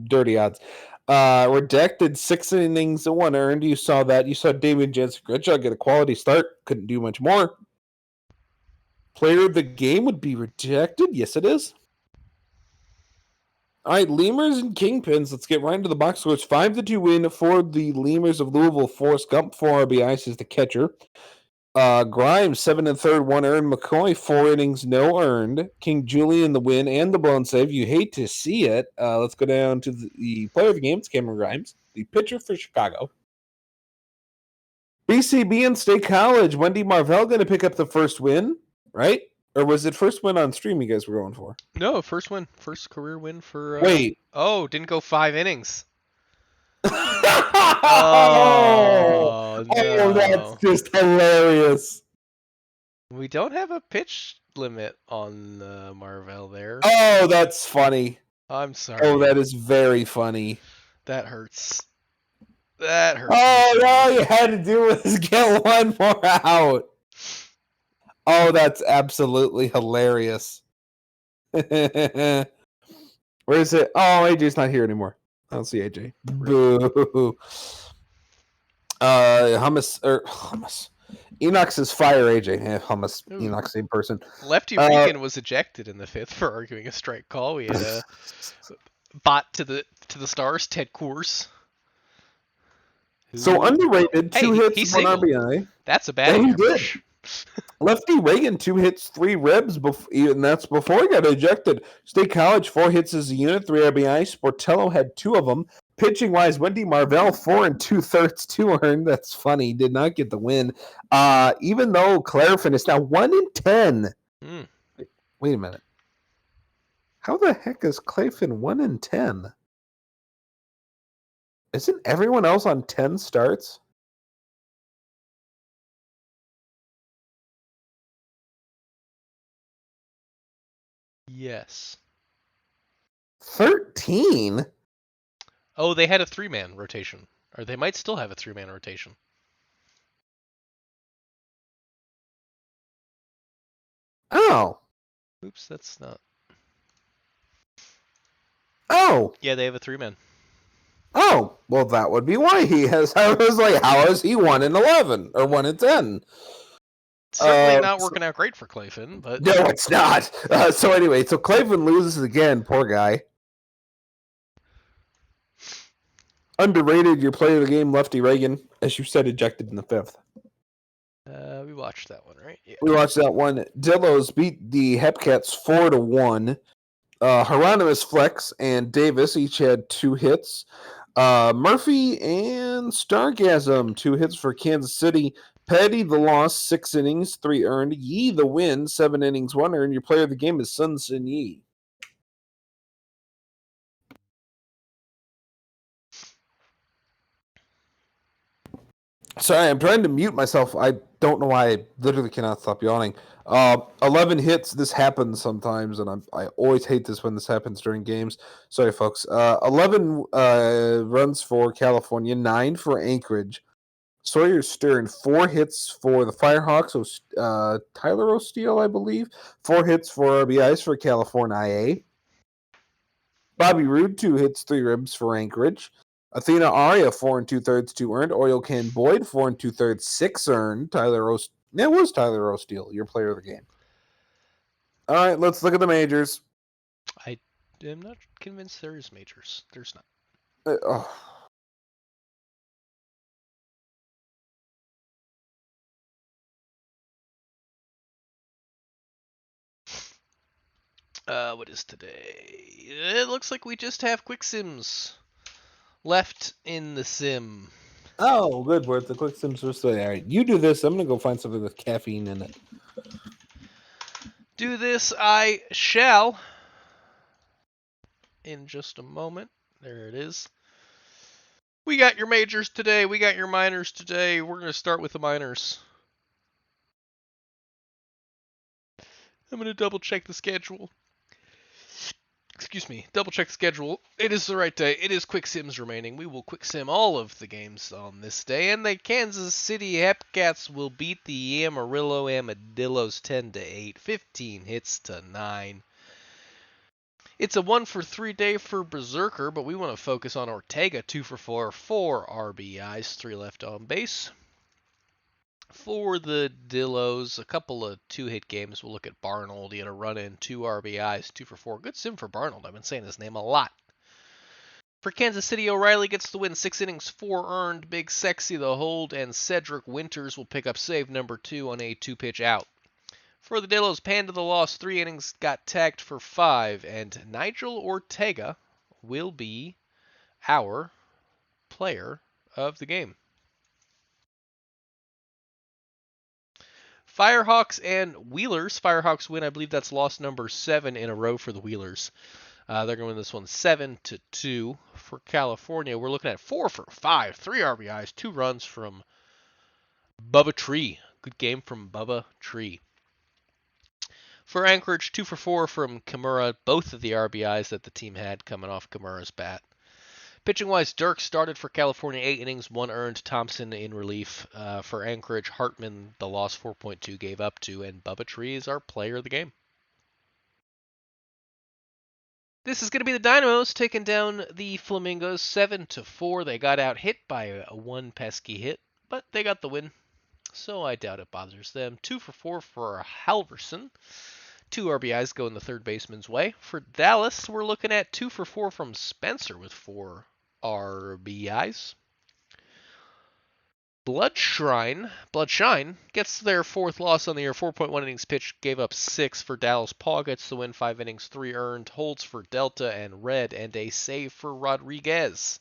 C: dirty odds. Redacted 6 innings and 1 earned. You saw that. You saw Damian Jansen Gritchuk get a quality start. Couldn't do much more. Player of the game would be rejected. Yes, it is. All right, Lemurs and Kingpins. Let's get right into the box scores. 5-2 win for the Lemurs of Louisville. Forrest Gump, 4 RBIs is the catcher. Grimes, 7 1/3, 1 earned. McCoy, 4 innings, no earned. King Julian, the win and the blown save. You hate to see it. Let's go down to the player of the game. It's Cameron Grimes, the pitcher for Chicago. BCB and State College. Wendy Marvell going to pick up the first win, right? Or was it first win on stream you guys were going for?
A: No, first win. First career win for...
C: Wait.
A: Oh, didn't go 5 innings.
C: Oh,
A: no.
C: That's just hilarious.
A: We don't have a pitch limit on Marvell there.
C: Oh, that's funny.
A: I'm sorry.
C: Oh, that is very funny.
A: That hurts. That hurts.
C: Oh, all you had to do was get one more out. Oh, that's absolutely hilarious. Where is it? Oh, AJ's not here anymore. I don't see AJ. Boo. Hummus. Enox is fire AJ. Yeah, Hummus.
A: Ooh.
C: Enox, same person.
A: Lefty Regan was ejected in the 5th for arguing a strike call. We had a bot to the stars, Ted Coors.
C: So underrated, 2 hits, 1
A: singled.
C: RBI.
A: That's a batting
C: he did.
A: average.
C: Lefty Reagan, 2 hits, 3 ribs, and that's before he got ejected. State College, 4 hits as a unit, 3 RBI. Sportello had 2 of them. Pitching wise, Wendy Marvell, 4 2/3, 2 earned. That's funny. Did not get the win. Even though Clairfin is now 1-10.
A: Mm.
C: Wait a minute. How the heck is Clayfin 1-10? Isn't everyone else on 10 starts?
A: Yes.
C: 13?
A: Oh, they had a 3-man rotation. Or they might still have a 3-man rotation.
C: Oh.
A: Oops, that's not.
C: Oh.
A: Yeah, they have a 3-man.
C: Oh. Well, that would be why he has. I was like, how is he 1-11 or 1-10?
A: Certainly not working out great for Clayfin, but
C: no, it's not. So anyway, so Clayfin loses again. Poor guy. Underrated. Your player of the game, Lefty Reagan, as you said, ejected in the 5th.
A: we watched that one, right? Yeah.
C: We watched that one. Dillos beat the Hepcats 4-1. Hieronymus Flex and Davis each had 2 hits. Murphy and Stargasm, 2 hits for Kansas City. Petty the loss, 6 innings, 3 earned. Yee the win, 7 innings, 1 earned. Your player of the game is Sun Sin Yee. Sorry, I'm trying to mute myself. I don't know why I literally cannot stop yawning. 11 hits. This happens sometimes, and I always hate this when this happens during games. Sorry, folks. 11 runs for California, 9 for Anchorage. Sawyer Stern, 4 hits for the Firehawks. So Tyler O'Steele, I believe, 4 hits for RBIs for California IA. Bobby Roode, 2 hits, 3 ribs for Anchorage. Athena Aria, 4 2/3, 2 earned. Oil Can Boyd, 4 2/3, 6 earned. That was Tyler O'Steele, your player of the game. All right, let's look at the majors.
A: I am not convinced there is majors. There's not.
C: Oh.
A: What is today? It looks like we just have quick sims left in the sim.
C: Oh, good. We're at the quick sims. All right, you do this. I'm going to go find something with caffeine in it.
A: Do this I shall in just a moment. There it is. We got your majors today. We got your minors today. We're going to start with the minors. I'm going to double check the schedule. Excuse me, double check the schedule. It is the right day. It is quick sims remaining. We will quick sim all of the games on this day, and the Kansas City Hepcats will beat the Amarillo Armadillos 10-8, 15 hits to 9. It's a 1-for-3 day for Berserker, but we want to focus on Ortega, 2-for-4, 4 RBIs, 3 left on base. For the Dillos, a couple of 2-hit games. We'll look at Barnold. He had a run-in, 2 RBIs, 2-for-4. Good sim for Barnold. I've been saying his name a lot. For Kansas City, O'Reilly gets the win, 6 innings, 4 earned. Big Sexy the hold, and Cedric Winters will pick up save number 2 on a 2-pitch out. For the Dillos, Panda the loss, 3 innings, got tagged for 5, and Nigel Ortega will be our player of the game. Firehawks and Wheelers. Firehawks win. I believe that's loss number 7 in a row for the Wheelers. They're going to win this one 7-2. For California, we're looking at 4-for-5, 3 RBIs, 2 runs from Bubba Tree. Good game from Bubba Tree. For Anchorage, 2-for-4 from Kimura. Both of the RBIs that the team had coming off Kimura's bat. Pitching-wise, Dirk started for California, 8 innings, 1 earned. Thompson in relief. For Anchorage, Hartman, the loss 4.2 gave up to, and Bubba Tree is our player of the game. This is going to be the Dynamos taking down the Flamingos 7-4. They got out hit by a 1 pesky hit, but they got the win, so I doubt it bothers them. 2-for-4 for Halverson. 2 RBIs going the third baseman's way. For Dallas, we're looking at 2-for-4 from Spencer with 4 RBIs. Bloodshine gets their fourth loss on the year. 4.1 innings pitched, gave up 6 for Dallas. Paul gets the win, 5 innings, 3 earned. Holds for Delta and Red, and a save for Rodriguez.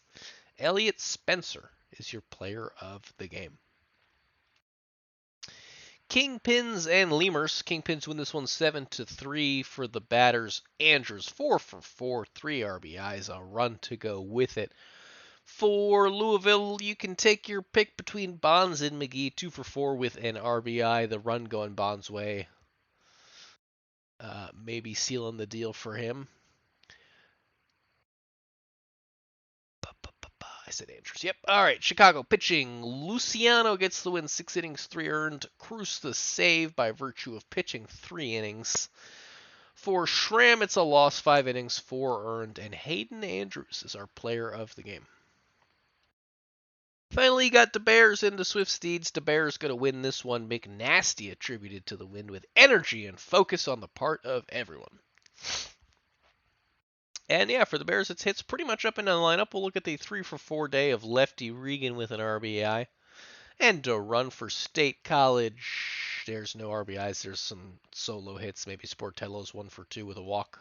A: Elliot Spencer is your player of the game. Kingpins and Lemurs. Kingpins win this one 7-3 for the batters. Andrews 4 for 4, 3 RBIs, a run to go with it. For Louisville, you can take your pick between Bonds and McGee, 2 for 4 with an RBI. The run going Bonds' way. Maybe sealing the deal for him. I said Andrews. Yep. All right. Chicago pitching. Luciano gets the win. 6 innings, 3 earned. Cruz the save by virtue of pitching 3 innings. For Schramm, it's a loss. 5 innings, 4 earned. And Hayden Andrews is our player of the game. Finally, you got the Bears into Swift Steeds. The Bears going to win this one. McNasty attributed to the win with energy and focus on the part of everyone. And yeah, for the Bears, it's hits pretty much up and down the lineup. We'll look at the 3 for 4 day of Lefty Regan with an RBI. And a run for State College. There's no RBIs. There's some solo hits. Maybe Sportello's 1 for 2 with a walk.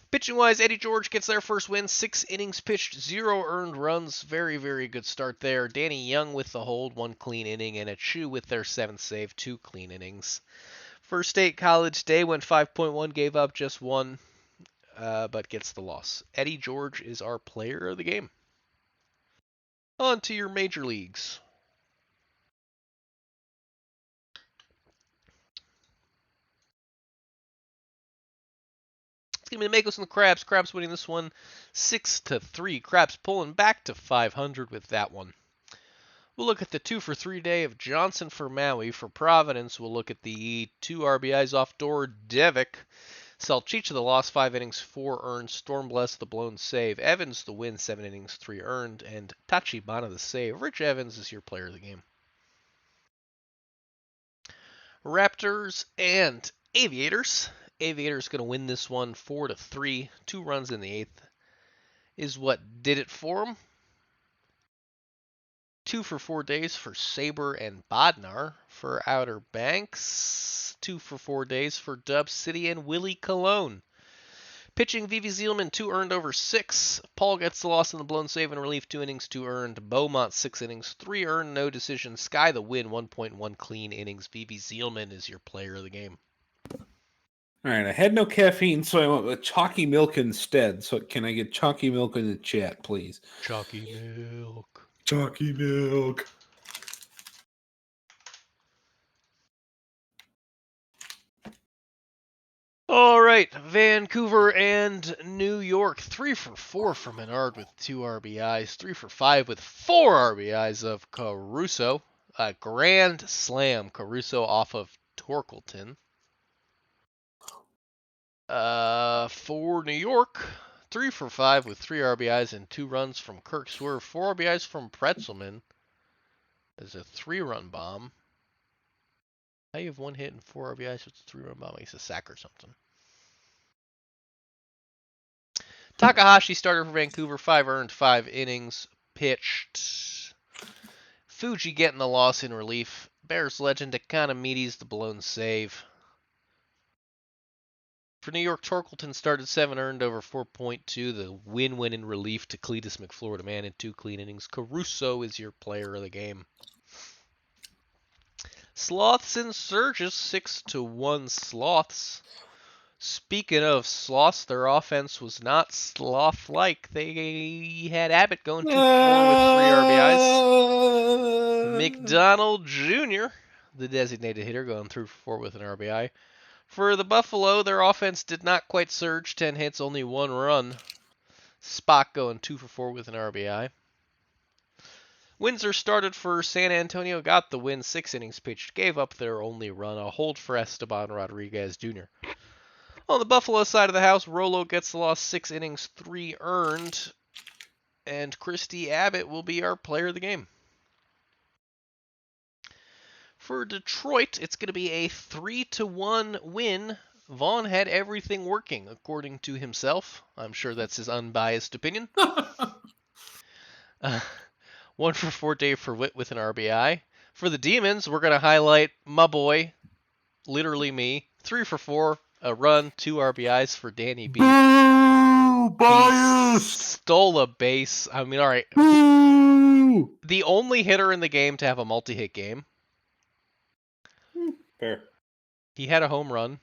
A: Pitching-wise, Eddie George gets their first win. 6 innings pitched, 0 earned runs. Very, very good start there. Danny Young with the hold, 1 clean inning. And a Chu with their 7th save, 2 clean innings. For State College, Day went 5.1, gave up just 1. But gets the loss. Eddie George is our player of the game. On to your major leagues. It's going to be the Makos and the Crabs. Crabs winning this one 6-3. Crabs pulling back to 500 with that one. We'll look at the 2 for 3 day of Johnson for Maui. For Providence, we'll look at the 2 RBIs off door Devick. Salchicha the loss, 5 innings, 4 earned. Stormbless the blown save. Evans the win, 7 innings, 3 earned. And Tachibana the save. Rich Evans is your player of the game. Raptors and Aviators. Aviators going to win this one 4-3. 2 runs in the 8th is what did it for them. 2 for 4 days for Sabre and Bodnar. For Outer Banks, 2 for 4 days for Dub City and Willie Colon. Pitching, Vivi Zielman, 2 earned over 6. Paul gets the loss in the blown save and relief, 2 innings, 2 earned. Beaumont, 6 innings, 3 earned, no decision. Sky the win, 1.1 clean innings. Vivi Zielman is your player of the game.
B: All right, I had no caffeine, so I went with chalky milk instead. So can I get chalky milk in the chat, please?
A: Chalky milk.
B: Chalky milk.
A: All right, Vancouver and New York. 3 for 4 for Menard with 2 RBIs. 3 for 5 with 4 RBIs of Caruso. A grand slam, Caruso off of Torkelton. For New York, 3 for 5 with 3 RBIs and 2 runs from Kirk Swerve. 4 RBIs from Pretzelman. There's a 3-run bomb. How do you have 1 hit and 4 RBIs with a 3-run bomb? I guess a sack or something. Takahashi started for Vancouver, 5 earned, 5 innings pitched. Fuji getting the loss in relief. Bears legend Economides the blown save. For New York, Torkelton started 7 earned over 4.2. The win-win in relief to Cletus McFlorida man in 2 clean innings. Caruso is your player of the game. Sloths and Surges, 6-1 Sloths. Speaking of sloths, their offense was not sloth-like. They had Abbott going 2 for 4 with 3 RBIs. McDonald Jr., the designated hitter, going 3 for 4 with an RBI. For the Buffalo, their offense did not quite surge. 10 hits, only 1 run. Spock going 2 for 4 with an RBI. Windsor started for San Antonio, got the win. 6 innings pitched, gave up their only run. A hold for Esteban Rodriguez Jr. On the Buffalo side of the house, Rolo gets the loss, 6 innings, 3 earned. And Christy Abbott will be our player of the game. For Detroit, it's going to be a 3-1 win. Vaughn had everything working, according to himself. I'm sure that's his unbiased opinion. 1 for 4 Dave for Wit with an RBI. For the Demons, we're going to highlight my boy, literally me. 3 for 4, a run, 2 RBIs for Danny B.
C: Boo!
A: He
C: Biased!
A: stole a base. I mean, all right.
C: Boo!
A: The only hitter in the game to have a multi-hit game.
B: Fair.
A: He had a home run,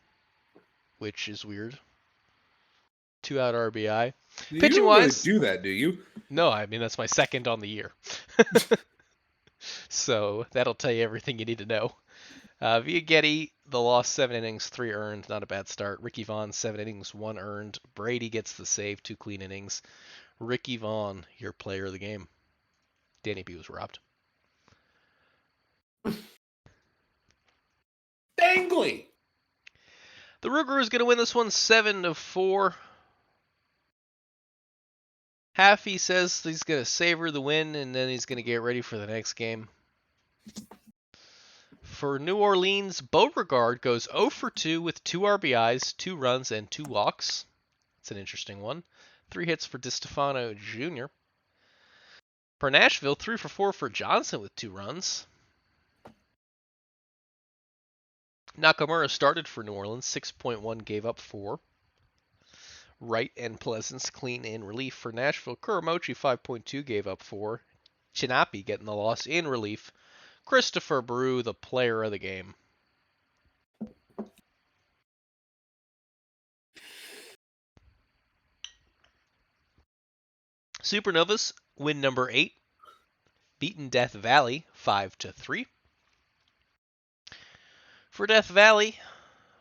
A: which is weird. 2-out RBI.
B: You
A: Pitching
B: don't really
A: wise,
B: do that, do you?
A: no, I mean that's my second on the year. So that'll tell you everything you need to know. Viagetti, the loss, 7 innings, 3 earned, not a bad start. Ricky Vaughn, 7 innings, 1 earned. Brady gets the save, 2 clean innings. Ricky Vaughn, your player of the game. Danny B was robbed.
B: Dangly.
A: The Ruger is going to win this one 7-4. Haffy says he's going to savor the win and then he's going to get ready for the next game. For New Orleans, Beauregard goes 0 for 2 with 2 RBIs, 2 runs, and 2 walks. It's an interesting one. 3 hits for DiStefano Jr. For Nashville, 3 for 4 for Johnson with 2 runs. Nakamura started for New Orleans, 6.1 gave up 4. Wright and Pleasance clean in relief for Nashville. Kuramochi 5.2 gave up 4. Chinapi getting the loss in relief. Christopher Brew, the player of the game. Supernovas win number 8. Beaten Death Valley 5-3. For Death Valley,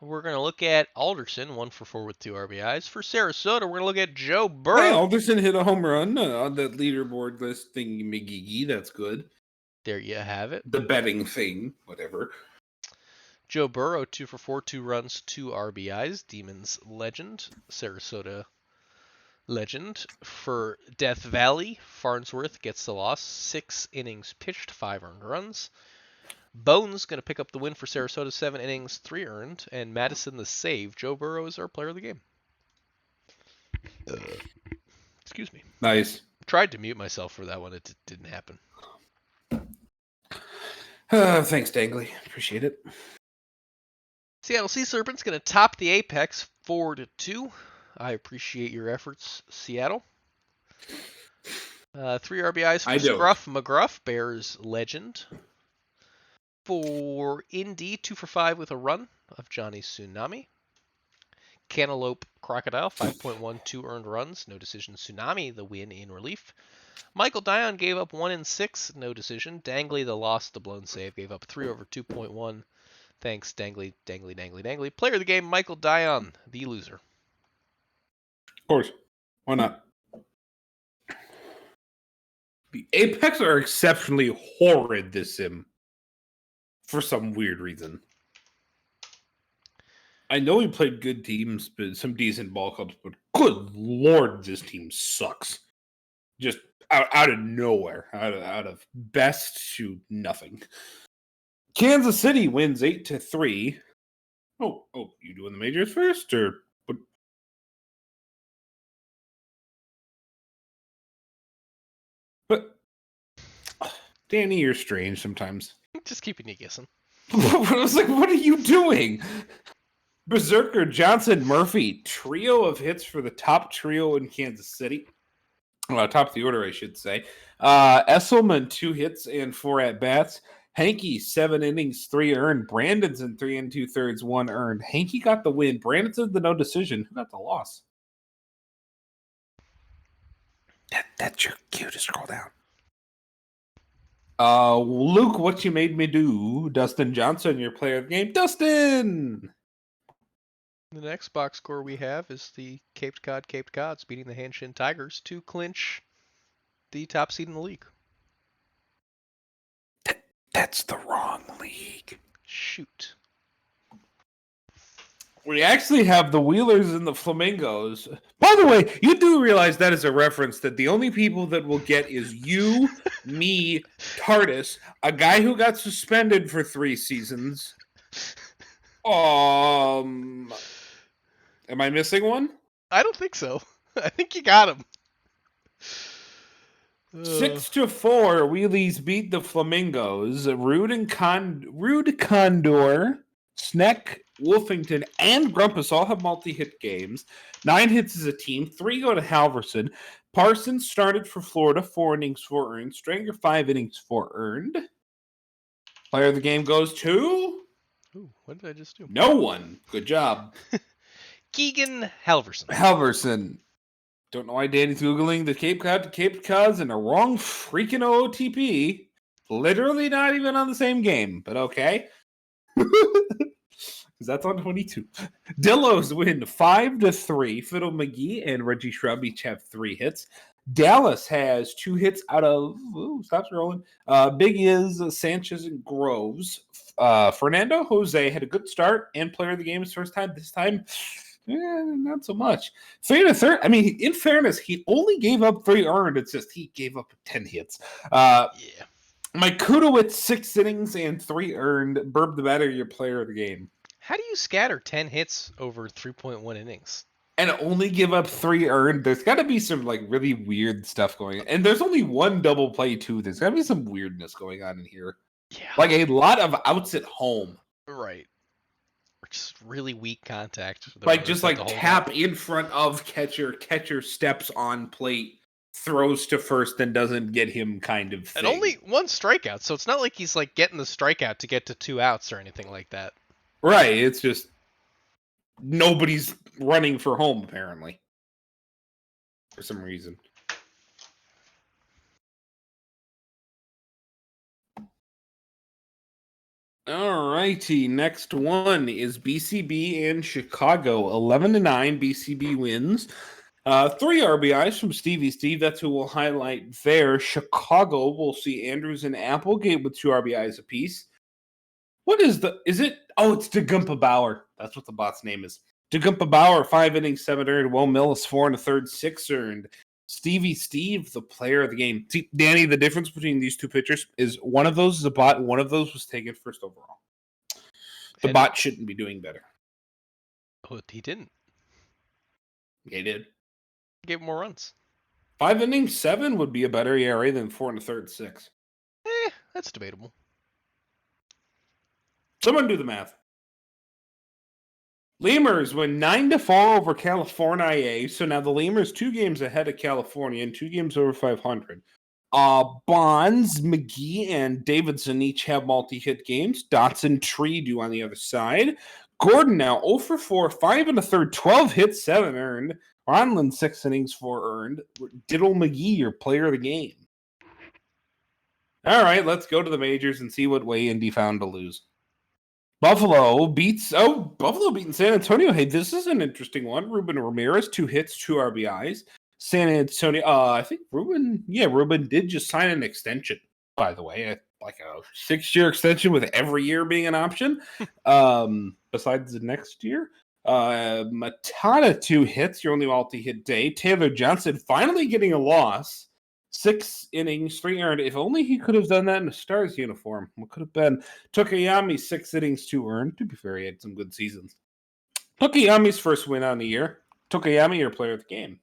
A: we're going to look at Alderson, 1 for 4 with 2 RBIs. For Sarasota, we're going to look at Joe Burrow.
B: Hey, Alderson hit a home run on that leaderboard list thingy McGee. That's good.
A: There you have it.
B: The betting thing, whatever.
A: Joe Burrow, 2 for 4, 2 runs, 2 RBIs. Demons legend. Sarasota legend. For Death Valley, Farnsworth gets the loss. 6 innings pitched, 5 earned runs. Bones going to pick up the win for Sarasota, 7 innings, 3 earned. And Madison the save. Joe Burrow is our player of the game. Excuse me.
B: Nice.
A: Tried to mute myself for that one. It didn't happen.
B: Thanks, Dangly. Appreciate it.
A: Seattle Sea Serpents going to top the Apex 4-2. I appreciate your efforts, Seattle. 3 RBIs for Scruff McGruff, Bears legend. For Indy, 2 for 5 with a run of Johnny Tsunami. Cantaloupe Crocodile, 5.1, 2 earned runs, no decision. Tsunami, the win in relief. Michael Dion gave up 1 in 6, no decision. Dangly, the loss, the blown save, gave up 3 over 2.1. Thanks, Dangly. Player of the game, Michael Dion, the loser.
B: Of course. Why not? The Apex are exceptionally horrid this sim. For some weird reason. I know we played good teams, but some decent ball clubs, but good lord, this team sucks. Just out of nowhere. Out of best to nothing. Kansas City wins 8-3. Oh, you doing the majors first, or what? But Danny, you're strange sometimes.
A: Just keeping you guessing.
B: I was like, what are you doing? Berserker, Johnson, Murphy, trio of hits for the top trio in Kansas City. Top of the order, I should say. Esselman, 2 hits and 4 at-bats. Hankey, 7 innings, 3 earned. Brandon's in 3 2/3, 1 earned. Hankey got the win. Brandon's the no decision. Who got the loss? That's your cue to scroll down. Luke, what you made me do. Dustin Johnson, your player of the game. Dustin!
A: The next box score we have is the Cape Cods beating the Hanshin Tigers to clinch the top seed in the league.
B: That's the wrong league.
A: Shoot.
B: We actually have the Wheelers and the Flamingos. By the way, you do realize that is a reference that the only people that will get is you, me, TARDIS, a guy who got suspended for 3 seasons. Am I missing one?
A: I don't think so. I think you got him. Uh,
B: 6-4, Wheelies beat the Flamingos. Rude Condor, Sneck, Wolfington, and Grumpus all have multi-hit games. 9 hits as a team. 3 go to Halverson. Parsons started for Florida, 4 innings, 4 earned. Stranger, 5 innings, 4 earned. Player of the game goes to
A: ooh, what did I just do?
B: no one. Good job.
A: Keegan Halverson.
B: Halverson. Don't know why Danny's Googling the Cape Cod to Cape Cod's in a wrong freaking OTP. Literally not even on the same game, but okay. Because that's on 22. Dillos win 5-3. Fiddle McGee and Reggie Shrub each have 3 hits. Dallas has 2 hits out of stop scrolling. Big is Sanchez and Groves. Fernando Jose had a good start and player of the game his first time. This time, not so much. 3-3. I mean, in fairness, he only gave up 3 earned. It's just he gave up 10 hits.
A: Yeah.
B: Mike Kudowitz, 6 innings and 3 earned. Burb the better, your player of the game.
A: How do you scatter 10 hits over 3.1 innings?
B: And only give up 3 earned. There's got to be some like really weird stuff going on. And there's only 1 double play too. There's got to be some weirdness going on in here.
A: Yeah.
B: Like a lot of outs at home.
A: Right. Or just really weak contact.
B: Like just like tap in front of catcher. Catcher steps on plate, throws to first, and doesn't get him kind of thing.
A: And only 1 strikeout, so it's not like he's like getting the strikeout to get to 2 outs or anything like that.
B: Right. It's just nobody's running for home apparently for some reason. All righty, next one is BCB and Chicago. 11-9, BCB wins. 3 RBIs from Stevie Steve. That's who we'll highlight there. Chicago will see Andrews and Applegate with 2 RBIs apiece. What is it? Oh, it's DeGumpa Bauer. That's what the bot's name is. DeGumpa Bauer, 5 innings, 7 earned. Will Millis, 4 1/3, 6 earned. Stevie Steve, the player of the game. See, Danny, the difference between these 2 pitchers is one of those is a bot, and one of those was taken first overall. The bot shouldn't be doing better.
A: Oh, he didn't.
B: He did.
A: He gave more runs.
B: 5 innings, 7 would be a better ERA than 4 1/3, 6.
A: That's debatable.
B: Someone do the math. Lemurs win 9-4 over California. So now the Lemurs 2 games ahead of California and 2 games over 500. Bonds, McGee, and Davidson each have multi-hit games. Dotson, Tree do on the other side. Gordon now 0 for 4, 5 1/3, 12 hits, 7 earned. Ronlin 6 innings, 4 earned. Diddle McGee, your player of the game. All right, let's go to the majors and see what way Indy found to lose. Buffalo beating San Antonio. Hey, this is an interesting one. Ruben Ramirez, 2 hits, 2 RBIs. San Antonio, I think Ruben did just sign an extension, by the way, like a 6-year extension with every year being an option, besides the next year. Matata, 2 hits, your only multi-hit day. Taylor Johnson finally getting a loss. 6 innings, 3 earned. If only he could have done that in a Stars uniform. What could have been? Tokayami, 6 innings, 2 earned. To be fair, he had some good seasons. Tokayami's first win on the year. Tokayami, your player of the game.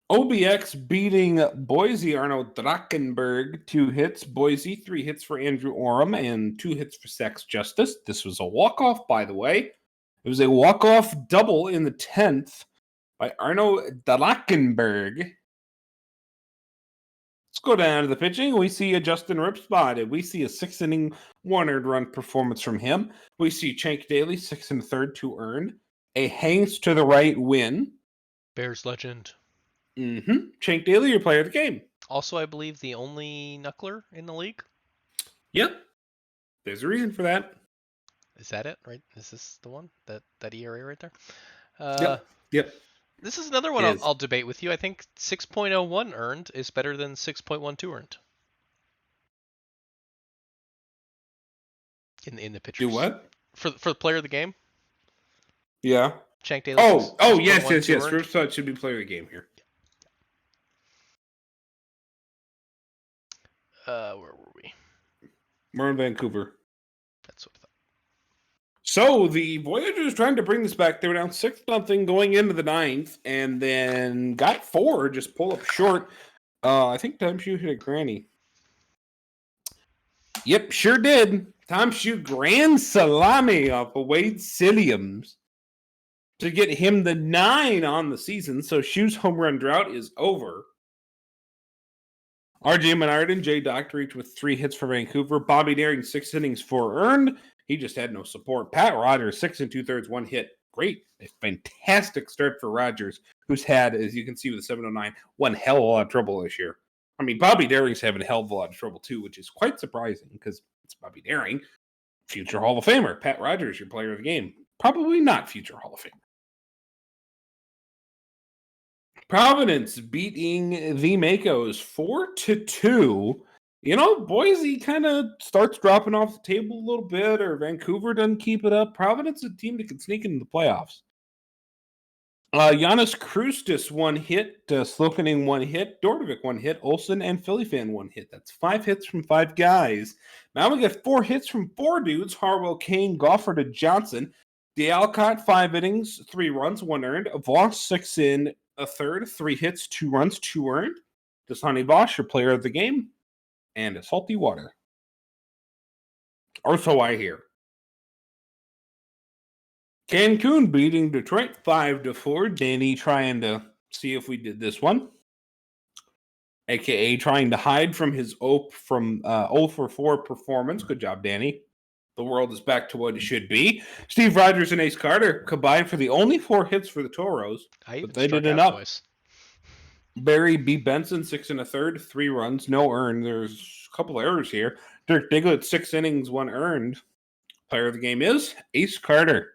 B: OBX beating Boise. Arnold Drachenberg, 2 hits. Boise, 3 hits for Andrew Oram and 2 hits for Sex Justice. This was a walk-off, by the way. It was a walk-off double in the 10th. By Arno Drachenberg. Let's go down to the pitching. We see a Justin Rip spotted. We see a 6-inning, 1 earned run performance from him. We see Chank Daly, 6 1/3, 2 earned. A hangs to the right win.
A: Bears legend.
B: Chank Daly, your player of the game.
A: Also, I believe the only knuckler in the league.
B: Yep. There's a reason for that.
A: Is that it, right? Is this the one? That ERA right there?
B: Yep.
A: This is another one I'll debate with you. I think 6.01 earned is better than 6.12 earned. In the pitchers.
B: Do what?
A: For the player of the game?
B: Yeah.
A: Chank Daly.
B: Yes. Rip Spot should be player of the game here. Where
A: were we?
B: We're in Vancouver.
A: That's what I thought.
B: So the Voyagers trying to bring this back. They were down 6-0 going into the 9th, and then got 4, just pull up short. I think Timeshoe hit a granny. Yep, sure did. Timeshoe grand salami off of Wade Silliams to get him the 9 on the season. So Shoe's home run drought is over. RJ Menard and Jay Doctor each with 3 hits for Vancouver. Bobby Daring 6 innings, 4 earned. He just had no support. Pat Rogers 6 2/3, 1 hit. Great, a fantastic start for Rogers, who's had, as you can see with the 709, one hell of a lot of trouble this year. I mean, Bobby Daring's having a hell of a lot of trouble too, which is quite surprising because it's Bobby Daring, future Hall of Famer. Pat Rogers, your player of the game, probably not future Hall of Famer. Providence beating the Makos 4-2. You know, Boise kind of starts dropping off the table a little bit, or Vancouver doesn't keep it up. Providence is a team that can sneak into the playoffs. Giannis Krustis 1 hit, Slokaning 1 hit, Dordovic 1 hit, Olsen and Phillyfan 1 hit. That's 5 hits from 5 guys. Now we got 4 hits from 4 dudes: Harwell, Kane, Gofford, and Johnson. The Alcott 5 innings, 3 runs, 1 earned. Voss 6 in a third, 3 hits, 2 runs, 2 earned. Dasani Voss, your player of the game, and a salty water. Or so I hear. Cancun beating Detroit 5-4. Danny trying to see if we did this one, aka trying to hide from his 0 for 4 performance. Good job, Danny. The world is back to what it should be. Steve Rogers and Ace Carter combined for the only 4 hits for the Toros, but they did enough. Twice. Barry B. Benson 6 1/3, 3 runs, no earned. There's a couple errors here. Dirk Diglett 6 innings, 1 earned. Player of the game is Ace Carter.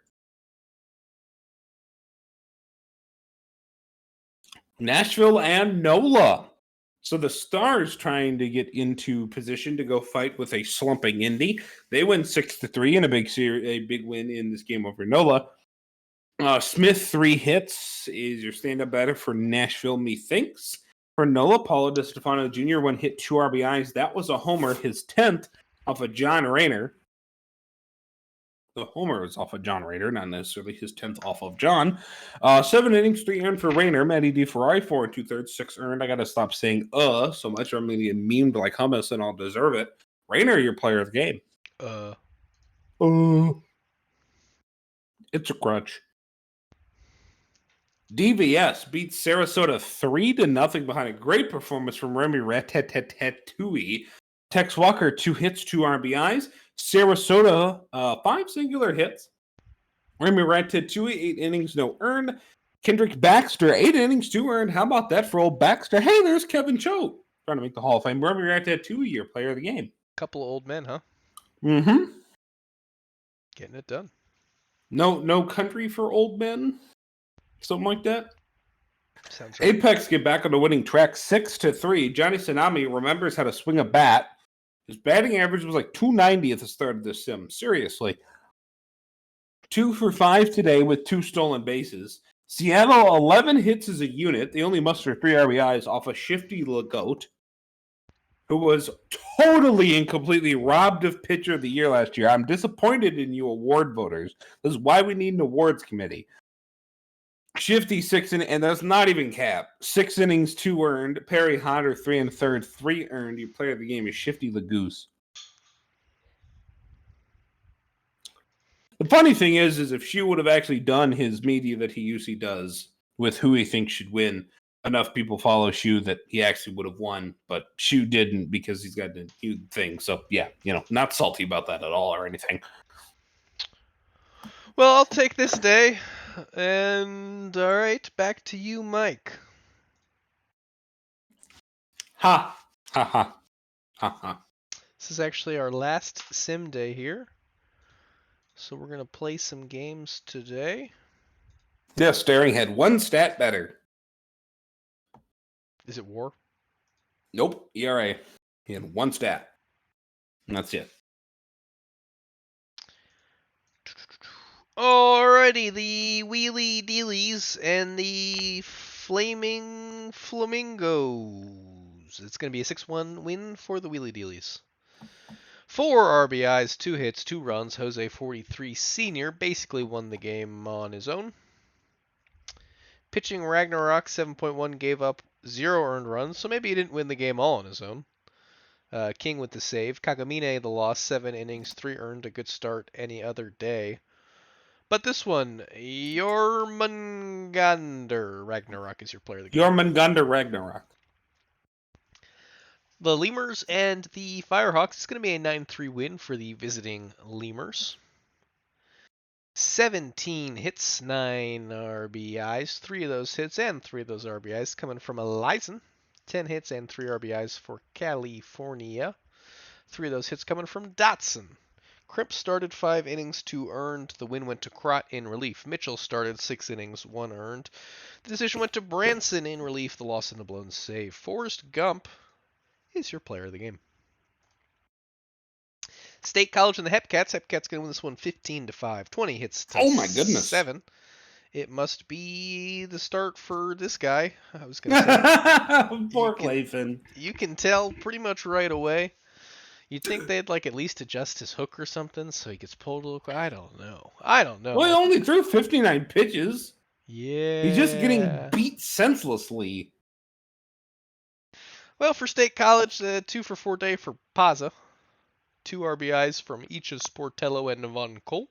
B: Nashville and NOLA. So the Stars trying to get into position to go fight with a slumping Indy. They win 6-3 in a big win in this game over NOLA. Smith 3 hits is your stand-up batter for Nashville, methinks. For NOLA, Paulo DeStefano Jr. 1 hit, 2 RBIs. That was a homer, his 10th off of John Rayner. The homer was off of John Rayner, not necessarily his 10th off of John. 7 innings, 3 earned for Rayner. Matty DeFerrari, 4 2/3, 6 earned. I got to stop saying so much, or I'm going to get memed like hummus and I'll deserve it. Rayner, your player of the game. It's a crutch. DVS beats Sarasota 3-0 behind a great performance from Remy Ratatouille. Tex Walker, 2 hits, 2 RBIs. Sarasota, 5 singular hits. Remy Ratatouille, 8 innings, no earned. Kendrick Baxter, 8 innings, 2 earned. How about that for old Baxter? Hey, there's Kevin Choate, trying to make the Hall of Fame. Remy Ratatouille, your player of the game.
A: Couple of old men, huh?
B: Mm-hmm.
A: Getting it done.
B: No country for old men? Something like that?
A: Sounds right.
B: Apex get back on the winning track 6-3. Johnny Tsunami remembers how to swing a bat. His batting average was like 290 at the start of this sim. Seriously. 2 for 5 today with 2 stolen bases. Seattle, 11 hits as a unit. They only mustered 3 RBIs off a shifty Legault, who was totally and completely robbed of pitcher of the year last year. I'm disappointed in you award voters. This is why we need an awards committee. Shifty 6 and that's not even cap. 6 innings, 2 earned. Perry Hodder 3 1/3, 3 earned. Your player of the game is Shifty Lagoose. The funny thing is if Shu would have actually done his media that he usually does with who he thinks should win, enough people follow Shu that he actually would have won, but Shu didn't because he's got a huge thing. So yeah, not salty about that at all or anything.
A: Well, I'll take this day. And all right, back to you, Mike.
B: Ha ha ha ha ha.
A: This is actually our last sim day here, so we're gonna play some games today.
B: Yeah, Staring had 1 stat better.
A: Is it WAR?
B: Nope, ERA. He had 1 stat. And that's it.
A: Alrighty, the Wheelie Dealies and the Flaming Flamingos. It's going to be a 6-1 win for the Wheelie Dealies. 4 RBIs, 2 hits, 2 runs. Jose 43 Sr. basically won the game on his own. Pitching Ragnarok 7.1 gave up 0 earned runs, so maybe he didn't win the game all on his own. King with the save. Kagamine the loss, 7 innings, 3 earned, a good start any other day. But this one, Jormungandr Ragnarok is your player of the game.
B: Jormungandr Ragnarok.
A: The Lemurs and the Firehawks. It's going to be a 9-3 win for the visiting Lemurs. 17 hits, 9 RBIs. 3 of those hits and 3 of those RBIs coming from Elizen. 10 hits and 3 RBIs for California. 3 of those hits coming from Dotson. Crimp started 5 innings, 2 earned. The win went to Crott in relief. Mitchell started 6 innings, 1 earned. The decision went to Branson in relief. The loss in the blown save. Forrest Gump is your player of the game. State College and the Hepcats. Hepcats going to win this one 15-5. 20 hits to
B: Oh my goodness.
A: 7. It must be the start for this guy. I was going to say.
B: Poor Clayton.
A: You can tell pretty much right away. You'd think they'd like at least adjust his hook or something so he gets pulled a little. I don't know.
B: Well, he only threw 59 pitches.
A: Yeah.
B: He's just getting beat senselessly.
A: Well, for State College, 2 for 4 day for Paza. 2 RBIs from each of Sportello and Navon Cole.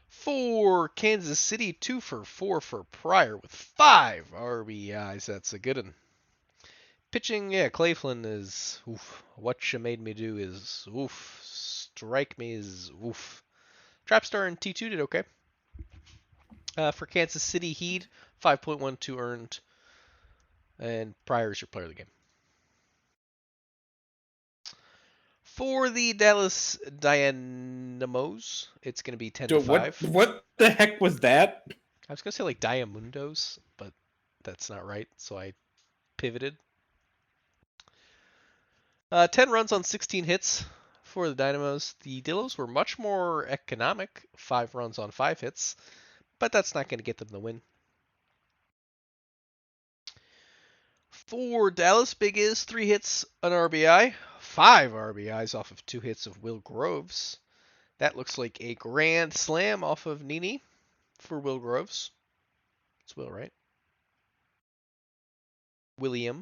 A: For Kansas City, 2 for 4 for Pryor with 5 RBIs. That's a good one. Pitching, Cleveland is oof. What you made me do is oof. Strike me is oof. Trapstar and T2 did okay. For Kansas City, Heed, 5.12 earned. And Pryor is your player of the game. For the Dallas Dynamos, it's going to be 10-5.
B: What the heck was that?
A: I was going to say like Diamundos, but that's not right, so I pivoted. 10 runs on 16 hits for the Dynamos. The Dillos were much more economic, 5 runs on 5 hits, but that's not going to get them the win. For Dallas, Big is 3 hits, an RBI, 5 RBIs off of 2 hits of Will Groves. That looks like a grand slam off of Nini for Will Groves. It's Will, right? Will.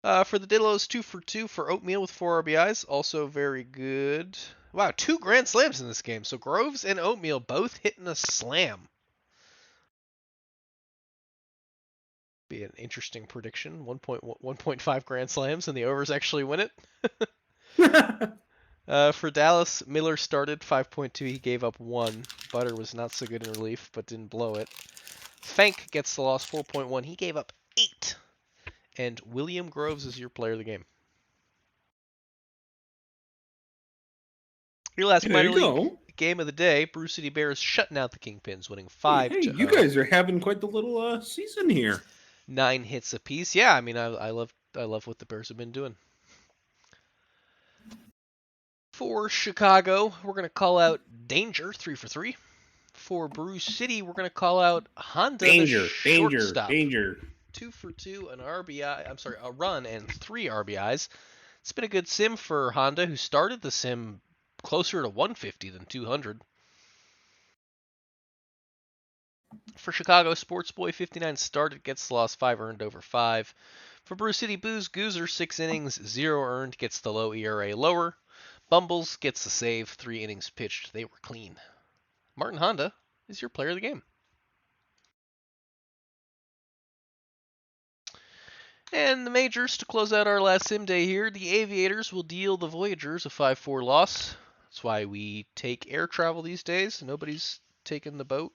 A: For the Dillos, 2 for 2 for Oatmeal with 4 RBIs. Also very good. Wow, 2 grand slams in this game. So Groves and Oatmeal both hitting a slam. Be an interesting prediction. 1.5 grand slams and the overs actually win it. For Dallas, Miller started 5.2. He gave up 1. Butter was not so good in relief, but didn't blow it. Fank gets the loss 4.1. He gave up 8. And William Groves is your player of the game. Your last minor league game of the day, Bruce City Bears shutting out the Kingpins, winning 5-0.
B: Hey, you guys are having quite the little season here.
A: 9 hits apiece. Yeah, I mean, I love what the Bears have been doing. For Chicago, we're going to call out Danger, 3 for 3. For Bruce City, we're going to call out Honda,
B: Danger.
A: 2 for 2, an RBI. I'm sorry, a run and 3 RBIs. It's been a good sim for Honda, who started the sim closer to 150 than 200. For Chicago, Sports Boy 59 started, gets the loss, 5 earned over 5. For Bruce City Booze, Goozer 6 innings, 0 earned, gets the low ERA lower. Bumbles gets the save, 3 innings pitched. They were clean. Martin Honda is your player of the game. And the majors, to close out our last sim day here, the Aviators will deal the Voyagers a 5-4 loss. That's why we take air travel these days. Nobody's taking the boat.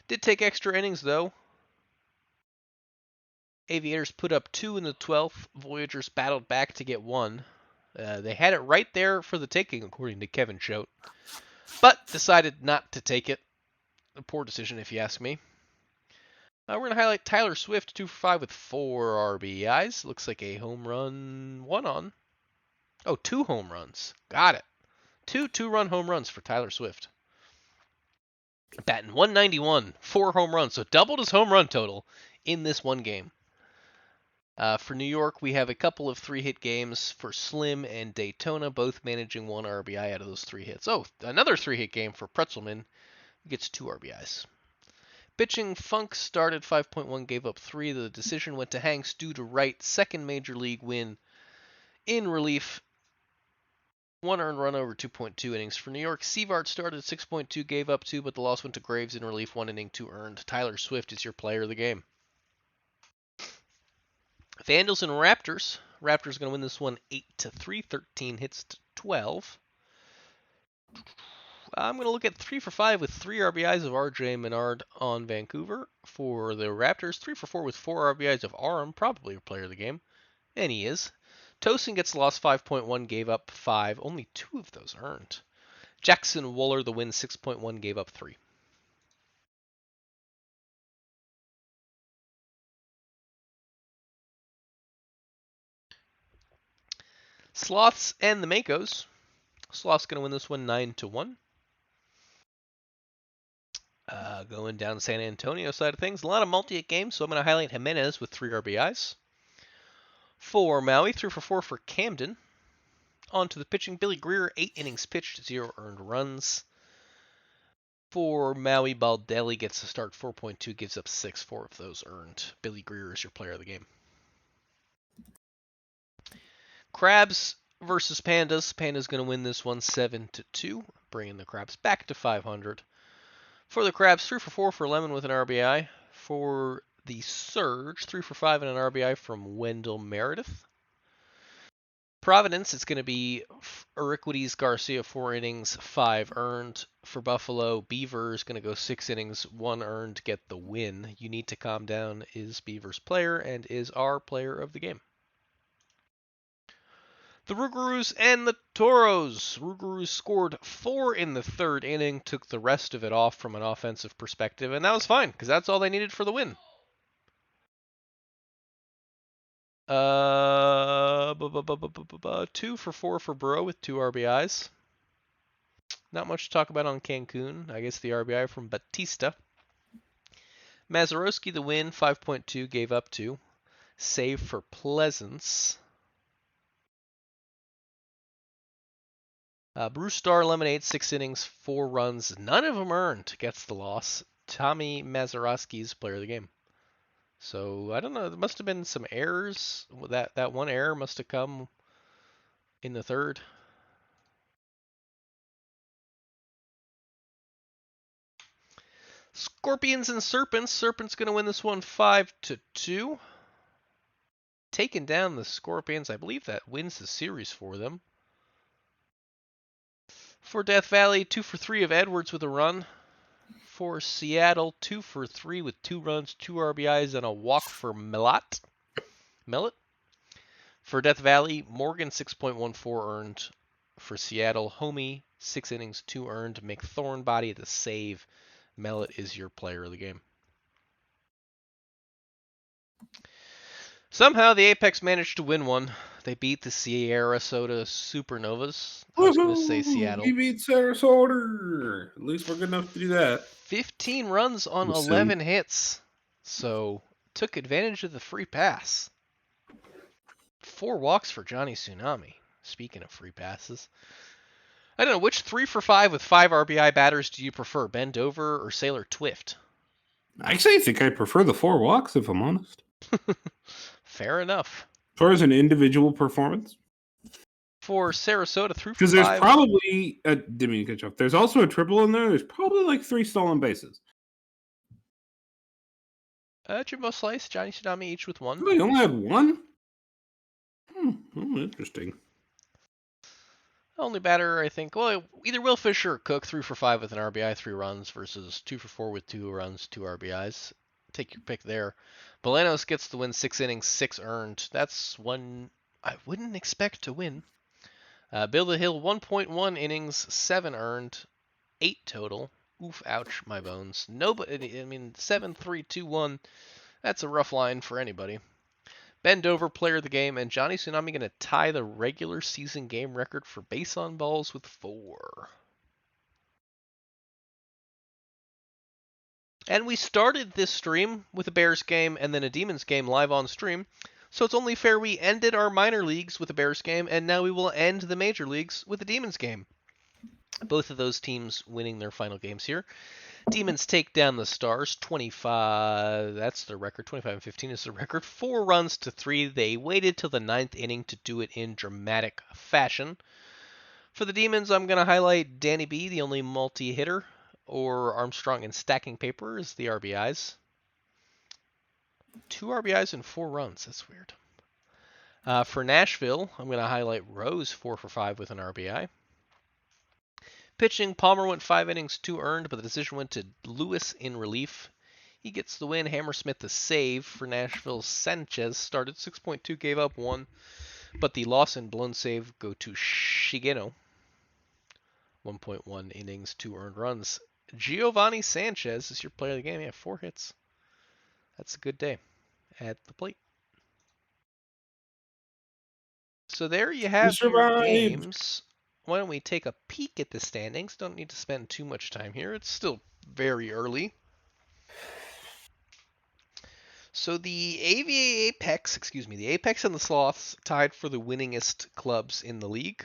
A: Did take extra innings, though. Aviators put up 2 in the 12th. Voyagers battled back to get 1. They had it right there for the taking, according to Kevin Choate, but decided not to take it. A poor decision, if you ask me. We're going to highlight Tyler Swift, 2 for 5 with 4 RBIs. Looks like a home run, 1 on. Oh, 2 home runs. Got it. 2 2-run home runs for Tyler Swift. Batting 191, 4 home runs, so doubled his home run total in this one game. For New York, we have a couple of 3-hit games for Slim and Daytona, both managing 1 RBI out of those 3 hits. Oh, another 3-hit game for Pretzelman, gets 2 RBIs. Pitching, Funk started 5.1, gave up 3. The decision went to Hanks due to Wright's second major league win. In relief, 1 earned run over 2.2 innings. For New York, Sevart started 6.2, gave up 2, but the loss went to Graves in relief, 1 inning, 2 earned. Tyler Swift is your player of the game. Vandals and Raptors. Raptors going to win this one 8-3, 13 hits to 12. I'm going to look at 3 for 5 with 3 RBIs of RJ Menard on Vancouver. For the Raptors, 3 for 4 with 4 RBIs of Aram, probably your player of the game. And he is. Tosin gets the loss 5.1, gave up 5. Only 2 of those earned. Jackson Wooler, the win 6.1, gave up 3. Sloths and the Makos. Sloths going to win this one 9-1. Going down the San Antonio side of things, a lot of multi-hit games, so I'm going to highlight Jimenez with 3 RBIs. For Maui, 3 for 4 for Camden. On to the pitching, Billy Greer, 8 innings pitched, 0 earned runs. For Maui, Baldelli gets to start 4.2, gives up 6, 4 of those earned. Billy Greer is your player of the game. Crabs versus Pandas. Pandas going to win this one 7-2, bringing the Crabs back to 500. For the Crabs, 3 for 4 for Lemon with an RBI. For the Surge, 3 for 5 and an RBI from Wendell Meredith. Providence, it's going to be Ariquides Garcia, 4 innings, 5 earned. For Buffalo, Beavers going to go 6 innings, 1 earned, get the win. You Need to Calm Down is Beavers' player and is our player of the game. The Rougarous and the Toros. Rougarous scored 4 in the 3rd inning, took the rest of it off from an offensive perspective, and that was fine, because that's all they needed for the win. 2 for 4 for Burrow with 2 RBIs. Not much to talk about on Cancun. I guess the RBI from Batista. Mazeroski, the win, 5.2, gave up 2. Save for Pleasance. Bruce Starr, Lemonade, 6 innings, 4 runs, none of them earned, gets the loss. Tommy Mazeroski's player of the game. So, I don't know, there must have been some errors. That one error must have come in the 3rd. Scorpions and Serpents. Serpents going to win this one 5-2. Taking down the Scorpions. I believe that wins the series for them. For Death Valley, 2 for 3 of Edwards with a run. For Seattle, 2 for 3 with 2 runs, 2 RBIs, and a walk for Millet. For Death Valley, Morgan, 6.14 earned. For Seattle, Homie, 6 innings, 2 earned. McThornbody, the save. Millet is your player of the game. Somehow the Apex managed to win one. They beat the Sarasota Supernovas. I was going to say Seattle.
B: We beat Sarasota. At least we're good enough to do that.
A: 15 runs on
B: We'll
A: 11 hits. So, took advantage of the free pass. 4 walks for Johnny Tsunami. Speaking of free passes. I don't know, which 3 for 5 with 5 RBI batters do you prefer, Ben Dover or Sailor Twift?
B: Actually, I think I prefer the 4 walks, if I'm honest.
A: Fair enough.
B: As far as an individual performance.
A: For Sarasota, 3 for 5.
B: Because there's probably, didn't mean to cut you off. There's also a triple in there. There's probably like 3 stolen bases.
A: Jimbo Slice, Johnny Tsunami, each with 1.
B: Oh, you only had 1? Interesting.
A: Only batter, I think, well, either Will Fisher or Cook, 3 for 5 with an RBI, 3 runs, versus 2 for 4 with 2 runs, 2 RBIs. Take your pick there. Bolanos gets the win, 6 innings, 6 earned. That's one I wouldn't expect to win. Bill the Hill, 1.1 innings, 7 earned, 8 total. Oof, ouch, my bones. Nobody, 7-3-2-1. That's a rough line for anybody. Ben Dover, player of the game, and Johnny Tsunami going to tie the regular season game record for base on balls with 4. And we started this stream with a Bears game and then a Demons game live on stream. So it's only fair we ended our minor leagues with a Bears game, and now we will end the major leagues with a Demons game. Both of those teams winning their final games here. Demons take down the Stars 25. That's the record. 25-15 is the record. 4 runs to 3. They waited till the 9th inning to do it in dramatic fashion. For the Demons, I'm going to highlight Danny B, the only multi-hitter, or Armstrong and stacking paper is the RBIs. 2 RBIs and 4 runs. That's weird. For Nashville, I'm going to highlight Rose 4 for 5 with an RBI. Pitching, Palmer went 5 innings, 2 earned, but the decision went to Lewis in relief. He gets the win. Hammersmith the save for Nashville. Sanchez started 6.2, gave up 1, but the loss and blown save go to Shigeno. 1.1 innings, 2 earned runs. Giovanni Sanchez is your player of the game. Yeah, 4 hits. That's a good day at the plate. So there you have your games. Why don't we take a peek at the standings? Don't need to spend too much time here. It's still very early. So the Apex and the Sloths tied for the winningest clubs in the league.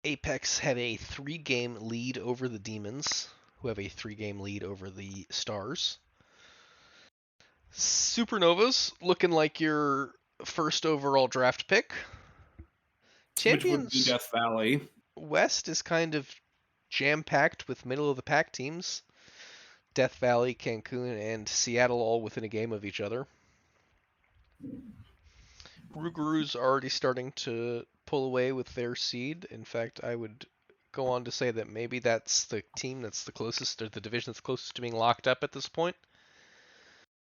A: Apex have a 3-game lead over the Demons, who have a 3-game lead over the Stars. Supernovas looking like your first overall draft pick.
B: Which would be Death Valley.
A: West is kind of jam-packed with middle-of-the-pack teams. Death Valley, Cancun, and Seattle all within a game of each other. Rougarous already starting to pull away with their seed. In fact, I would go on to say that maybe that's the team that's the closest, or the division that's closest to being locked up at this point.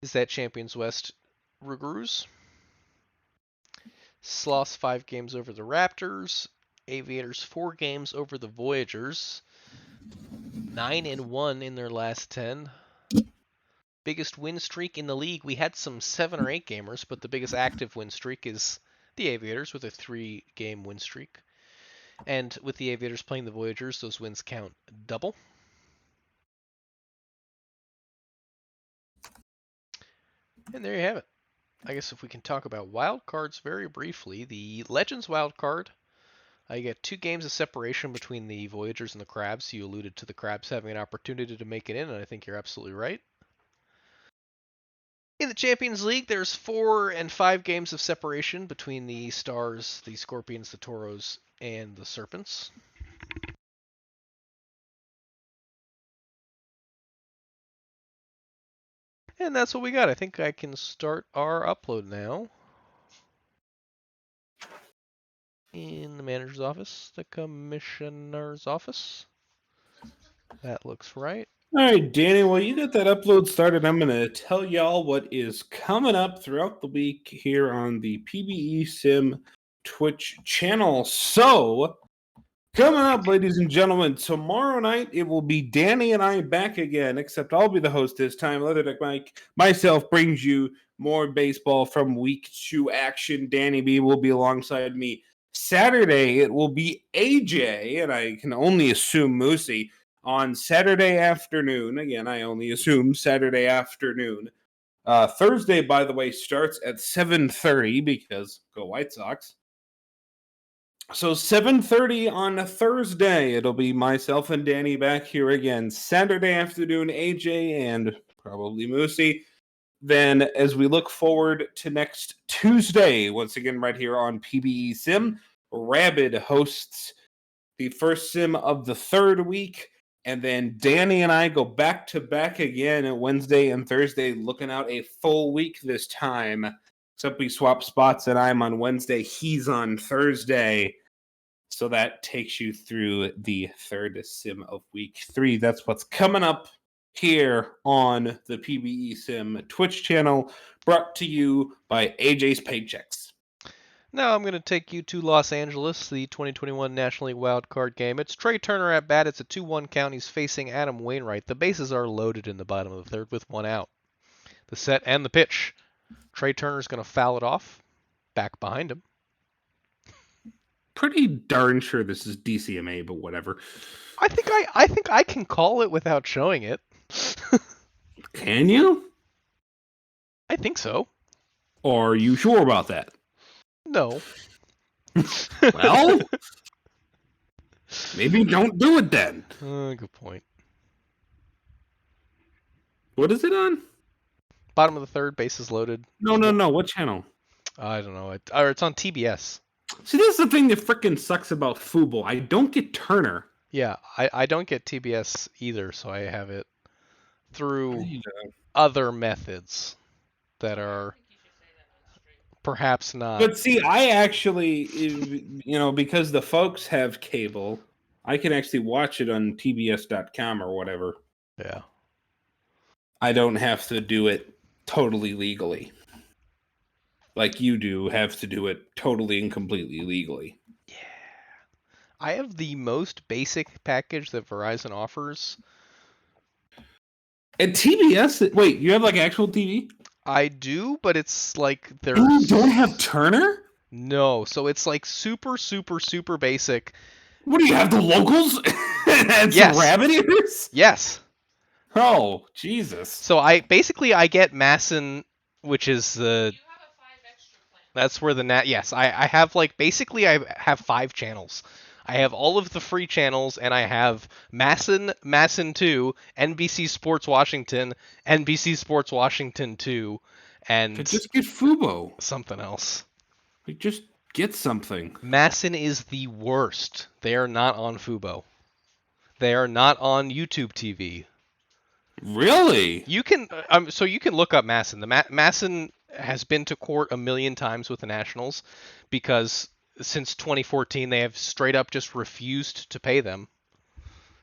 A: Is that Champions West Rougarous? Sloths 5 games over the Raptors. Aviators 4 games over the Voyagers. 9-1 in their last 10. Biggest win streak in the league. We had some 7 or 8 gamers, but the biggest active win streak is the Aviators with a 3-game win streak. And with the Aviators playing the Voyagers, those wins count double. And there you have it. I guess if we can talk about wild cards very briefly, the Legends wild card, you get 2 games of separation between the Voyagers and the Crabs. You alluded to the Crabs having an opportunity to make it in, and I think you're absolutely right. In the Champions League, there's 4 and 5 games of separation between the Stars, the Scorpions, the Toros, and the Serpents. And that's what we got. I think I can start our upload now. In the manager's office, the commissioner's office. That looks right.
B: All right, Danny, well, you got that upload started. I'm going to tell y'all what is coming up throughout the week here on the PBE Sim Twitch channel. So, coming up, ladies and gentlemen, tomorrow night it will be Danny and I back again, except I'll be the host this time. Leatherneck Mike, myself, brings you more baseball from week 2 action. Danny B will be alongside me. Saturday, it will be AJ, and I can only assume Moosey, on Saturday afternoon. Again, I only assume Saturday afternoon. Thursday, by the way, starts at 7:30 because go White Sox. So 7:30 on a Thursday, it'll be myself and Danny back here again. Saturday afternoon, AJ and probably Moosey. Then as we look forward to next Tuesday, once again right here on PBE Sim, Rabid hosts the first sim of the 3rd week. And then Danny and I go back to back again at Wednesday and Thursday, looking out a full week this time. Except we swap spots and I'm on Wednesday, he's on Thursday. So that takes you through the 3rd sim of week 3. That's what's coming up here on the PBE Sim Twitch channel, brought to you by AJ's Paychecks.
A: Now I'm going to take you to Los Angeles, the 2021 National League Wild Card game. It's Trey Turner at bat. It's a 2-1 count. He's facing Adam Wainwright. The bases are loaded in the bottom of the 3rd with 1 out. The set and the pitch. Trey Turner's going to foul it off. Back behind him.
B: Pretty darn sure this is DCMA, but whatever.
A: I think I can call it without showing it.
B: Can you?
A: I think so.
B: Are you sure about that?
A: No.
B: Well, maybe don't do it then.
A: Good point.
B: What is it on?
A: Bottom of the third, bases loaded.
B: No. What channel?
A: I don't know. Or it's on TBS.
B: See, this is the thing that frickin' sucks about Fubo. I don't get Turner.
A: Yeah, I don't get TBS either, so I have it through other methods that are perhaps not.
B: But see, I actually, because the folks have cable, I can actually watch it on TBS.com or whatever.
A: Yeah.
B: I don't have to do it totally legally. Like you do have to do it totally and completely legally.
A: Yeah. I have the most basic package that Verizon offers.
B: And TBS, wait, you have like actual TV?
A: I do, but it's like there's.
B: You don't have Turner?
A: No, so it's like super, super, super basic.
B: What do you have, the locals? And
A: Yes.
B: some rabbit ears?
A: Yes.
B: Oh, Jesus.
A: So I get Masson, which is the. That's where the yes, I have like basically I have 5 channels. I have all of the free channels, and I have Masson 2, NBC Sports Washington, NBC Sports Washington 2, and
B: But just get Fubo.
A: something else.
B: Like, just get something.
A: Masson is the worst. They are not on Fubo. They are not on YouTube TV.
B: Really?
A: You can so you can look up Masson. The Masson has been to court a million times with the Nationals because since 2014 they have straight up just refused to pay them.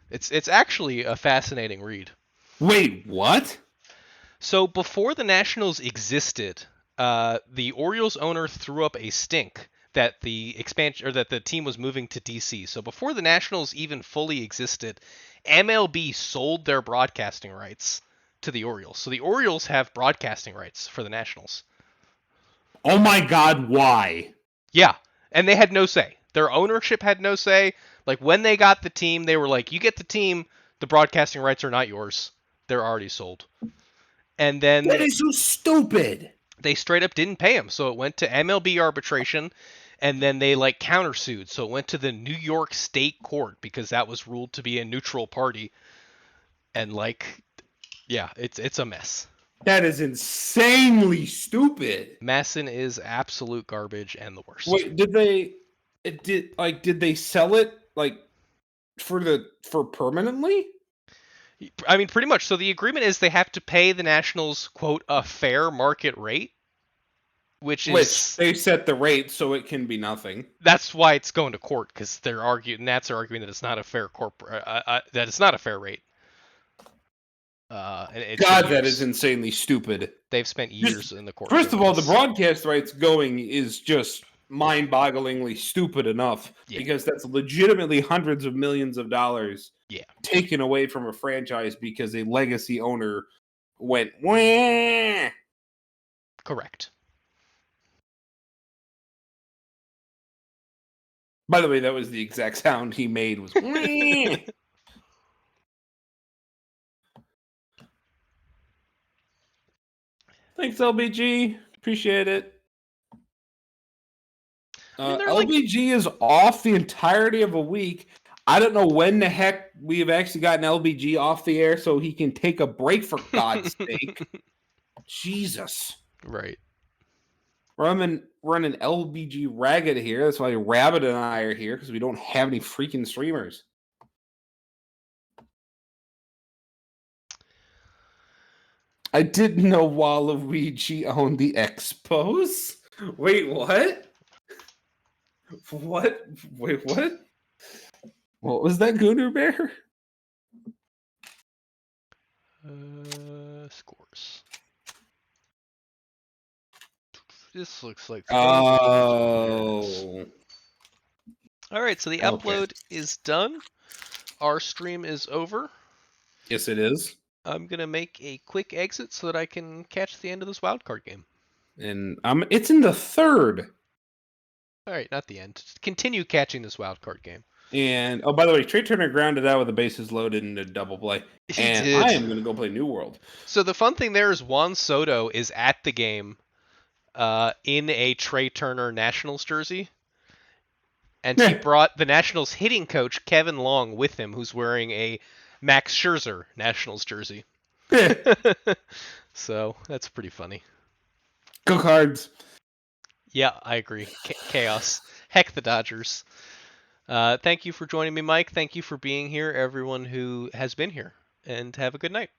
A: It's actually a fascinating read.
B: Wait, what?
A: So before the Nationals existed, the Orioles owner threw up a stink that the expansion or that the team was moving to DC. So before the Nationals even fully existed, MLB sold their broadcasting rights to the Orioles. So the Orioles have broadcasting rights for the Nationals.
B: Oh my God, why?
A: Yeah, and they had no say. Their ownership had no say. Like when they got the team, they were like, "You get the team. The broadcasting rights are not yours. They're already sold." And then
B: That is so stupid.
A: they straight up didn't pay him. So it went to MLB arbitration, and then they like countersued. So it went to the New York State Court because that was ruled to be a neutral party. And like, yeah, it's a mess.
B: That is insanely stupid.
A: Masson is absolute garbage and the worst.
B: Wait, did they sell it like for permanently?
A: I mean, pretty much. So the agreement is they have to pay the Nationals, quote, a fair market rate, which
B: they set the rate so it can be nothing.
A: That's why it's going to court because they're arguing. Nats are arguing that it's not a fair that it's not a fair rate.
B: God, that is insanely stupid.
A: They've spent years in the court.
B: First of all, the broadcast rights going is just mind-bogglingly stupid enough because that's legitimately hundreds of millions of dollars taken away from a franchise because a legacy owner went wah.
A: Correct.
B: By the way, that was the exact sound he made was wah. Thanks, LBG. Appreciate it. LBG is off the entirety of a week. I don't know when the heck we have actually gotten LBG off the air so he can take a break, for God's sake. Jesus.
A: Right.
B: Running LBG ragged here. That's why Rabbit and I are here, because we don't have any freaking streamers. I didn't know Waluigi owned the Expos. Wait, what? What? Wait, what? What was that, Gooner Bear?
A: Scores. This looks like.
B: Oh.
A: All right, so the upload is done. Our stream is over.
B: Yes, it is.
A: I'm gonna make a quick exit so that I can catch the end of this wildcard game.
B: And it's in the third.
A: All right, not the end. Just continue catching this wildcard game.
B: And oh, by the way, Trey Turner grounded out with the bases loaded into double play.
A: He
B: And
A: did.
B: I am going to go play New World.
A: So the fun thing there is Juan Soto is at the game in a Trey Turner Nationals jersey. And he brought the Nationals hitting coach, Kevin Long, with him, who's wearing a Max Scherzer Nationals jersey. So that's pretty funny.
C: Go Cards.
A: Yeah, I agree. Chaos. Heck the Dodgers. Thank you for joining me, Mike. Thank you for being here, everyone who has been here. And have a good night.